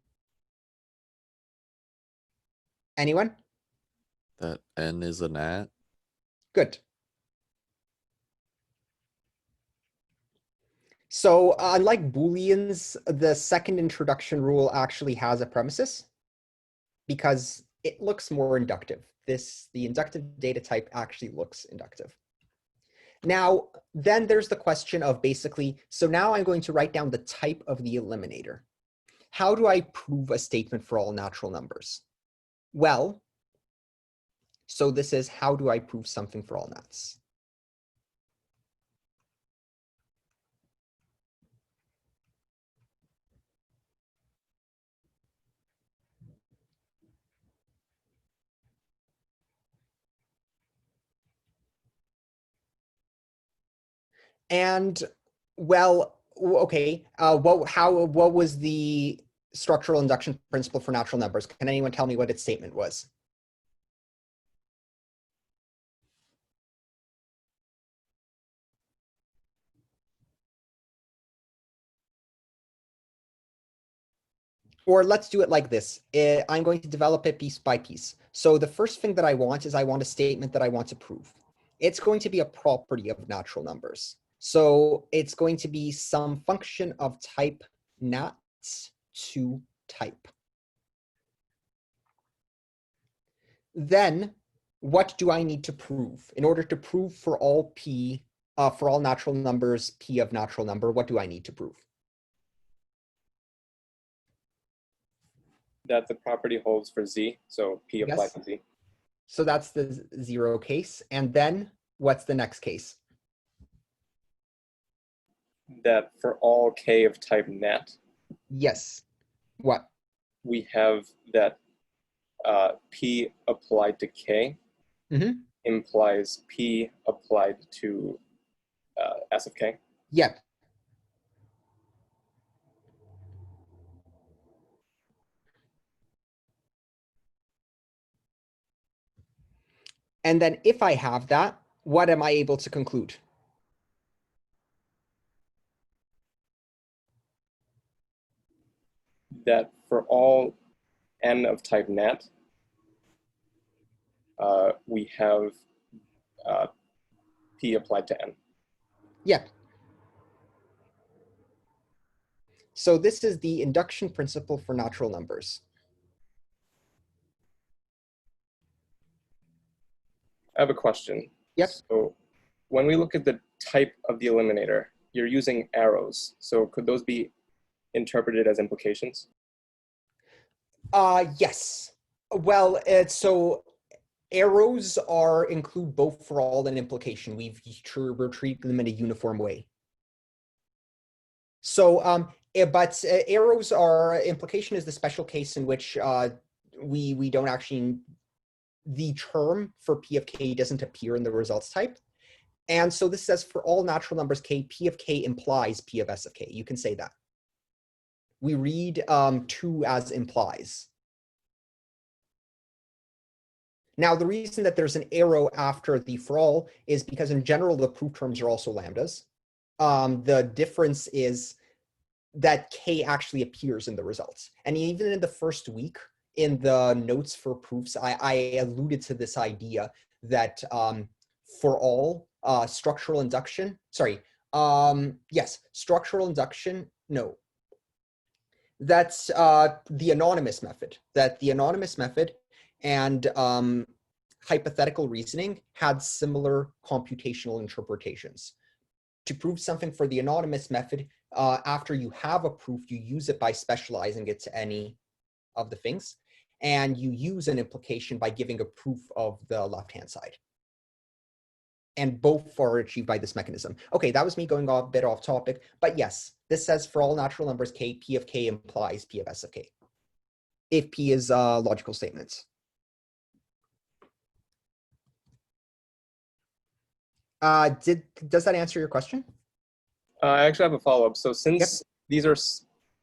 A: Anyone?
E: That N is a nat.
A: Good. So unlike Booleans, the second introduction rule actually has a premises because it looks more inductive. The inductive data type actually looks inductive. Now, then there's the question of basically, so now I'm going to write down the type of the eliminator. How do I prove a statement for all natural numbers? Well, so this is how do I prove something for all nats? And well, okay, what was the structural induction principle for natural numbers? Can anyone tell me what its statement was? Or let's do it like this. I'm going to develop it piece by piece. So the first thing that I want is I want a statement that I want to prove. It's going to be a property of natural numbers. So it's going to be some function of type nats to type. Then what do I need to prove? In order to prove for all p, for all natural numbers, p of natural number, what do I need to prove?
B: That the property holds for z, so p applied
A: Yes.
B: to z.
A: So that's the 0 case. And then what's the next case?
B: That for all k of type nat,
A: Yes. What?
B: we have that p applied to k
A: Mhm.
B: implies p applied to s of k.
A: Yep. And then if I have that, what am I able to conclude?
B: That for all n of type nat, we have p applied to n.
A: Yep. So this is the induction principle for natural numbers.
B: I have a question.
A: Yep.
B: So when we look at the type of the eliminator, you're using arrows. So could those be interpreted as implications?
A: Yes. Well, so arrows include both for all and implication. We're treating them in a uniform way. So, but arrows are, implication is the special case in which we don't actually, the term for p of k doesn't appear in the results type. And so this says for all natural numbers k, p of k implies p of s of k. You can say that. We read 2 as implies. Now, the reason that there's an arrow after the for all is because in general, the proof terms are also lambdas. The difference is that k actually appears in the results. And even in the first week, in the notes for proofs, I alluded to this idea that for all structural induction, yes, structural induction, no. That's the anonymous method, and hypothetical reasoning had similar computational interpretations. To prove something for the anonymous method, after you have a proof, you use it by specializing it to any of the things, and you use an implication by giving a proof of the left-hand side. And both are achieved by this mechanism. Okay, that was me going a bit off topic, but yes, this says for all natural numbers k, p of k implies p of s of k, if p is logical statements. Does that answer your question?
B: I actually have a follow-up. So since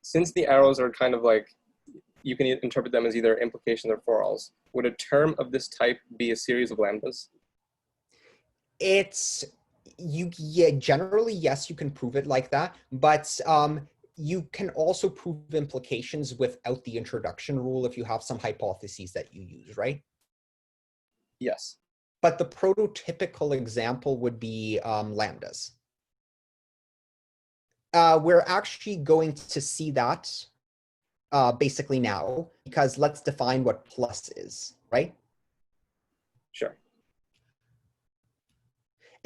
B: since the arrows are kind of like, you can interpret them as either implications or for alls, would a term of this type be a series of lambdas?
A: Generally, yes, you can prove it like that, but you can also prove implications without the introduction rule if you have some hypotheses that you use, right?
B: Yes.
A: But the prototypical example would be lambdas. We're actually going to see that basically now, because let's define what plus is, right?
B: Sure.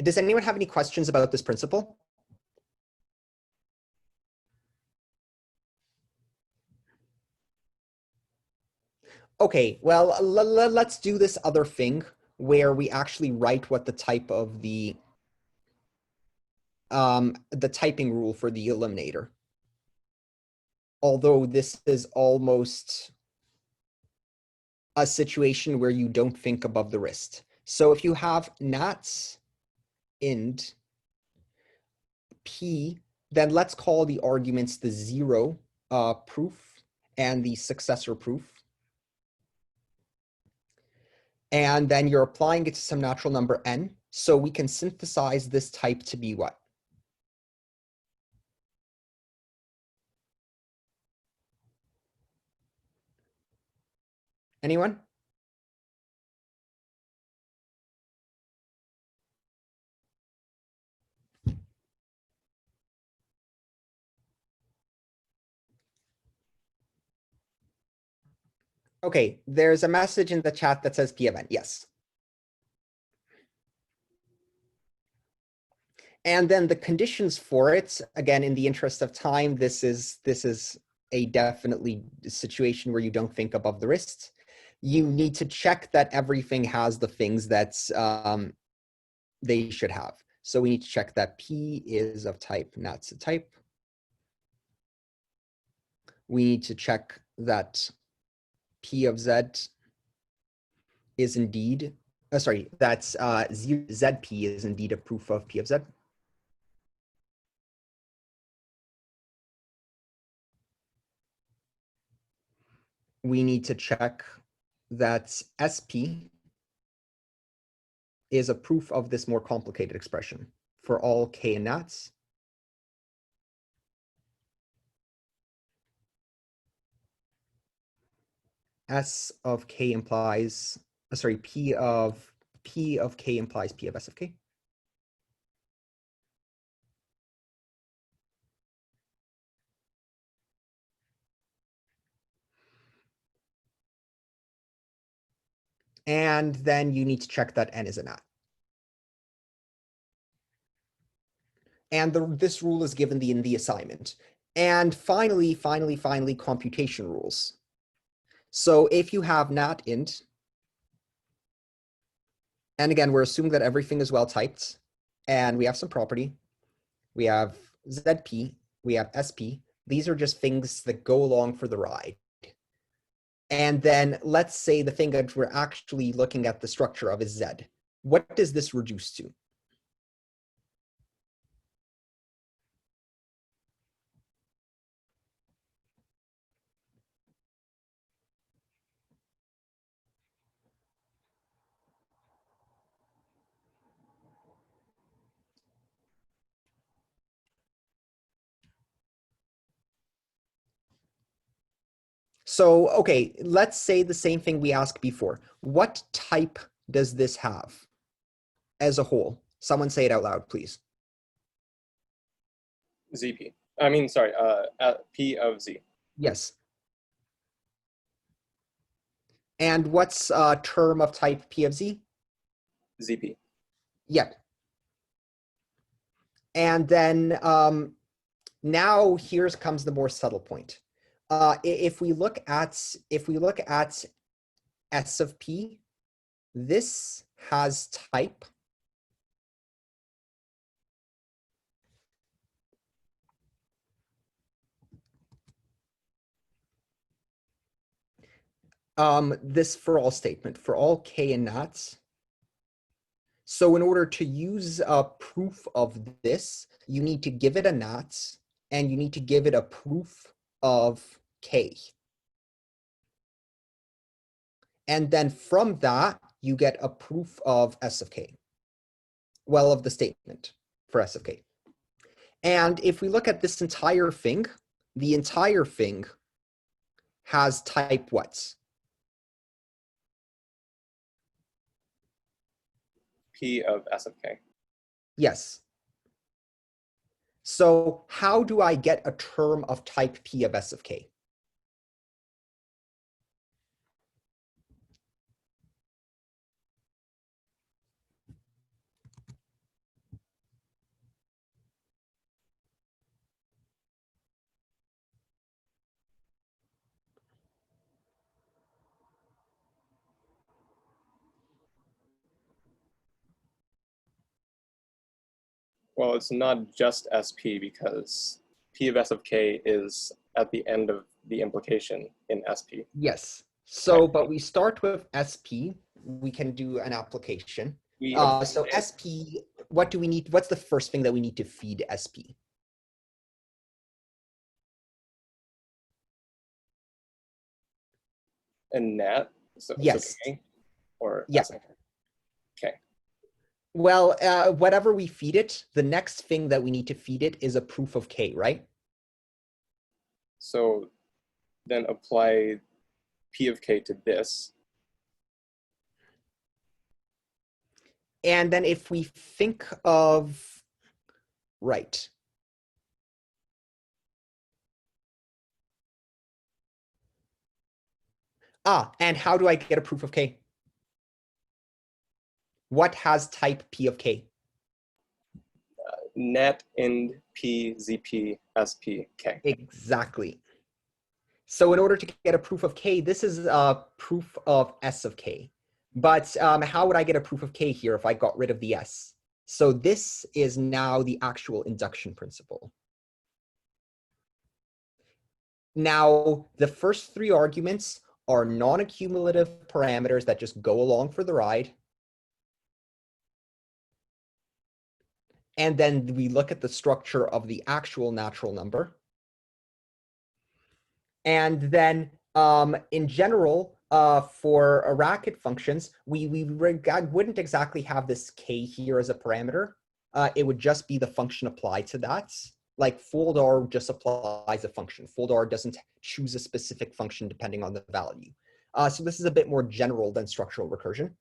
A: Does anyone have any questions about this principle? Okay, well, let's do this other thing where we actually write what the type of the typing rule for the eliminator. Although this is almost a situation where you don't think above the wrist. So if you have nats int p, then let's call the arguments the 0 proof and the successor proof. And then you're applying it to some natural number n. So we can synthesize this type to be what? Anyone? Okay, there's a message in the chat that says P of n. Yes. And then the conditions for it, again, in the interest of time, this is a definitely situation where you don't think above the wrist. You need to check that everything has the things that they should have. So we need to check that P is of type NATS type. We need to check that P of Z is indeed, that's ZP is indeed a proof of P of Z. We need to check that SP is a proof of this more complicated expression for all K and NATs. S of K implies, P of K implies P of S of K. And then you need to check that N is a NAT. And this rule is given in the assignment. And finally, computation rules. So if you have NAT int, and again, we're assuming that everything is well typed, and we have some property. We have ZP, we have SP. These are just things that go along for the ride. And then let's say the thing that we're actually looking at the structure of is Z. What does this reduce to? So, okay, let's say the same thing we asked before. What type does this have as a whole? Someone say it out loud, please.
B: ZP. I mean, sorry, P of Z.
A: Yes. And what's a term of type P of Z?
B: ZP.
A: Yep. And then now here comes the more subtle point. If we look at S of P, this has type this for all statement for all K and NATs. So in order to use a proof of this, you need to give it a NAT and you need to give it a proof of K. And then from that, you get a proof of S of K. Well, of the statement for S of K. And if we look at this entire thing, the entire thing has type what?
B: P of S of K.
A: Yes. So how do I get a term of type P of S of K?
B: Well, it's not just SP because P of S of K is at the end of the implication in SP.
A: Yes. So, but we start with SP. We can do an application. So SP, what do we need? What's the first thing that we need to feed SP?
B: A NAT? So,
A: Yes.
B: So K, or
A: Yes.
B: Okay.
A: Well, whatever we feed it, the next thing that we need to feed it is a proof of K, right?
B: So then apply P of K to this.
A: And then if we think of, right. And how do I get a proof of K? What has type P of K?
B: Net ind P ZP SP K.
A: Exactly. So in order to get a proof of K, this is a proof of S of K. But how would I get a proof of K here if I got rid of the S? So this is now the actual induction principle. Now, the first three arguments are non-accumulative parameters that just go along for the ride. And then we look at the structure of the actual natural number. And then in general, for racket functions, we wouldn't exactly have this K here as a parameter. It would just be the function applied to that. Like full-dar just applies a function. Full-dar doesn't choose a specific function depending on the value. So this is a bit more general than structural recursion.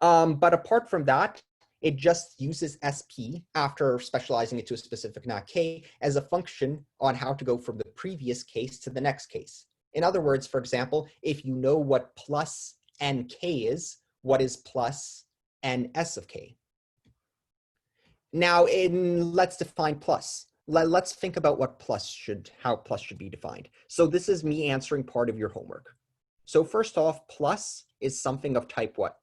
A: But apart from that, it just uses SP after specializing it to a specific nat K as a function on how to go from the previous case to the next case. In other words, for example, if you know what plus nk is, what is plus ns of k? Now, let's define plus. Let's think about what how plus should be defined. So this is me answering part of your homework. So first off, plus is something of type what?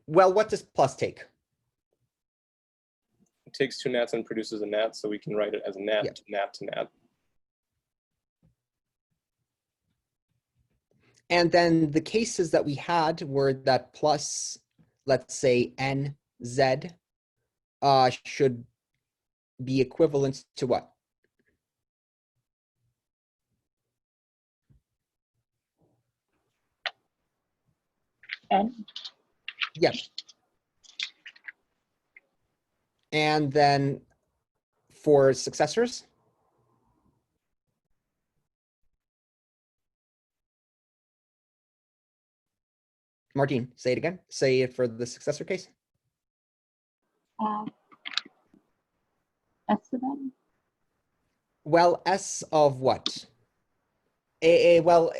A: Well, what does plus take?
B: It takes two nats and produces a nat, so we can write it as nat
A: Yep.
B: to nat to nat.
A: And then the cases that we had were that plus, let's say, nz should be equivalent to what?
F: N.
A: Yep. And then for successors? Martine, say it again. Say it for the successor case.
F: S of N.
A: Well, S of what? Well,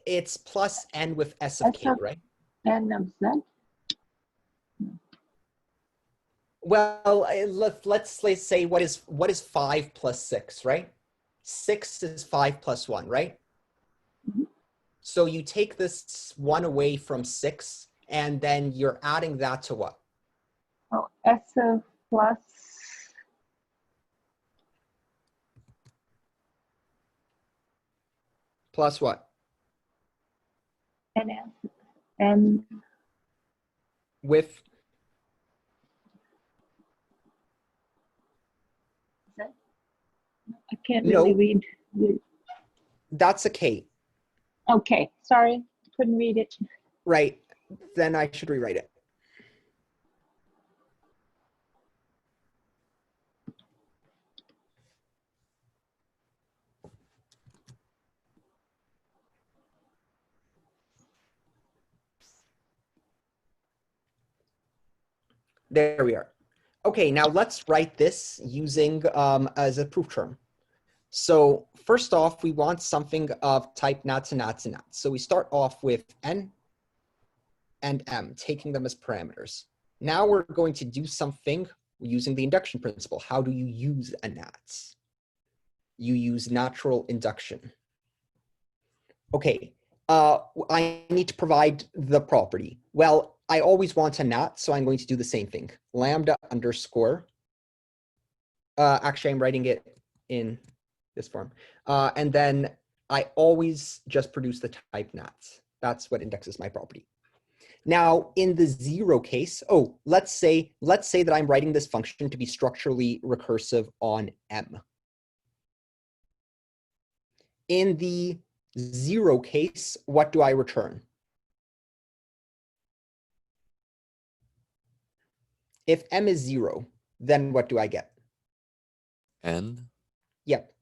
A: it's plus n with S of
F: S
A: k,
F: of
A: right?
F: N of Z.
A: Well, let's say what is 5 plus 6, right? 6 is 5 plus 1, right?
F: Mhm.
A: So you take this 1 away from 6, and then you're adding that to what?
F: Oh, S of plus
A: Plus what?
F: NS. N.
A: With
F: Z. I can't
A: No.
F: really read.
A: that's a k,
F: Okay, sorry, couldn't read it.
A: right? Then I should rewrite it. There we are. Okay, now let's write this using as a proof term. So first off, we want something of type nat to nat to nat. So we start off with n and m, taking them as parameters. Now we're going to do something using the induction principle. How do you use a nat? You use natural induction. Okay, I need to provide the property. Well, I always want a nat, so I'm going to do the same thing. Lambda underscore. Actually, I'm writing it in this form. And then I always just produce the type nats. That's what indexes my property. Now, in the 0 case, let's say that I'm writing this function to be structurally recursive on M. In the 0 case, what do I return? If m is 0, then what do I get?
E: N?
A: Yep.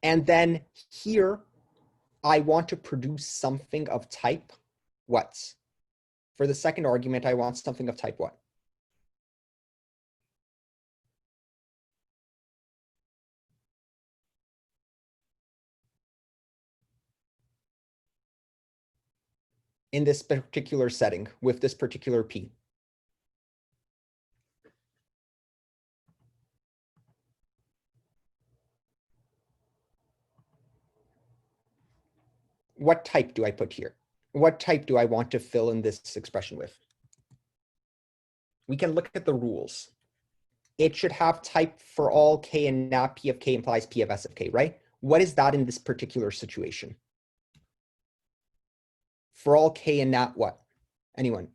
A: And then here, I want to produce something of type what? For the second argument, I want something of type what? In this particular setting, with this particular P. What type do I put here? What type do I want to fill in this expression with? We can look at the rules. It should have type for all k and not P of k implies P of S of k, right? What is that in this particular situation? For all k and not what? Anyone?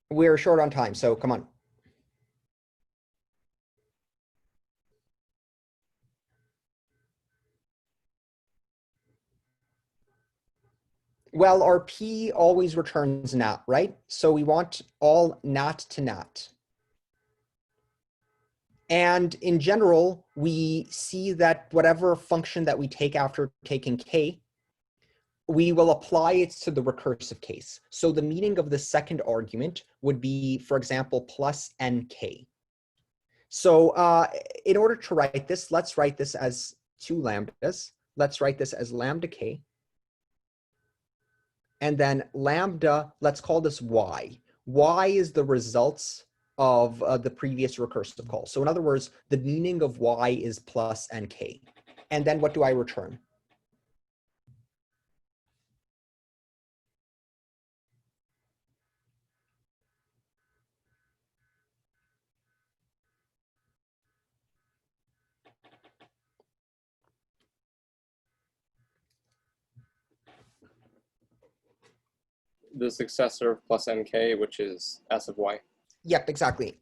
A: We're short on time, so come on. Well, our P always returns not, right? So we want all not to not. And in general, we see that whatever function that we take after taking k, we will apply it to the recursive case. So the meaning of the second argument would be, for example, plus nk. So in order to write this, let's write this as 2 lambdas. Let's write this as lambda k. And then lambda, let's call this y. Y is the results of the previous recursive call. So in other words, the meaning of y is plus nk. And then what do I return?
B: The successor of plus nk, which is s of y.
A: Yep, exactly.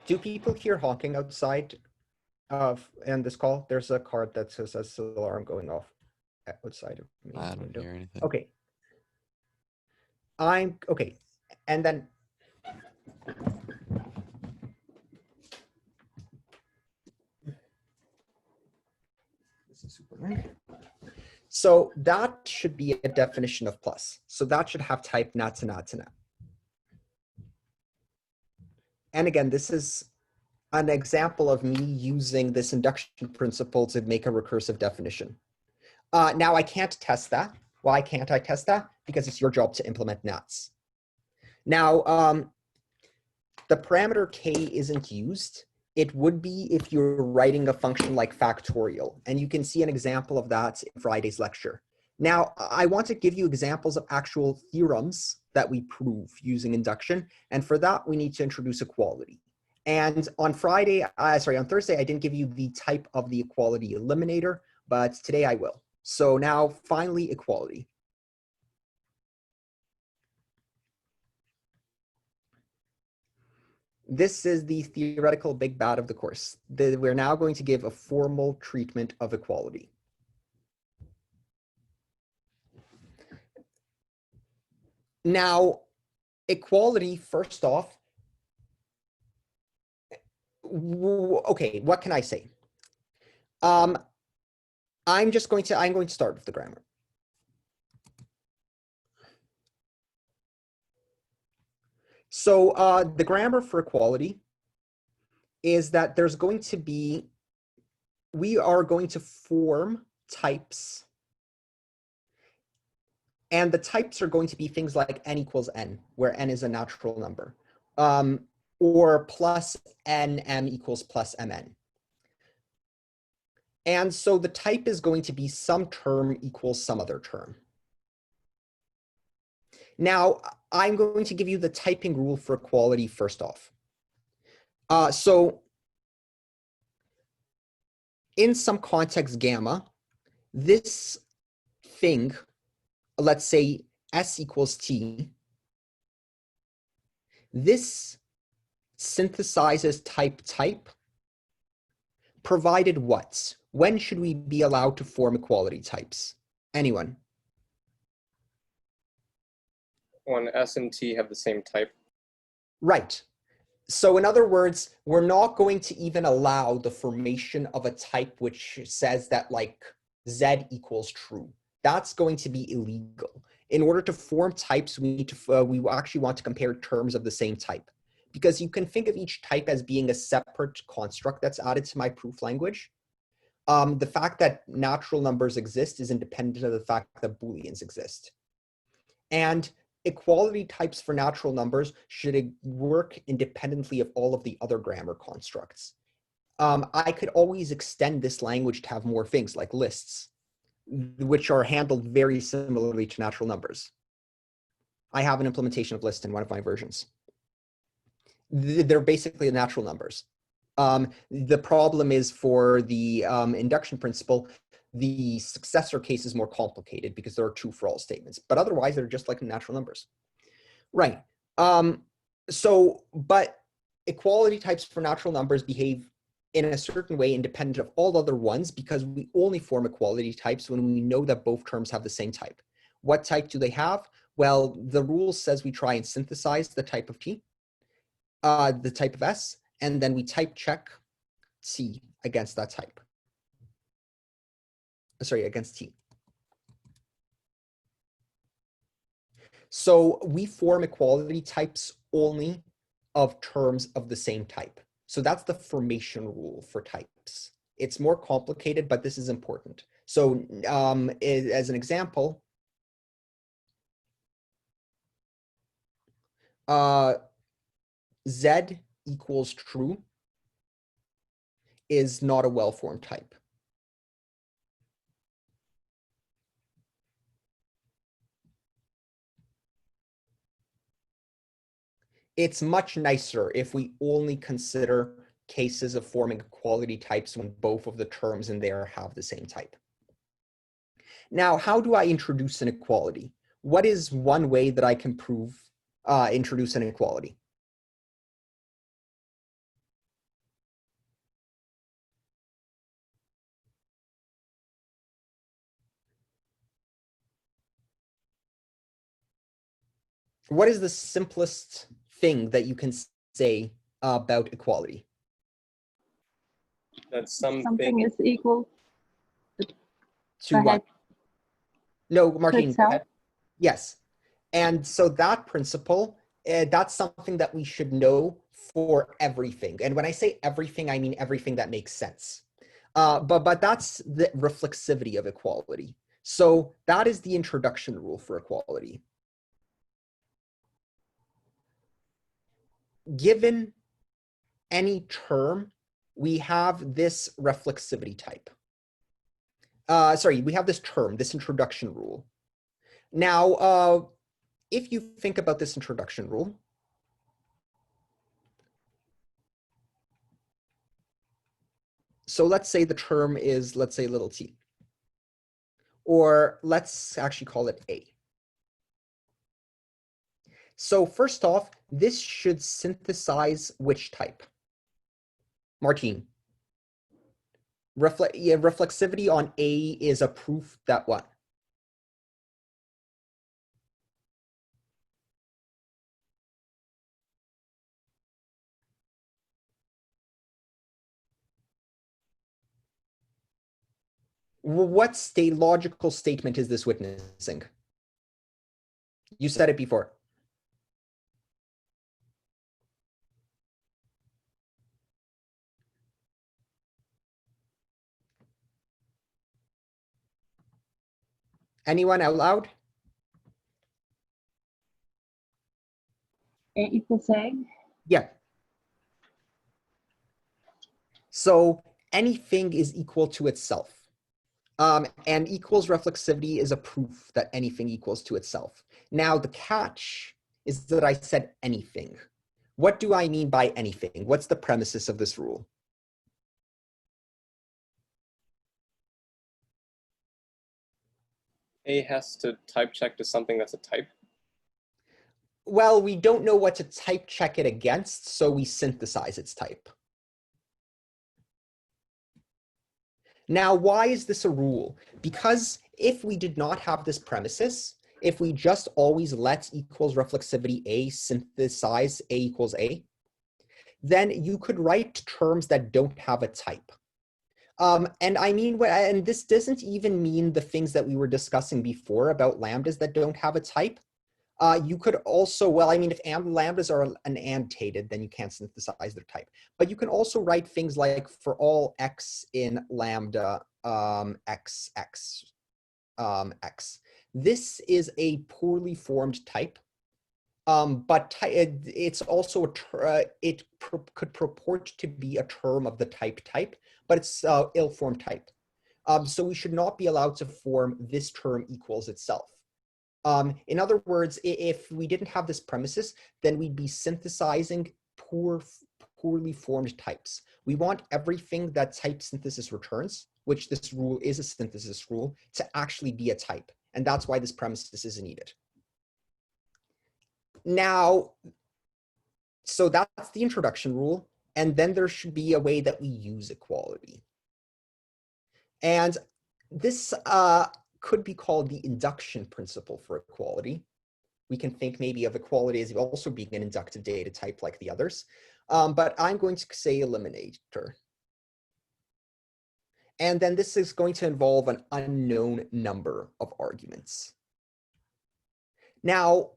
A: Do people hear honking outside in this call? There's a card that says alarm going off outside of me.
E: I don't hear anything.
A: Okay. Okay. And then this is super annoying. So that should be a definition of plus. So that should have type not to not to not. And again, this is an example of me using this induction principle to make a recursive definition. Now I can't test that. Why can't I test that? Because it's your job to implement nots. Now, the parameter k isn't used. It would be if you're writing a function like factorial, and you can see an example of that in Friday's lecture. Now, I want to give you examples of actual theorems that we prove using induction, and for that, we need to introduce equality. And on Thursday, I didn't give you the type of the equality eliminator, but today I will. So now, finally, equality. This is the theoretical big bad of the course. We're now going to give a formal treatment of equality. Now, equality, first off, okay, what can I say? I'm going to start with the grammar. So the grammar for equality is that there's going to be, we are going to form types. And the types are going to be things like n equals n, where n is a natural number, or plus n, m equals plus mn. And so the type is going to be some term equals some other term. Now, I'm going to give you the typing rule for equality first off. So in some context gamma, this thing, let's say S equals T, this synthesizes type, provided what? When should we be allowed to form equality types? Anyone?
B: When S and T have the same type.
A: Right. So in other words, we're not going to even allow the formation of a type which says that like Z equals true. That's going to be illegal. In order to form types, we need to we actually want to compare terms of the same type, because you can think of each type as being a separate construct that's added to my proof language. The fact that natural numbers exist is independent of the fact that Booleans exist. And equality types for natural numbers should work independently of all of the other grammar constructs. I could always extend this language to have more things like lists, which are handled very similarly to natural numbers. I have an implementation of list in one of my versions. They're basically natural numbers. The problem is for the induction principle, the successor case is more complicated because there are true for all statements, but otherwise they're just like natural numbers. Right. But equality types for natural numbers behave in a certain way independent of all other ones, because we only form equality types when we know that both terms have the same type. What type do they have? Well, the rule says we try and synthesize the type of T, the type of S, and then we type check T against that type. Sorry, against T. So we form equality types only of terms of the same type. So that's the formation rule for types. It's more complicated, but this is important. So as an example, Z equals true is not a well-formed type. It's much nicer if we only consider cases of forming equality types when both of the terms in there have the same type. Now, how do I introduce an equality? What is one way that I can introduce an equality? What is the simplest thing that you can say about equality?
B: That
F: Something is equal
A: To
F: Go
A: what?
F: ahead.
A: No, Martine, go
F: itself.
A: ahead. Yes. And so that principle, that's something that we should know for everything. And when I say everything, I mean everything that makes sense. But that's the reflexivity of equality. So that is the introduction rule for equality. Given any term, we have this reflexivity type. We have this term, this introduction rule. Now, if you think about this introduction rule, so let's say the term is, let's say, little t. Or let's actually call it A. So first off, this should synthesize which type? Martine. Reflexivity on A is a proof that what? What logical statement is this witnessing? You said it before. Anyone out loud?
F: A equals A.
A: Yeah. So anything is equal to itself. And equals reflexivity is a proof that anything equals to itself. Now, the catch is that I said anything. What do I mean by anything? What's the premises of this rule?
B: A has to type check to something that's a type.
A: Well, we don't know what to type check it against, so we synthesize its type. Now, why is this a rule? Because if we did not have this premises, if we just always let equals reflexivity A synthesize A equals A, then you could write terms that don't have a type. And I mean, and this doesn't even mean the things that we were discussing before about lambdas that don't have a type. You could also, well, I mean, if lambdas are an annotated, then you can't synthesize their type. But you can also write things like for all x in lambda x. This is a poorly formed type, but it's also could purport to be a term of the type, but it's ill-formed type. So we should not be allowed to form this term equals itself. In other words, if we didn't have this premises, then we'd be synthesizing poorly formed types. We want everything that type synthesis returns, which this rule is a synthesis rule, to actually be a type. And that's why this premises is needed. Now, so that's the introduction rule. And then there should be a way that we use equality. And this could be called the induction principle for equality. We can think maybe of equality as also being an inductive data type like the others. But I'm going to say eliminator. And then this is going to involve an unknown number of arguments. Now,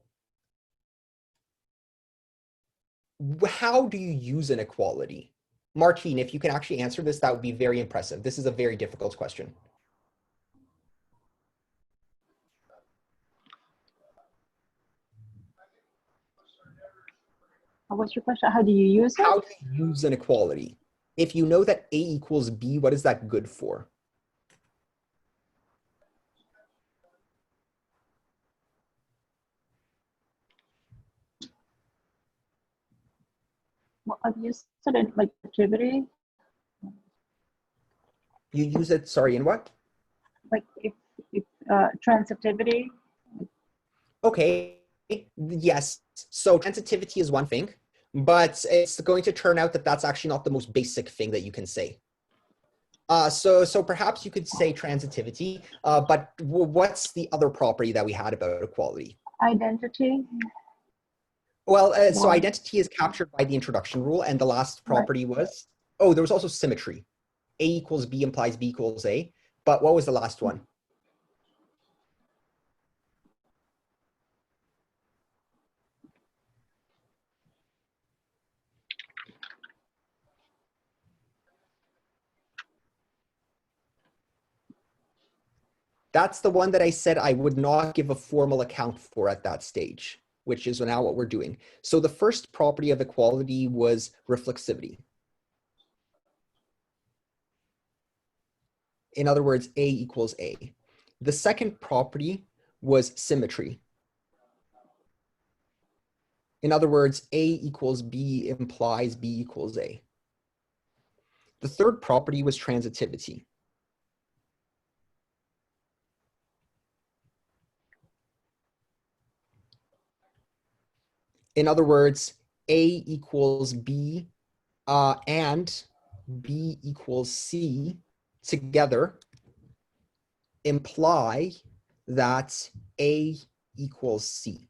A: how do you use an equality? Martine, if you can actually answer this, that would be very impressive. This is a very difficult question.
F: What's your question? How do you use it?
A: How do you use an equality? If you know that A equals B, what is that good for?
F: Well, I've used it in like activity.
A: You use it, sorry, in what?
F: Like if transitivity.
A: Okay, yes. So transitivity is one thing, but it's going to turn out that that's actually not the most basic thing that you can say. So perhaps you could say transitivity, but what's the other property that we had about equality?
F: Identity.
A: Well, so identity is captured by the introduction rule, and the last property was, oh, there was also symmetry. A equals B implies B equals A, but what was the last one? That's the one that I said I would not give a formal account for at that stage, which is now what we're doing. So the first property of equality was reflexivity. In other words, A equals A. The second property was symmetry. In other words, A equals B implies B equals A. The third property was transitivity. In other words, A equals B and B equals C together imply that A equals C.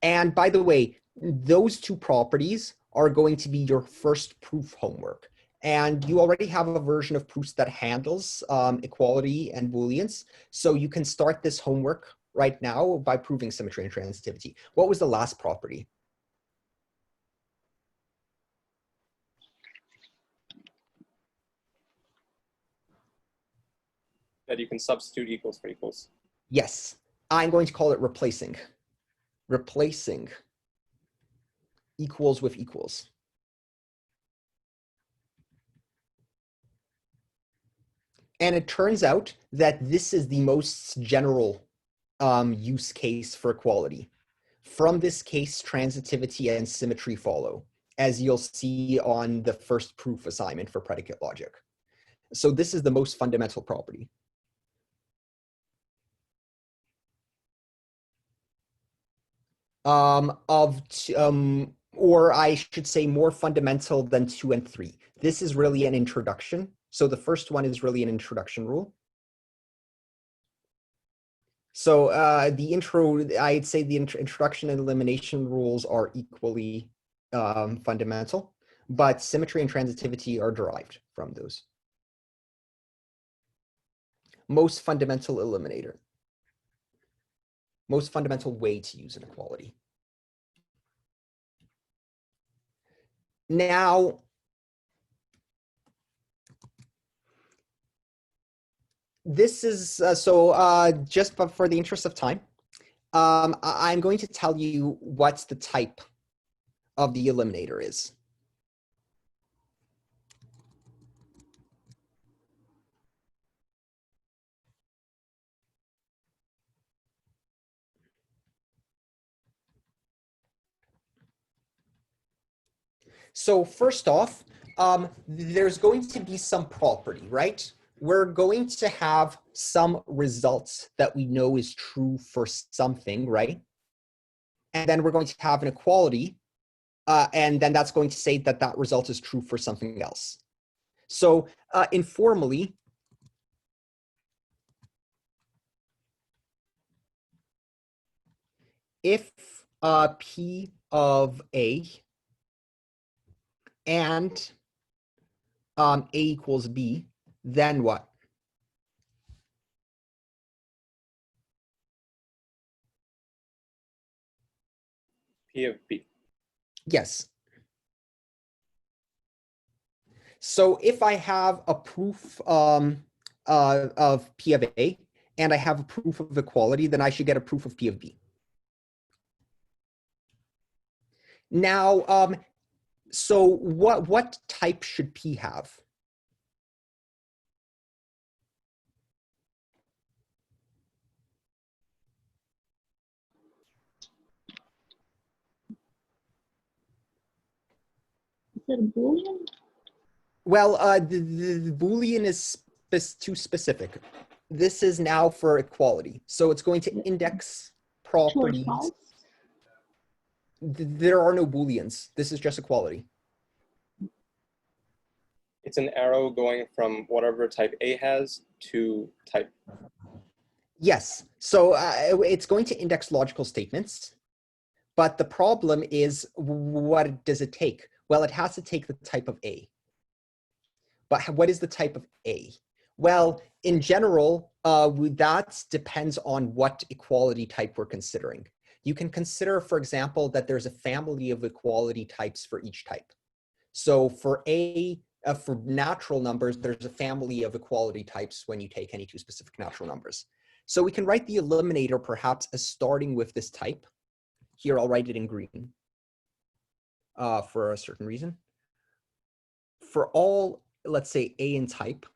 A: And by the way, those two properties are going to be your first proof homework. And you already have a version of proofs that handles equality and Booleans. So you can start this homework right now by proving symmetry and transitivity. What was the last property?
B: That you can substitute equals for equals.
A: Yes, I'm going to call it replacing. Replacing equals with equals. And it turns out that this is the most general use case for equality. From this case, transitivity and symmetry follow, as you'll see on the first proof assignment for predicate logic. So this is the most fundamental property. or I should say more fundamental than 2 and 3. This is really an introduction. So the first one is really an introduction rule. So I'd say the introduction and elimination rules are equally fundamental, but symmetry and transitivity are derived from those. Most fundamental eliminator. Most fundamental way to use inequality. Now, this is, just for the interest of time, I'm going to tell you what the type of the eliminator is. So first off, there's going to be some property, right? We're going to have some results that we know is true for something, right? And then we're going to have an equality, and then that's going to say that that result is true for something else. So informally, if P of A and A equals B, then what?
B: P of B.
A: Yes. So if I have a proof of P of A and I have a proof of equality, then I should get a proof of P of B. Now, so what type should P have?
F: Is it a Boolean?
A: Well, the Boolean is too specific. This is now for equality. So it's going to index
F: True or
A: properties.
F: false?
A: There are no Booleans. This is just equality.
B: It's an arrow going from whatever type A has to type.
A: Yes. So it's going to index logical statements. But the problem is, what does it take? Well, it has to take the type of A. But what is the type of A? Well, in general, that depends on what equality type we're considering. You can consider, for example, that there's a family of equality types for each type. So for A, for natural numbers, there's a family of equality types when you take any two specific natural numbers. So we can write the eliminator perhaps as starting with this type. Here, I'll write it in green for a certain reason. For all, let's say, A in type.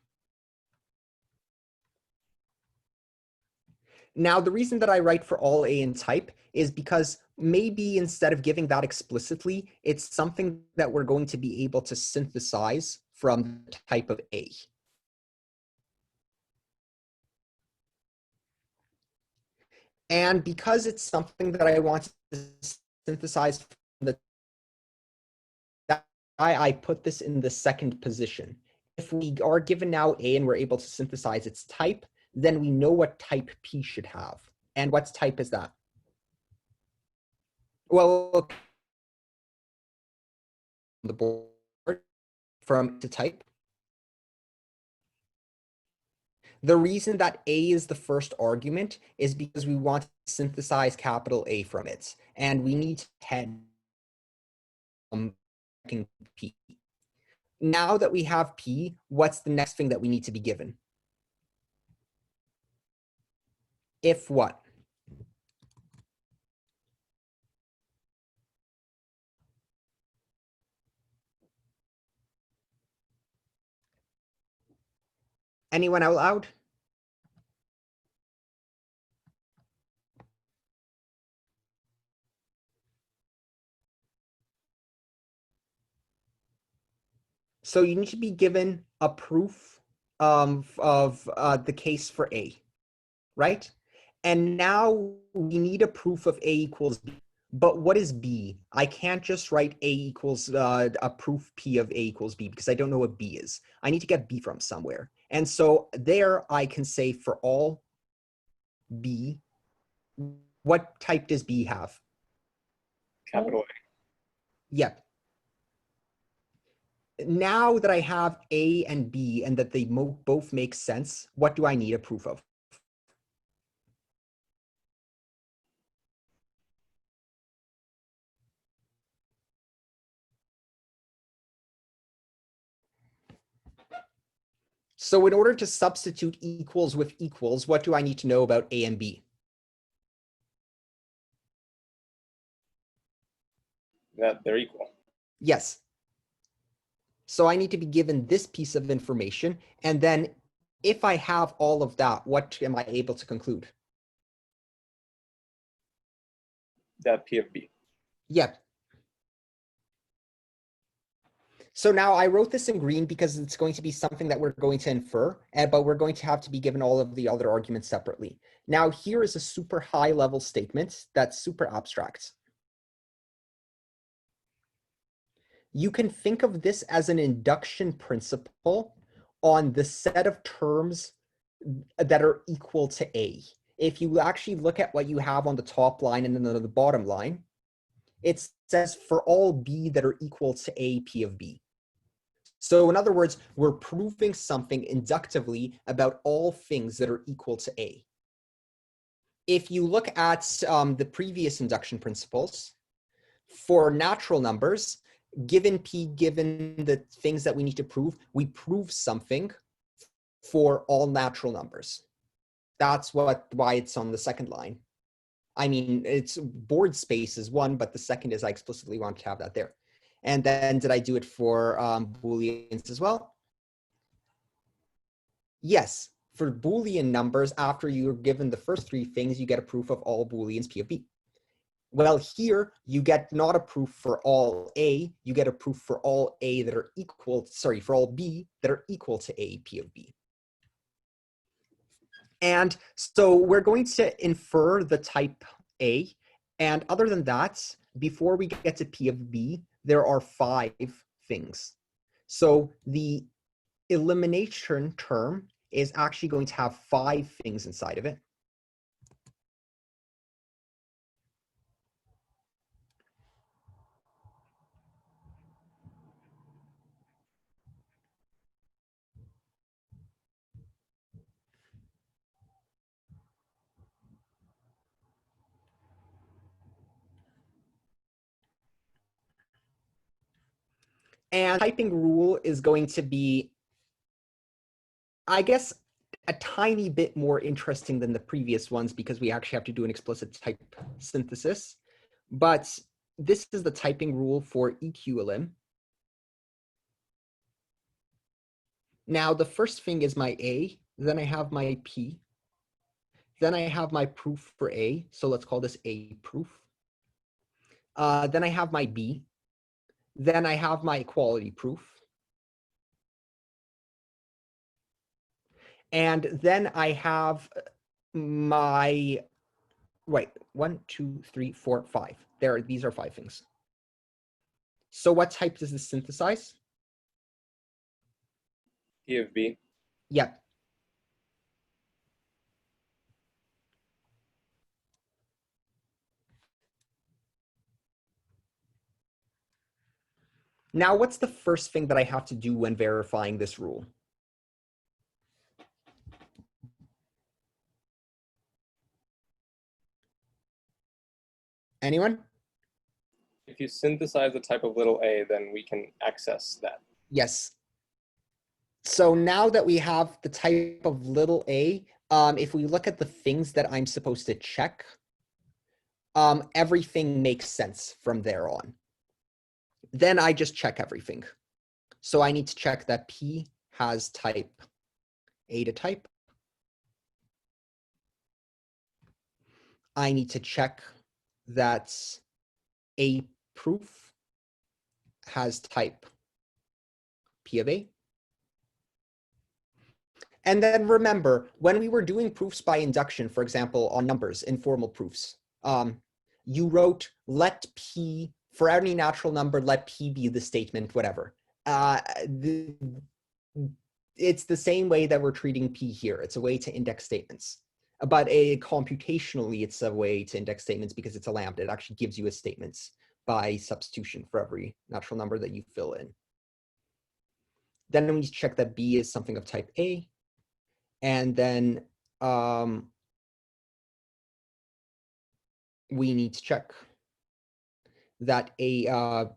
A: Now, the reason that I write for all A in type is because maybe instead of giving that explicitly, it's something that we're going to be able to synthesize from the type of A. And because it's something that I want to synthesize from the I put this in the second position. If we are given now A and we're able to synthesize its type, then we know what type P should have. And what type is that? Well, the board from to type. The reason that A is the first argument is because we want to synthesize capital A from it. And we need to head P. Now that we have P, what's the next thing that we need to be given? If what? Anyone out loud? So you need to be given a proof of the case for A, right? And now we need a proof of A equals B. But what is B? I can't just write A equals a proof P of A equals B because I don't know what B is. I need to get B from somewhere. And so there I can say for all B, what type does B have?
B: Capital A.
A: Yep. Now that I have A and B and that they both make sense, what do I need a proof of? So in order to substitute equals with equals, what do I need to know about A and B?
B: That they're equal.
A: Yes. So I need to be given this piece of information. And then if I have all of that, what am I able to conclude?
B: That P of B.
A: Yep. So now I wrote this in green because it's going to be something that we're going to infer, but we're going to have to be given all of the other arguments separately. Now here is a super high level statement that's super abstract. You can think of this as an induction principle on the set of terms that are equal to A. If you actually look at what you have on the top line and then on the bottom line, it says for all B that are equal to A, P of B. So in other words, we're proving something inductively about all things that are equal to A. If you look at the previous induction principles, for natural numbers, given P, given the things that we need to prove, we prove something for all natural numbers. That's why it's on the second line. I mean, it's board space is one, but the second is I explicitly want to have that there. And then did I do it for Booleans as well? Yes, for Boolean numbers, after you're given the first three things, you get a proof of all Booleans P of B. Well, here you get not a proof for all A, you get a proof for all A that are equal, sorry, for all B that are equal to A, P of B. And so we're going to infer the type A. And other than that, before we get to P of B, there are 5 things. So the elimination term is actually going to have 5 things inside of it. And typing rule is going to be, I guess, a tiny bit more interesting than the previous ones because we actually have to do an explicit type synthesis. But this is the typing rule for eqlim. Now, the first thing is my A, then I have my P, then I have my proof for A, so let's call this A proof. Then I have my B, then I have my equality proof. And then I have my, wait, 1, 2, 3, 4, 5. These are 5 things. So what type does this synthesize?
B: P of B.
A: Yep. Now, what's the first thing that I have to do when verifying this rule? Anyone?
B: If you synthesize the type of little a, then we can access that.
A: Yes. So now that we have the type of little a, if we look at the things that I'm supposed to check, everything makes sense from there on. Then I just check everything. So I need to check that P has type A to type. I need to check that A proof has type P of A. And then remember, when we were doing proofs by induction, for example, on numbers, informal proofs, you wrote let P, for any natural number, let P be the statement, whatever. It's the same way that we're treating P here. It's a way to index statements. But computationally, it's a way to index statements because it's a lambda. It actually gives you a statements by substitution for every natural number that you fill in. Then we check that B is something of type A. And then we need to check that a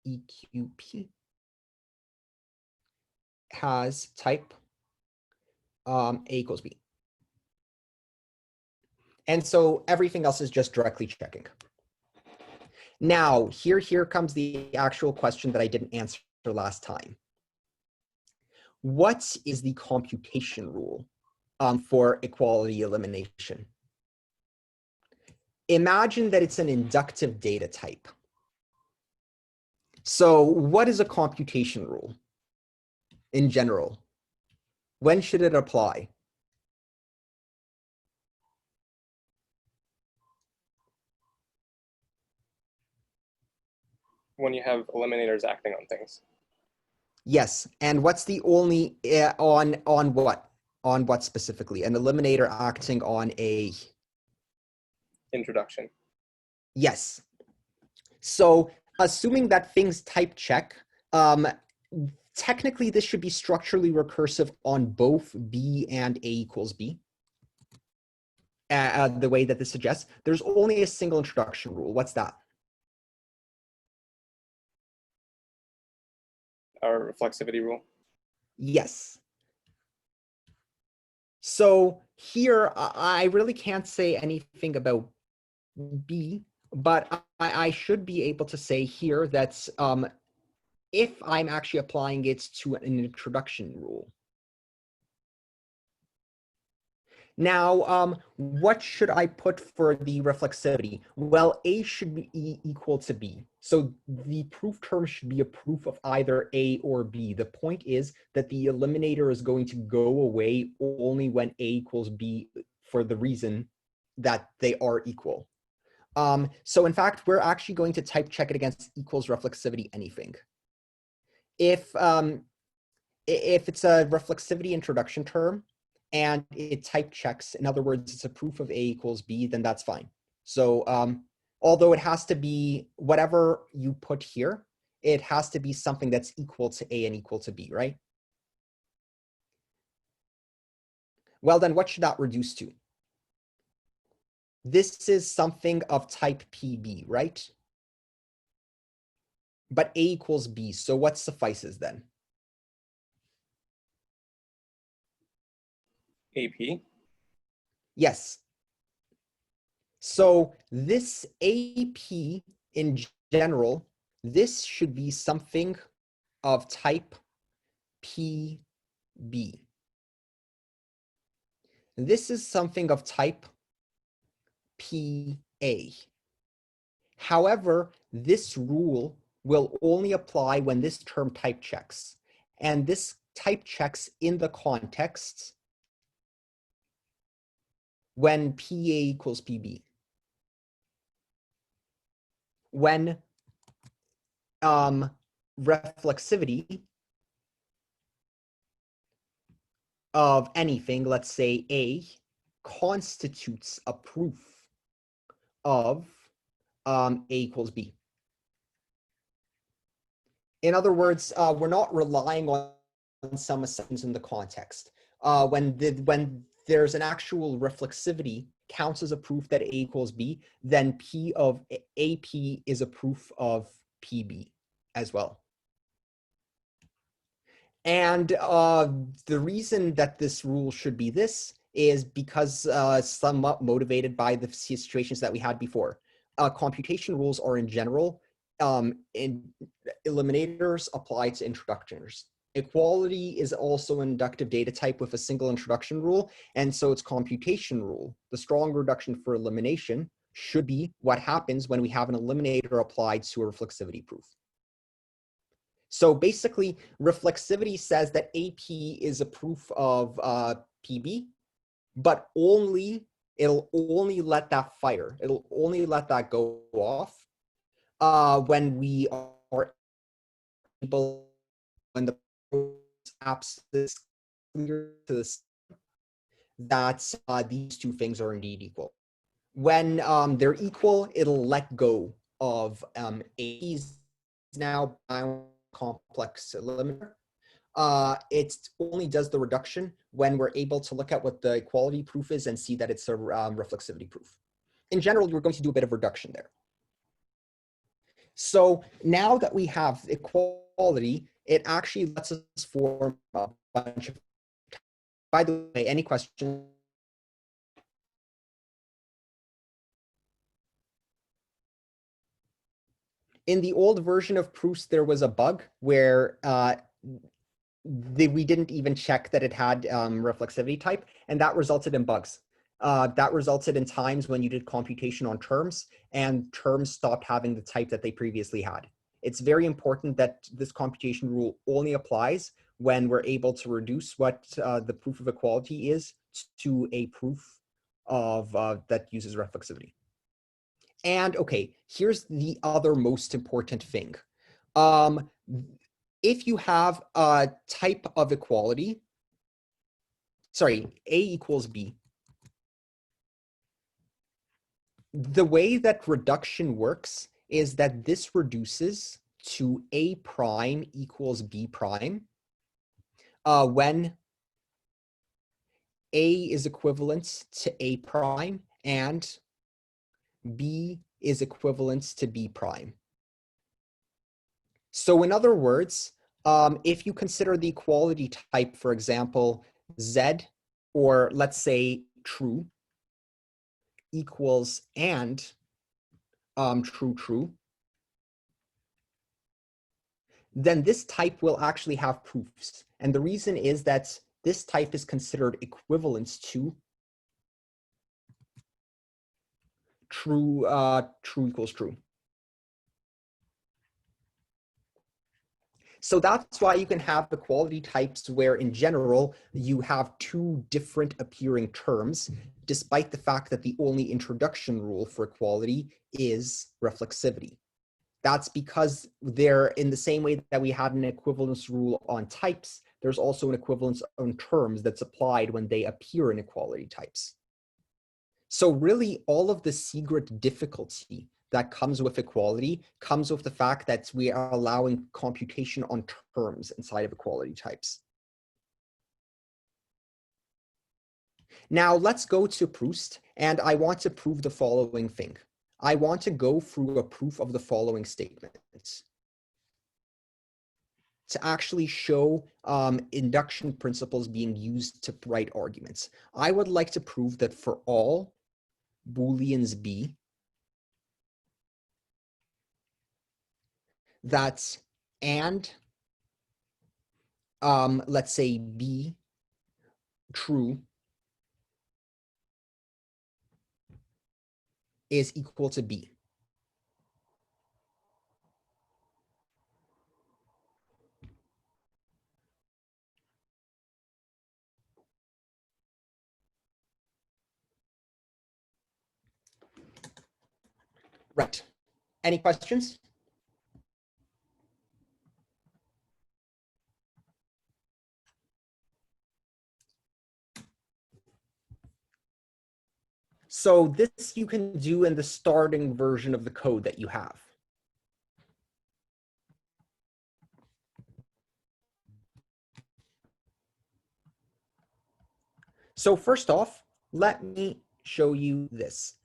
A: EQP has type A equals B. And so everything else is just directly checking. Now, here comes the actual question that I didn't answer last time. What is the computation rule for equality elimination? Imagine that it's an inductive data type. So what is a computation rule in general? When should it apply?
B: When you have eliminators acting on things.
A: Yes, and what's the only on what? On what specifically? An eliminator acting on a
B: Introduction.
A: Yes. So assuming that things type check, technically this should be structurally recursive on both B and A equals B. The way that this suggests, there's only a single introduction rule. What's that?
B: Our reflexivity rule.
A: Yes. So here, I really can't say anything about B, but I should be able to say here that if I'm actually applying it to an introduction rule. Now, what should I put for the reflexivity? Well, A should be equal to B. So the proof term should be a proof of either A or B. The point is that the eliminator is going to go away only when A equals B for the reason that they are equal. So in fact, we're actually going to type check it against equals reflexivity anything. If it's a reflexivity introduction term, and it type checks, in other words, it's a proof of A equals B, then that's fine. So although it has to be whatever you put here, it has to be something that's equal to A and equal to B, right? Well, then what should that reduce to? This is something of type PB, right? But A equals B, so what suffices then?
B: AP.
A: Yes. So this AP in general, this should be something of type PB. This is something of type PA. However, this rule will only apply when this term type checks. And this type checks in the context when PA equals PB. When reflexivity of anything, let's say A, constitutes a proof of A equals B. In other words, we're not relying on some assumptions in the context. When there's an actual reflexivity counts as a proof that A equals B, then P of AP is a proof of PB as well. And the reason that this rule should be this is because somewhat motivated by the situations that we had before. Computation rules are in general in eliminators apply to introductors. Equality is also an inductive data type with a single introduction rule, and so its computation rule, the strong reduction for elimination, should be what happens when we have an eliminator applied to a reflexivity proof. So basically, reflexivity says that AP is a proof of PB, but only it'll only let that fire. It'll only let that go off when we are able, when the apps is clear to the that these two things are indeed equal. When they're equal, it'll let go of A's now complex limiter. It only does the reduction when we're able to look at what the equality proof is and see that it's a reflexivity proof. In general, you're going to do a bit of reduction there. So now that we have equality, it actually lets us form a bunch of. By the way, any questions? In the old version of proofs, there was a bug where we didn't even check that it had reflexivity type, and that resulted in bugs. That resulted in times when you did computation on terms, and terms stopped having the type that they previously had. It's very important that this computation rule only applies when we're able to reduce what the proof of equality is to a proof of that uses reflexivity. And okay, here's the other most important thing. If you have a type of equality, sorry, A equals B, the way that reduction works is that this reduces to A prime equals B prime when A is equivalent to A prime and B is equivalent to B prime. So in other words, if you consider the equality type, for example, Z, or let's say true, equals and true, true, then this type will actually have proofs. And the reason is that this type is considered equivalent to true, true equals true. So that's why you can have equality types where in general you have two different appearing terms, despite the fact that the only introduction rule for equality is reflexivity. That's because they're in the same way that we had an equivalence rule on types, there's also an equivalence on terms that's applied when they appear in equality types. So really all of the secret difficulty that comes with equality comes with the fact that we are allowing computation on terms inside of equality types. Now let's go to Proust, and I want to prove the following thing. I want to go through a proof of the following statements to actually show induction principles being used to write arguments. I would like to prove that for all Booleans B, that's and let's say B true is equal to B. Right. Any questions? So this you can do in the starting version of the code that you have. So first off, let me show you this.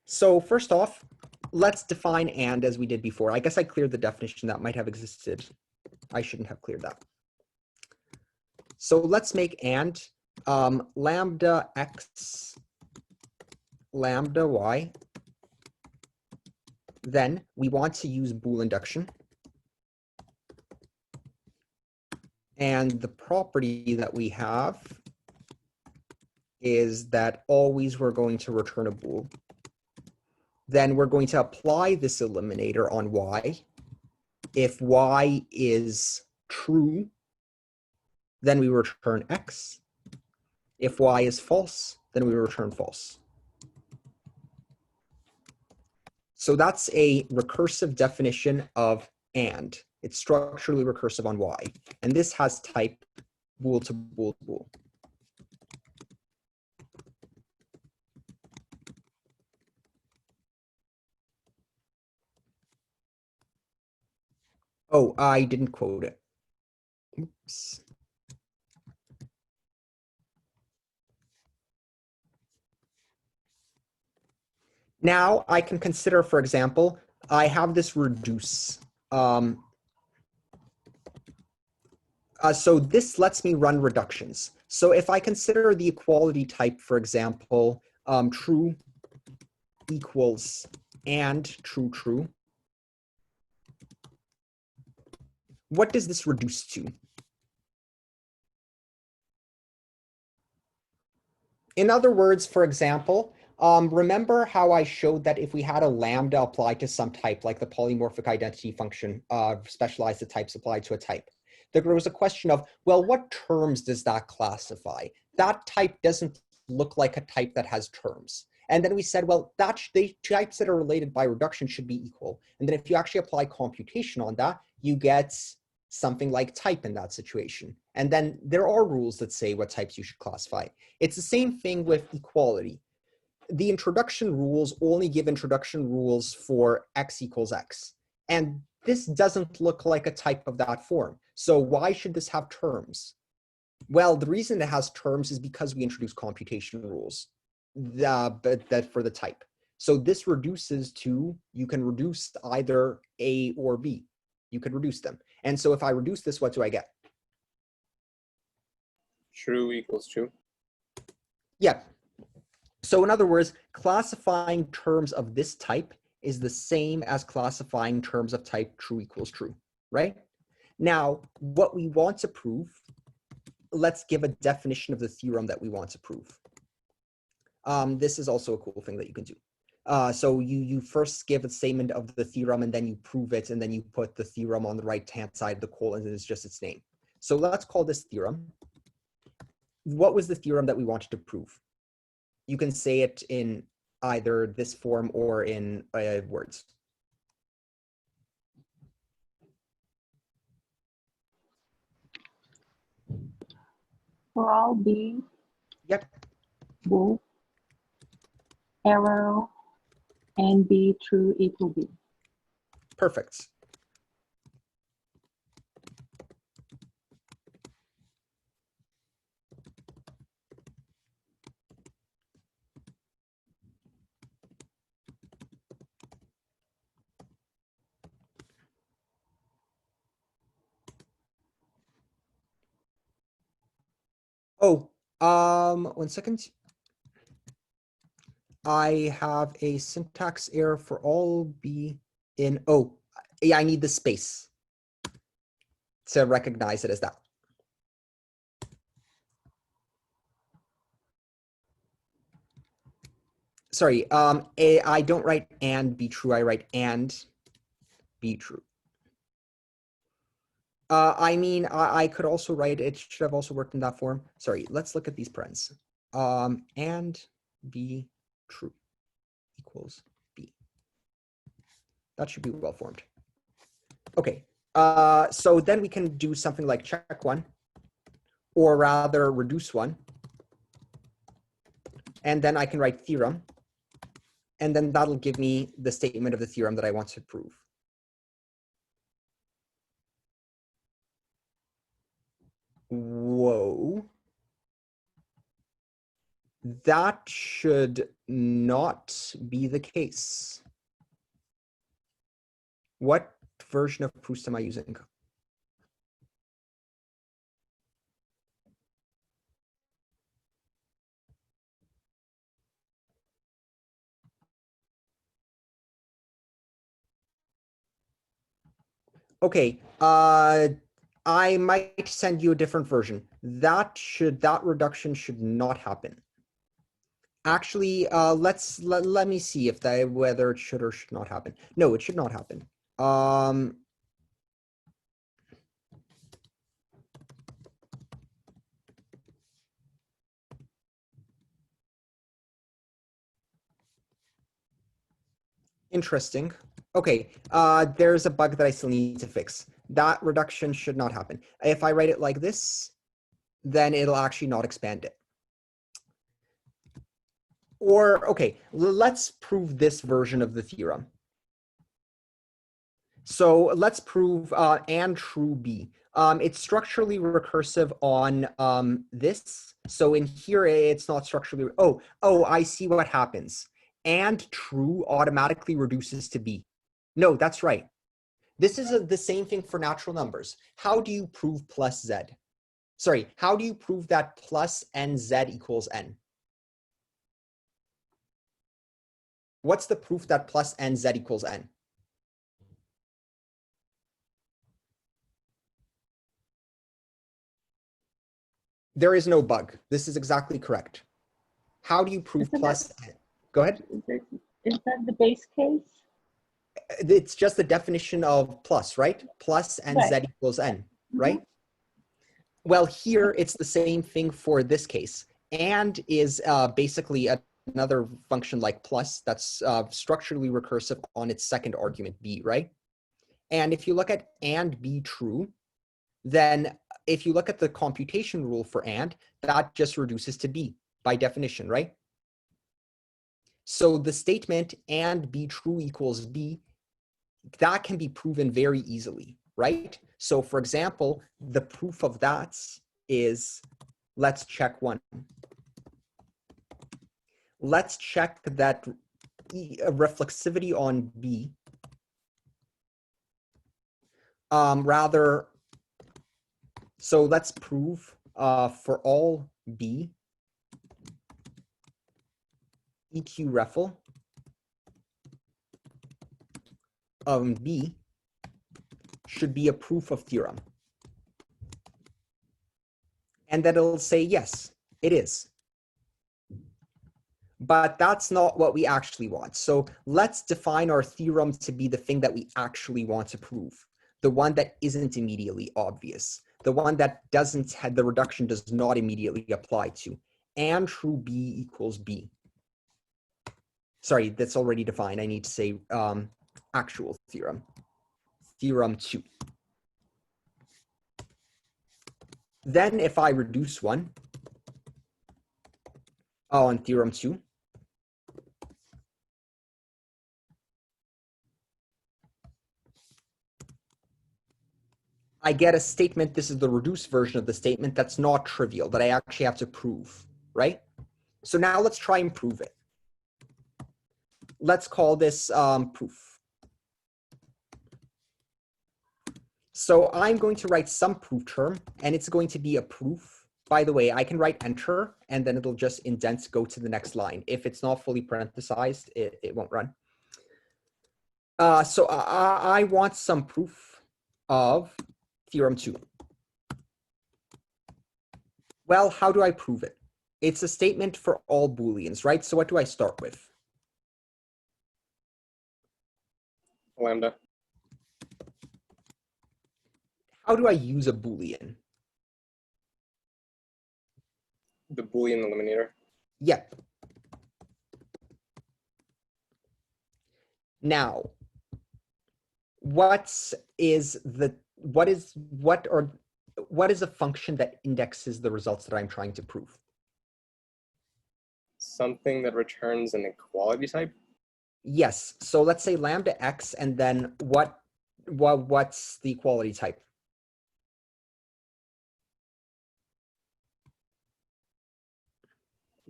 A: So first off, let's define and as we did before. I guess I cleared the definition that might have existed. I shouldn't have cleared that. So let's make and lambda x, lambda y. Then we want to use Bool induction. And the property that we have is that always we're going to return a bool. Then we're going to apply this eliminator on y. If y is true, then we return X. If Y is false, then we return false. So that's a recursive definition of AND. It's structurally recursive on Y. And this has type bool to bool to bool. Oh, I didn't quote it. Oops. Now I can consider, for example, I have this reduce. So this lets me run reductions. So if I consider the equality type, for example, true equals and true, true, what does this reduce to? In other words, for example, remember how I showed that if we had a lambda applied to some type, like the polymorphic identity function, specialize the types applied to a type, there was a question of, well, what terms does that classify? That type doesn't look like a type that has terms. And then we said, well, the types that are related by reduction should be equal. And then if you actually apply computation on that, you get something like type in that situation. And then there are rules that say what types you should classify. It's the same thing with equality. The introduction rules only give introduction rules for x equals x. And this doesn't look like a type of that form. So why should this have terms? Well, the reason it has terms is because we introduce computation rules that for the type. So this reduces to, you can reduce either A or B. You can reduce them. And so if I reduce this, what do I get?
B: True equals true.
A: Yeah. So in other words, classifying terms of this type is the same as classifying terms of type true equals true, right? Now, what we want to prove, let's give a definition of the theorem that we want to prove. This is also a cool thing that you can do. So you first give a statement of the theorem and then you prove it, and then you put the theorem on the right-hand side of the colon, and it's just its name. So let's call this theorem. What was the theorem that we wanted to prove? You can say it in either this form or in words.
F: For all B,
A: Yep.
F: bool, arrow, and B true equal B.
A: Perfect. Oh, 1 second. I have a syntax error for all B in, oh, yeah, I need the space to recognize it as that. Sorry, I don't write and be true, I write and be true. I mean, I could also write, it should have also worked in that form. Sorry, let's look at these parens. And be true equals B. That should be well formed. Okay, so then we can do something like check one, or rather reduce one. And then I can write theorem. And then that'll give me the statement of the theorem that I want to prove. Whoa. That should not be the case. What version of proofs am I using? Okay, I might send you a different version. That reduction should not happen. Actually, let me see if whether it should or should not happen. No, it should not happen. Interesting. Okay, there's a bug that I still need to fix. That reduction should not happen. If I write it like this, then it'll actually not expand it. Or, okay, let's prove this version of the theorem. So let's prove and true B. It's structurally recursive on this. So in here, it's not structurally. Oh, I see what happens. And true automatically reduces to B. No, that's right. This is the same thing for natural numbers. How do you prove plus Z? Sorry, how do you prove that plus nz equals n? What's the proof that plus nz equals n? There is no bug. This is exactly correct. How do you prove
F: Isn't
A: plus n? Go ahead.
F: Is that the base case?
A: It's just the definition of plus, right? Plus nz
F: Right.
A: equals n, right? Well, here it's the same thing for this case. And is basically another function like plus that's structurally recursive on its second argument b, right? And if you look at and be true, then if you look at the computation rule for and, that just reduces to b by definition, right? So the statement and be true equals b, that can be proven very easily, right? So for example, the proof of that is, let's check one. Let's check that reflexivity on B, so let's prove for all B, EQ refl of B should be a proof of theorem. And then it'll say, yes, it is. But that's not what we actually want. So let's define our theorem to be the thing that we actually want to prove. The one that isn't immediately obvious. The one that doesn't have the reduction does not immediately apply to. And true B equals B. Sorry, that's already defined. I need to say actual theorem. Theorem 2. Then if I reduce one on theorem 2, I get a statement. This is the reduced version of the statement that's not trivial, that I actually have to prove, right? So now let's try and prove it. Let's call this proof. So I'm going to write some proof term, and it's going to be a proof. By the way, I can write enter, and then it'll just indent, go to the next line. If it's not fully parenthesized, it won't run. So I want some proof of theorem 2. Well, how do I prove it? It's a statement for all Booleans, right? So what do I start with?
B: Lambda.
A: How do I use a Boolean?
B: The Boolean eliminator.
A: Yep. Now, what is a function that indexes the results that I'm trying to prove?
B: Something that returns an equality type.
A: Yes. So let's say lambda x, and then what's the equality type?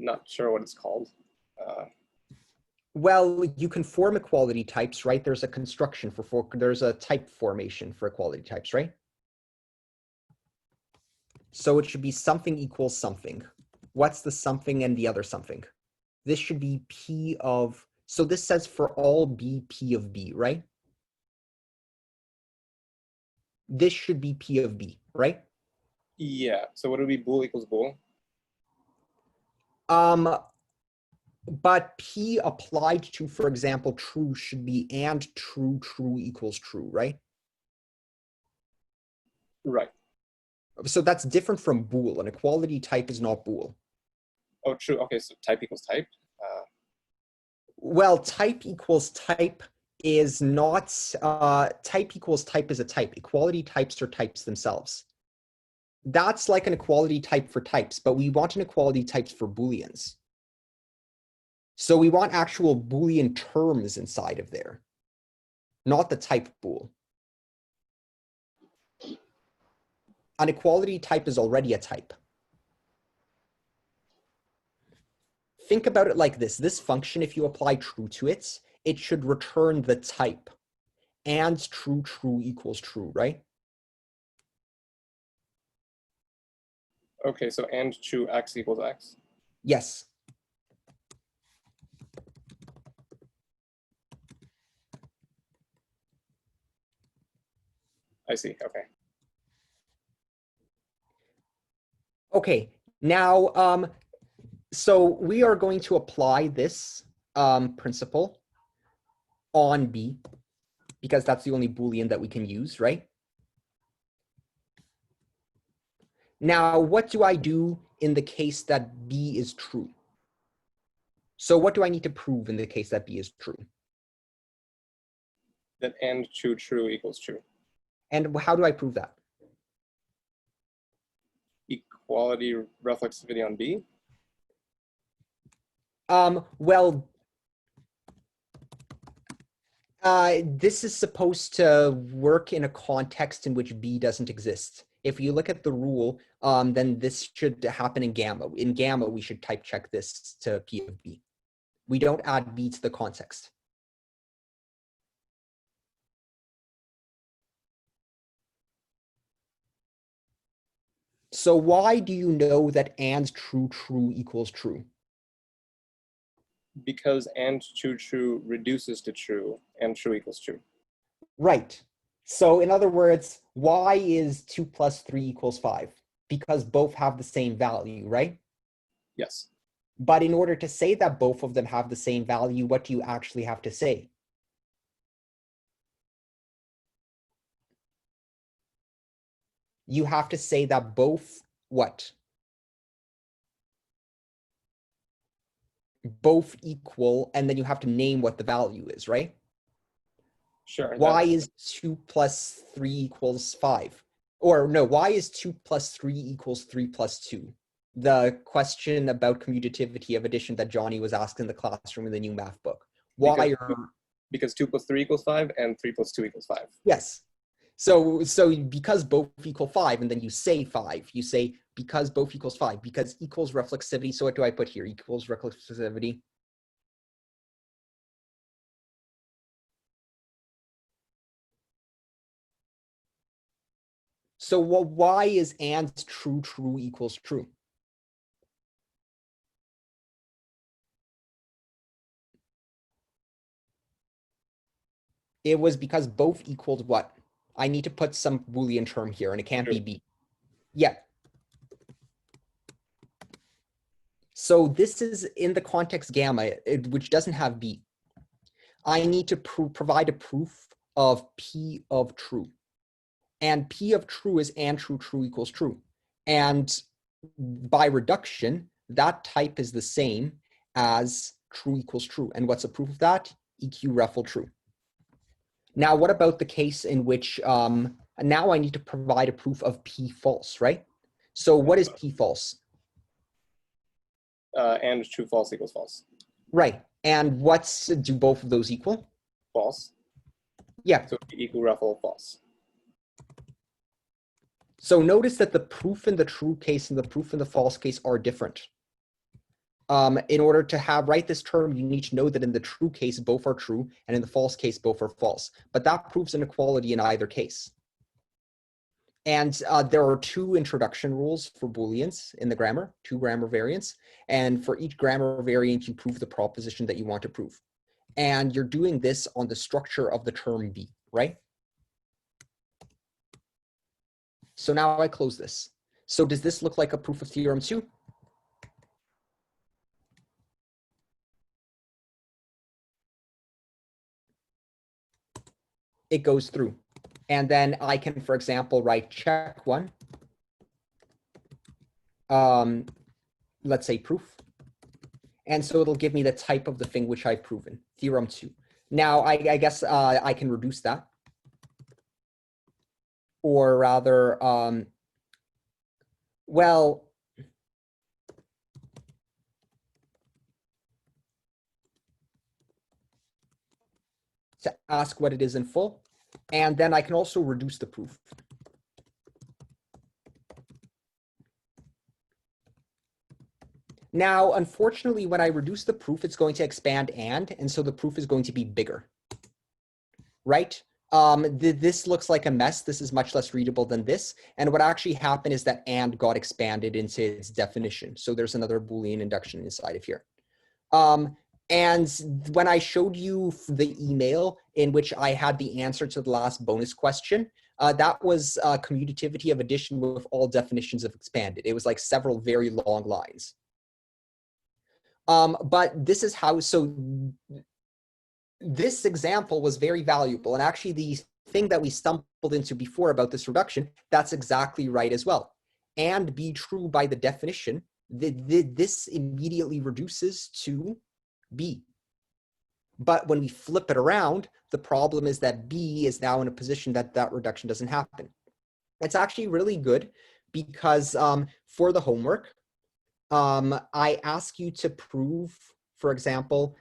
B: Not sure what it's called.
A: Well, you can form equality types, right? There's a construction there's a type formation for equality types, right? So it should be something equals something. What's the something and the other something? This should be P of, so this says for all B, P of B, right? This should be P of B, right?
B: Yeah. So would it be bool equals bool?
A: But P applied to, for example, true should be and true equals true, right?
B: Right.
A: So that's different from bool. An equality type is not bool.
B: Oh, true. Okay, so type equals type.
A: Well, type equals type is not, type equals type is a type. Equality types are types themselves. That's like an equality type for types, but we want an equality types for Booleans. So we want actual Boolean terms inside of there, not the type bool. An equality type is already a type. Think about it like this. This function, if you apply true to it, it should return the type. And true, true equals true, right?
B: Okay, so and true x equals x.
A: Yes.
B: I see. Okay.
A: Okay, now, so we are going to apply this principle on B, because that's the only Boolean that we can use, right? Now, what do I do in the case that B is true? So what do I need to prove in the case that B is true?
B: That and true, true equals true.
A: And how do I prove that?
B: Equality reflexivity on B.
A: Well, this is supposed to work in a context in which B doesn't exist. If you look at the rule, then this should happen in gamma. In gamma, we should type check this to P of B. We don't add B to the context. So why do you know that and true, true equals true?
B: Because and true, true reduces to true, and true equals true.
A: Right. So in other words, why is 2 plus 3 equals 5? Because both have the same value, right?
B: Yes.
A: But in order to say that both of them have the same value, what do you actually have to say? You have to say that both what? Both equal, and then you have to name what the value is, right?
B: Sure.
A: Why is 2 plus 3 equals 5? Or no, why is 2 plus 3 equals 3 plus 2? The question about commutativity of addition that Johnny was asked in the classroom in the new math book. Why
B: because 2 plus 3 equals 5 and 3 plus 2 equals 5.
A: Yes. So because both equal 5, and then you say 5, you say because both equals 5, because equals reflexivity. So what do I put here? Equals reflexivity. So why is and true, true equals true? It was because both equaled what? I need to put some Boolean term here, and it can't be B. Yeah. So this is in the context gamma, which doesn't have B. I need to provide a proof of P of true. And P of true is and true, true equals true. And by reduction, that type is the same as true equals true. And what's a proof of that? EQ refl true. Now, what about the case in which now I need to provide a proof of P false, right? So what is P false?
B: And true false equals false.
A: Right. And do both of those equal?
B: False.
A: Yeah.
B: So equal refl false.
A: So notice that the proof in the true case and the proof in the false case are different. In order to write this term, you need to know that in the true case, both are true, and in the false case, both are false. But that proves inequality in either case. And there are 2 introduction rules for Booleans in the grammar, 2 grammar variants. And for each grammar variant, you prove the proposition that you want to prove. And you're doing this on the structure of the term B, right? So now I close this. So does this look like a proof of theorem 2? It goes through. And then I can, for example, write check 1. Let's say proof. And so it'll give me the type of the thing which I've proven, theorem 2. Now, I guess I can reduce that. Or rather, well, to ask what it is in full. And then I can also reduce the proof. Now, unfortunately, when I reduce the proof, it's going to expand and so the proof is going to be bigger, right? This looks like a mess. This is much less readable than this. And what actually happened is that and got expanded into its definition. So there's another Boolean induction inside of here. And when I showed you the email in which I had the answer to the last bonus question, that was commutativity of addition with all definitions of expanded. It was like several very long lines. But this is how, so this example was very valuable. And actually the thing that we stumbled into before about this reduction, that's exactly right as well. And be true by the definition, this immediately reduces to B. But when we flip it around, the problem is that B is now in a position that that reduction doesn't happen. It's actually really good because for the homework, I ask you to prove, for example,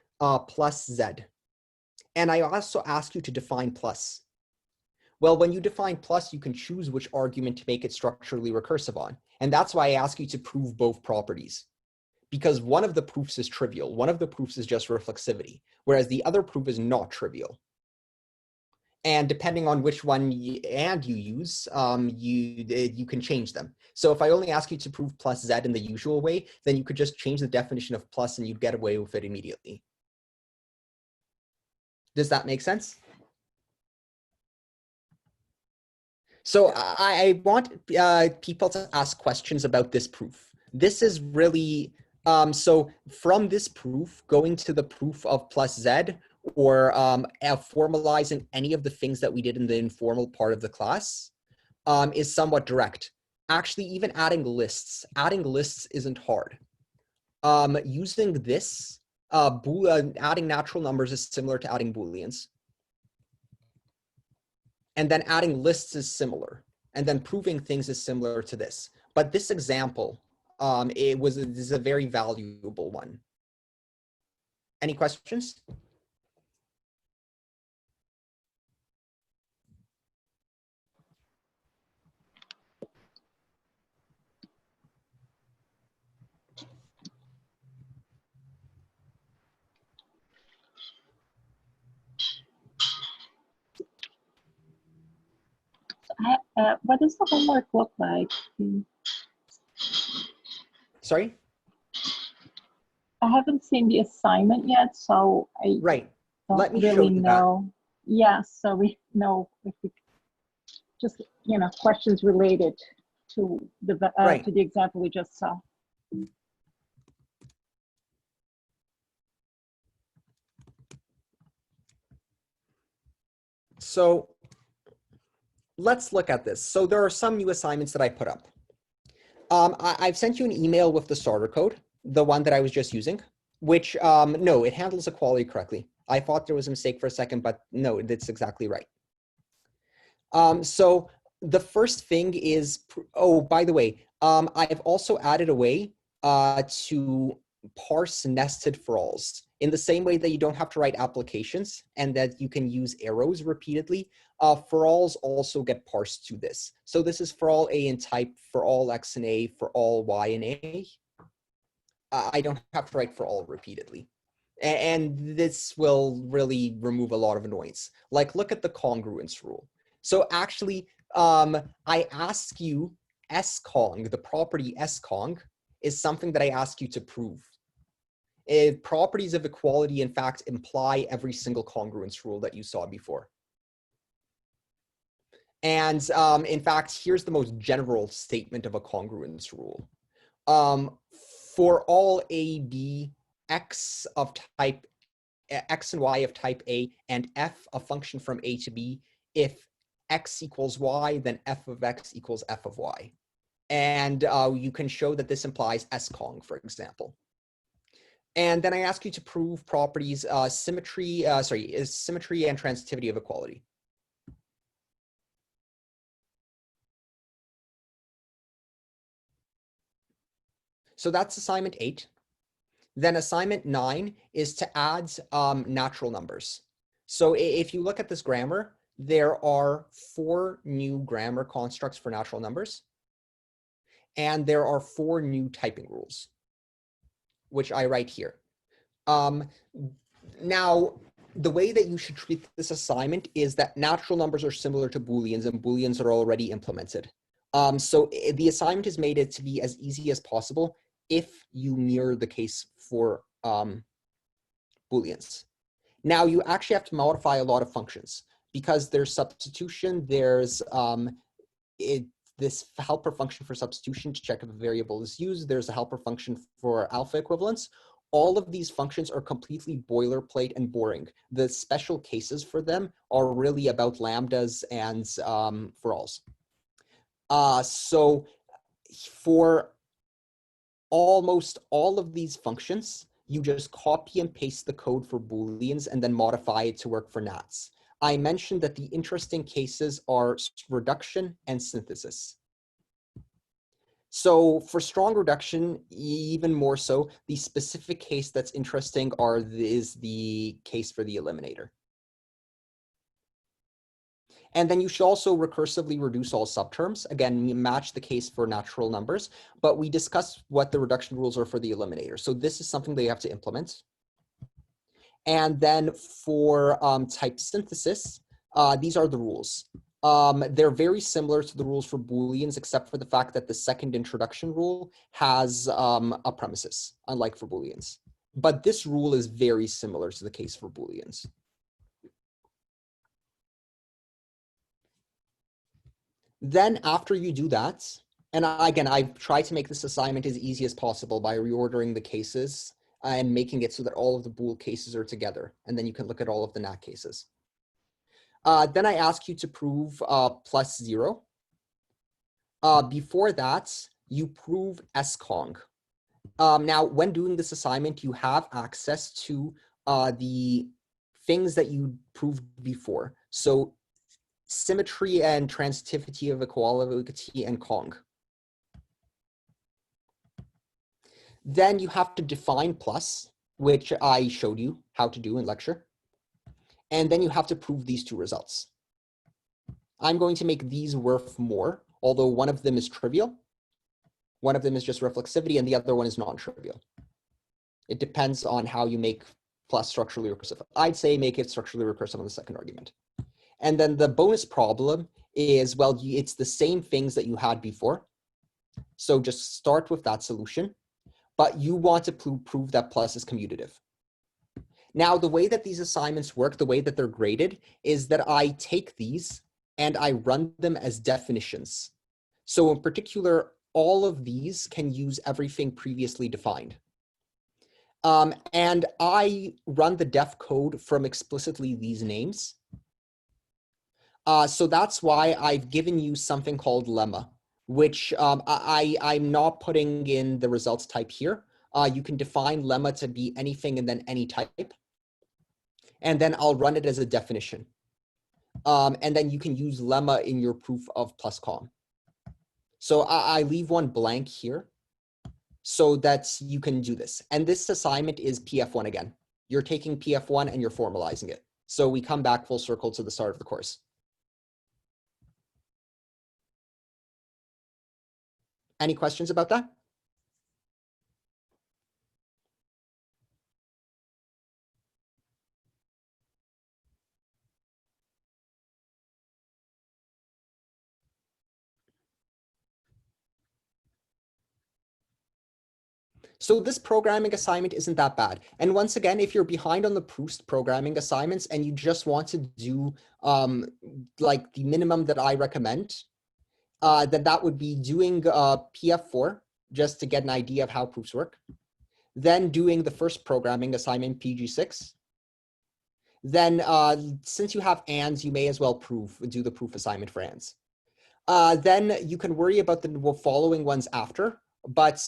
A: plus Z. And I also ask you to define plus. Well, when you define plus, you can choose which argument to make it structurally recursive on. And that's why I ask you to prove both properties. Because one of the proofs is trivial. One of the proofs is just reflexivity, whereas the other proof is not trivial. And depending on which one you use, you can change them. So if I only ask you to prove plus Z in the usual way, then you could just change the definition of plus and you'd get away with it immediately. Does that make sense? So I want people to ask questions about this proof. This is really, so from this proof, going to the proof of plus Z, or formalizing any of the things that we did in the informal part of the class is somewhat direct. Actually, even adding lists isn't hard. Using this, adding natural numbers is similar to adding Booleans. And then adding lists is similar. And then proving things is similar to this. But this example is a very valuable one. Any questions?
F: What does the homework look like?
A: Sorry?
F: I haven't seen the assignment yet, so I
A: Right.
F: don't
A: Let me
F: really
A: show you
F: know. Yeah, so we know if we just, questions related to the
A: Right.
F: to the example we just saw.
A: So let's look at this. So there are some new assignments that I put up. I've sent you an email with the starter code, the one that I was just using, which, no, it handles equality correctly. I thought there was a mistake for a second, but no, that's exactly right. So the first thing is, oh, by the way, I've also added a way to parse nested for alls in the same way that you don't have to write applications and that you can use arrows repeatedly. For alls also get parsed to this. So this is for all A in type, for all X in A, for all Y in A. I don't have to write for all repeatedly. And this will really remove a lot of annoyance. Like, look at the congruence rule. So actually, I ask you scong, the property scong is something that I ask you to prove. Properties of equality, in fact, imply every single congruence rule that you saw before. And in fact, here's the most general statement of a congruence rule. For all A, B, X of type, X and Y of type A, and F, a function from A to B, if X equals Y, then F of X equals F of Y. And you can show that this implies scong, for example. And then I ask you to prove properties symmetry and transitivity of equality. So that's assignment 8. Then assignment 9 is to add natural numbers. So if you look at this grammar, there are 4 new grammar constructs for natural numbers. And there are 4 new typing rules, which I write here. Now, the way that you should treat this assignment is that natural numbers are similar to Booleans, and Booleans are already implemented. So the assignment is made it to be as easy as possible if you mirror the case for Booleans. Now, you actually have to modify a lot of functions because there's substitution, there's this helper function for substitution to check if a variable is used, there's a helper function for alpha equivalence. All of these functions are completely boilerplate and boring. The special cases for them are really about lambdas and for alls. So for almost all of these functions, you just copy and paste the code for Booleans and then modify it to work for nats. I mentioned that the interesting cases are reduction and synthesis. So for strong reduction, even more so, the specific case that's interesting is the case for the eliminator. And then you should also recursively reduce all subterms. Again, we match the case for natural numbers, but we discussed what the reduction rules are for the eliminator. So this is something that you have to implement. And then for type synthesis, these are the rules. They're very similar to the rules for Booleans, except for the fact that the second introduction rule has a premises, unlike for Booleans. But this rule is very similar to the case for Booleans. Then after you do that, and again, I've tried to make this assignment as easy as possible by reordering the cases and making it so that all of the Bool cases are together. And then you can look at all of the NAT cases. Then I ask you to prove +0. Before that, you prove SCONG. Now, when doing this assignment, you have access to the things that you proved before. So symmetry and transitivity of equality and Cong. Then you have to define plus, which I showed you how to do in lecture. And then you have to prove these 2 results. I'm going to make these worth more, although one of them is trivial. One of them is just reflexivity, and the other one is non-trivial. It depends on how you make plus structurally recursive. I'd say make it structurally recursive on the second argument. And then the bonus problem is, well, it's the same things that you had before. So just start with that solution, but you want to prove that plus is commutative. Now, the way that these assignments work, the way that they're graded, is that I take these and I run them as definitions. So in particular, all of these can use everything previously defined. And I run the def code from explicitly these names. So that's why I've given you something called lemma, which I'm not putting in the results type here. You can define lemma to be anything and then any type. And then I'll run it as a definition. And then you can use lemma in your proof of +com. So I leave one blank here so that you can do this. And this assignment is PF1 again. You're taking PF1 and you're formalizing it. So we come back full circle to the start of the course. Any questions about that? So this programming assignment isn't that bad. And once again, if you're behind on the Proust programming assignments and you just want to do like the minimum that I recommend, then that would be doing PF4 just to get an idea of how proofs work. Then doing the first programming assignment, PG6. Then since you have ands, you may as well do the proof assignment for ands. Then you can worry about the following ones after. But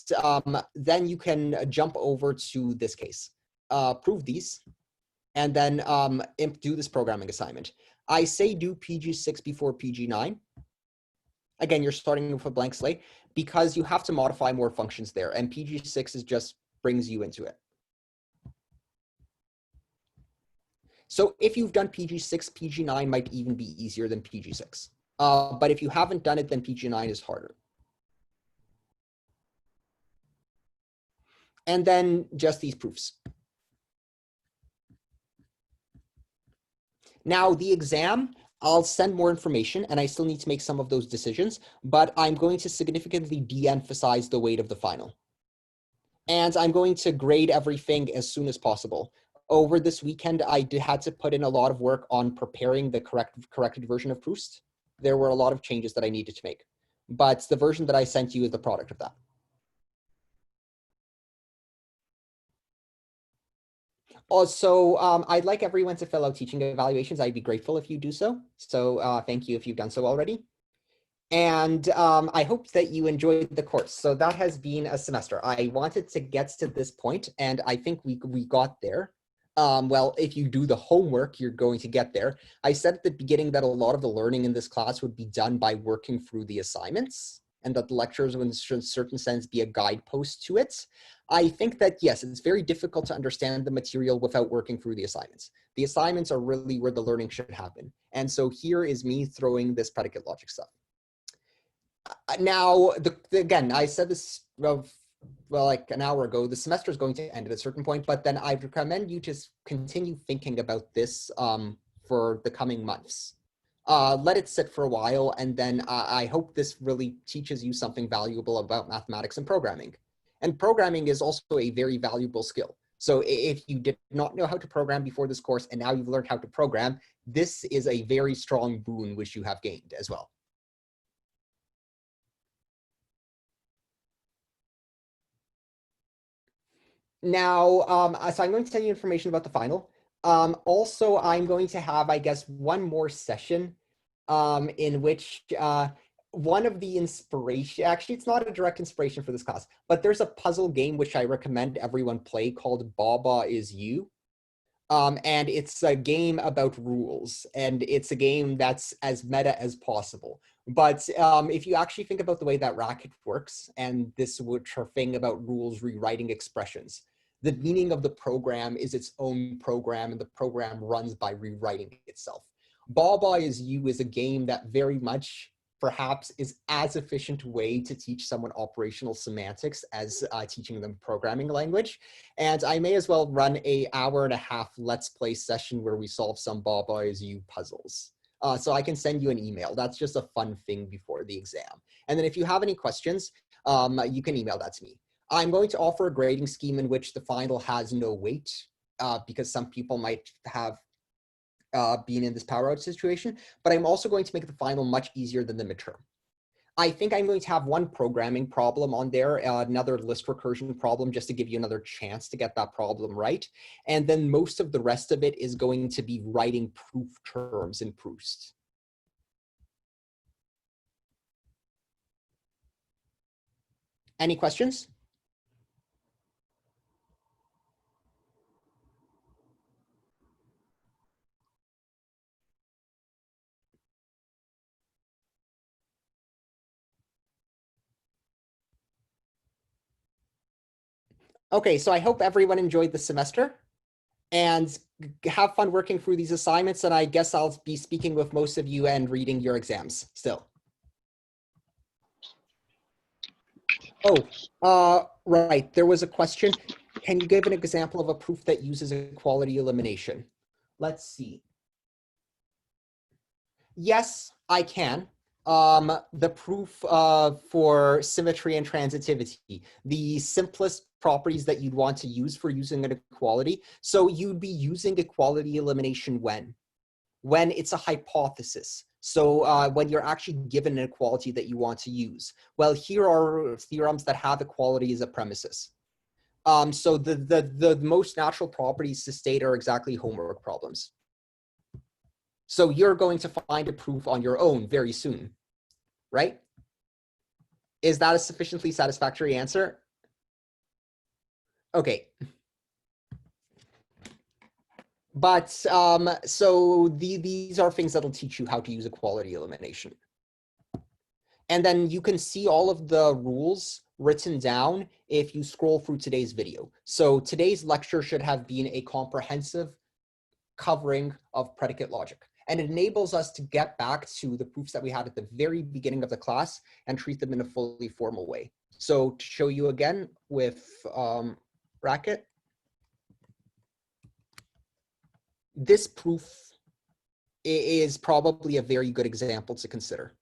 A: then you can jump over to this case, prove these, and then do this programming assignment. I say do PG6 before PG9. Again, you're starting with a blank slate because you have to modify more functions there, and PG6 is just brings you into it. So if you've done PG6, PG9 might even be easier than PG6. But if you haven't done it, then PG9 is harder. And then just these proofs. Now the exam, I'll send more information and I still need to make some of those decisions, but I'm going to significantly de-emphasize the weight of the final. And I'm going to grade everything as soon as possible. Over this weekend, I had to put in a lot of work on preparing the corrected version of Proust. There were a lot of changes that I needed to make, but the version that I sent you is the product of that. Also, I'd like everyone to fill out teaching evaluations. I'd be grateful if you do so. So thank you if you've done so already. And I hope that you enjoyed the course. So that has been a semester. I wanted to get to this point, and I think we got there. Well, if you do the homework, you're going to get there. I said at the beginning that a lot of the learning in this class would be done by working through the assignments, and that the lectures would in a certain sense be a guidepost to it. I think that, yes, it's very difficult to understand the material without working through the assignments. The assignments are really where the learning should happen. And so here is me throwing this predicate logic stuff. Now, again, I said this, well, like an hour ago, the semester is going to end at a certain point, but then I recommend you to continue thinking about this for the coming months. Let it sit for a while, and then I hope this really teaches you something valuable about mathematics and programming. And programming is also a very valuable skill. So if you did not know how to program before this course, and now you've learned how to program, this is a very strong boon which you have gained as well. Now, so I'm going to send you information about the final. Also, I'm going to have, I guess, one more session in which one of the inspiration, actually, it's not a direct inspiration for this class, but there's a puzzle game which I recommend everyone play called Baba Is You. And it's a game about rules, and it's a game that's as meta as possible. But if you actually think about the way that Racket works, and this thing about rules rewriting expressions, the meaning of the program is its own program, and the program runs by rewriting itself. Baba Is You is a game that very much perhaps is as efficient way to teach someone operational semantics as teaching them programming language. And I may as well run an hour-and-a-half Let's Play session where we solve some Baba Is You puzzles. So I can send you an email. That's just a fun thing before the exam. And then if you have any questions, you can email that to me. I'm going to offer a grading scheme in which the final has no weight because some people might have been in this power out situation, but I'm also going to make the final much easier than the midterm. I think I'm going to have one programming problem on there, another list recursion problem, just to give you another chance to get that problem right. And then most of the rest of it is going to be writing proof terms in Proust. Any questions? Okay, so I hope everyone enjoyed the semester and have fun working through these assignments. And I guess I'll be speaking with most of you and reading your exams still. Oh, right. There was a question. Can you give an example of a proof that uses equality elimination? Let's see. Yes, I can. The proof for symmetry and transitivity, the simplest properties that you'd want to use for using an equality. So you'd be using equality elimination when it's a hypothesis. So when you're actually given an equality that you want to use. Well, here are theorems that have equality as a premises. So the most natural properties to state are exactly homework problems. So you're going to find a proof on your own very soon, right? Is that a sufficiently satisfactory answer? Okay. But so these are things that'll teach you how to use equality elimination. And then you can see all of the rules written down if you scroll through today's video. So today's lecture should have been a comprehensive covering of predicate logic. And it enables us to get back to the proofs that we had at the very beginning of the class and treat them in a fully formal way. So to show you again with Racket, this proof is probably a very good example to consider.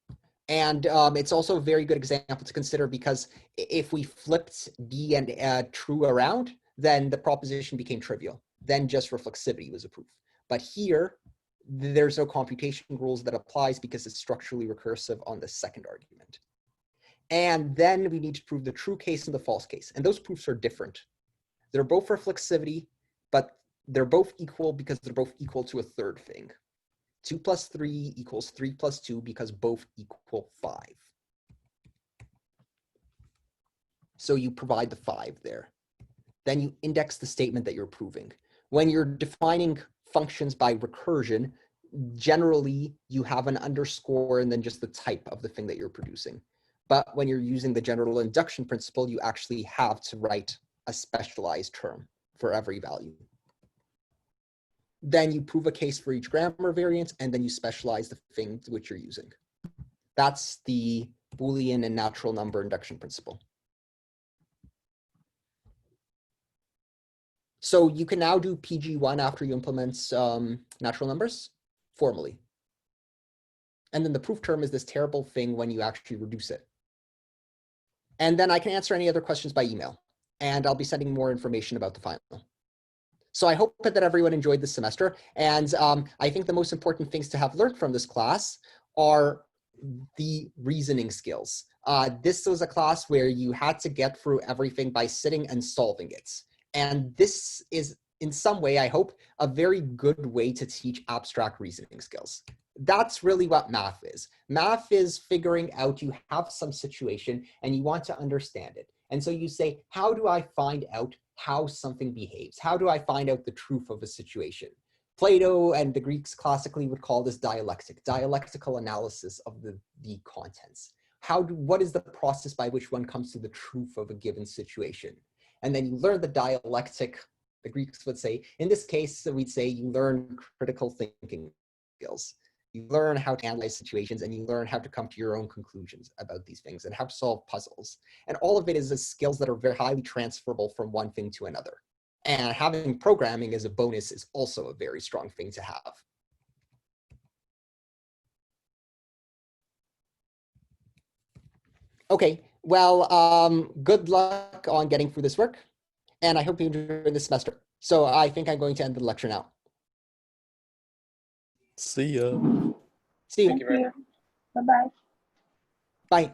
A: And it's also a very good example to consider because if we flipped B and true around, then the proposition became trivial. Then just reflexivity was a proof. But here, there's no computation rules that applies because it's structurally recursive on the second argument. And then we need to prove the true case and the false case. And those proofs are different. They're both reflexivity, but they're both equal because they're both equal to a third thing. 2 plus 3 equals 3 plus 2 because both equal 5. So you provide the 5 there. Then you index the statement that you're proving. When you're defining functions by recursion, generally you have an underscore and then just the type of the thing that you're producing. But when you're using the general induction principle, you actually have to write a specialized term for every value. Then you prove a case for each grammar variance, and then you specialize the thing to which you're using. That's the Boolean and natural number induction principle. So you can now do PG1 after you implement natural numbers formally. And then the proof term is this terrible thing when you actually reduce it. And then I can answer any other questions by email, and I'll be sending more information about the final. So I hope that everyone enjoyed this semester. And I think the most important things to have learned from this class are the reasoning skills. This was a class where you had to get through everything by sitting and solving it. And this is, in some way, I hope, a very good way to teach abstract reasoning skills. That's really what math is. Math is figuring out you have some situation and you want to understand it. And so you say, how do I find out how something behaves? How do I find out the truth of a situation? Plato and the Greeks classically would call this dialectical analysis of the contents. What is the process by which one comes to the truth of a given situation? And then you learn the dialectic, the Greeks would say. In this case, we'd say you learn critical thinking skills. You learn how to analyze situations, and you learn how to come to your own conclusions about these things and how to solve puzzles. And all of it is skills that are very highly transferable from one thing to another. And having programming as a bonus is also a very strong thing to have. Okay, well, good luck on getting through this work. And I hope you enjoy this semester. So I think I'm going to end the lecture now.
E: See ya.
A: See you.
B: Thank you very much.
F: Bye-bye.
A: Bye.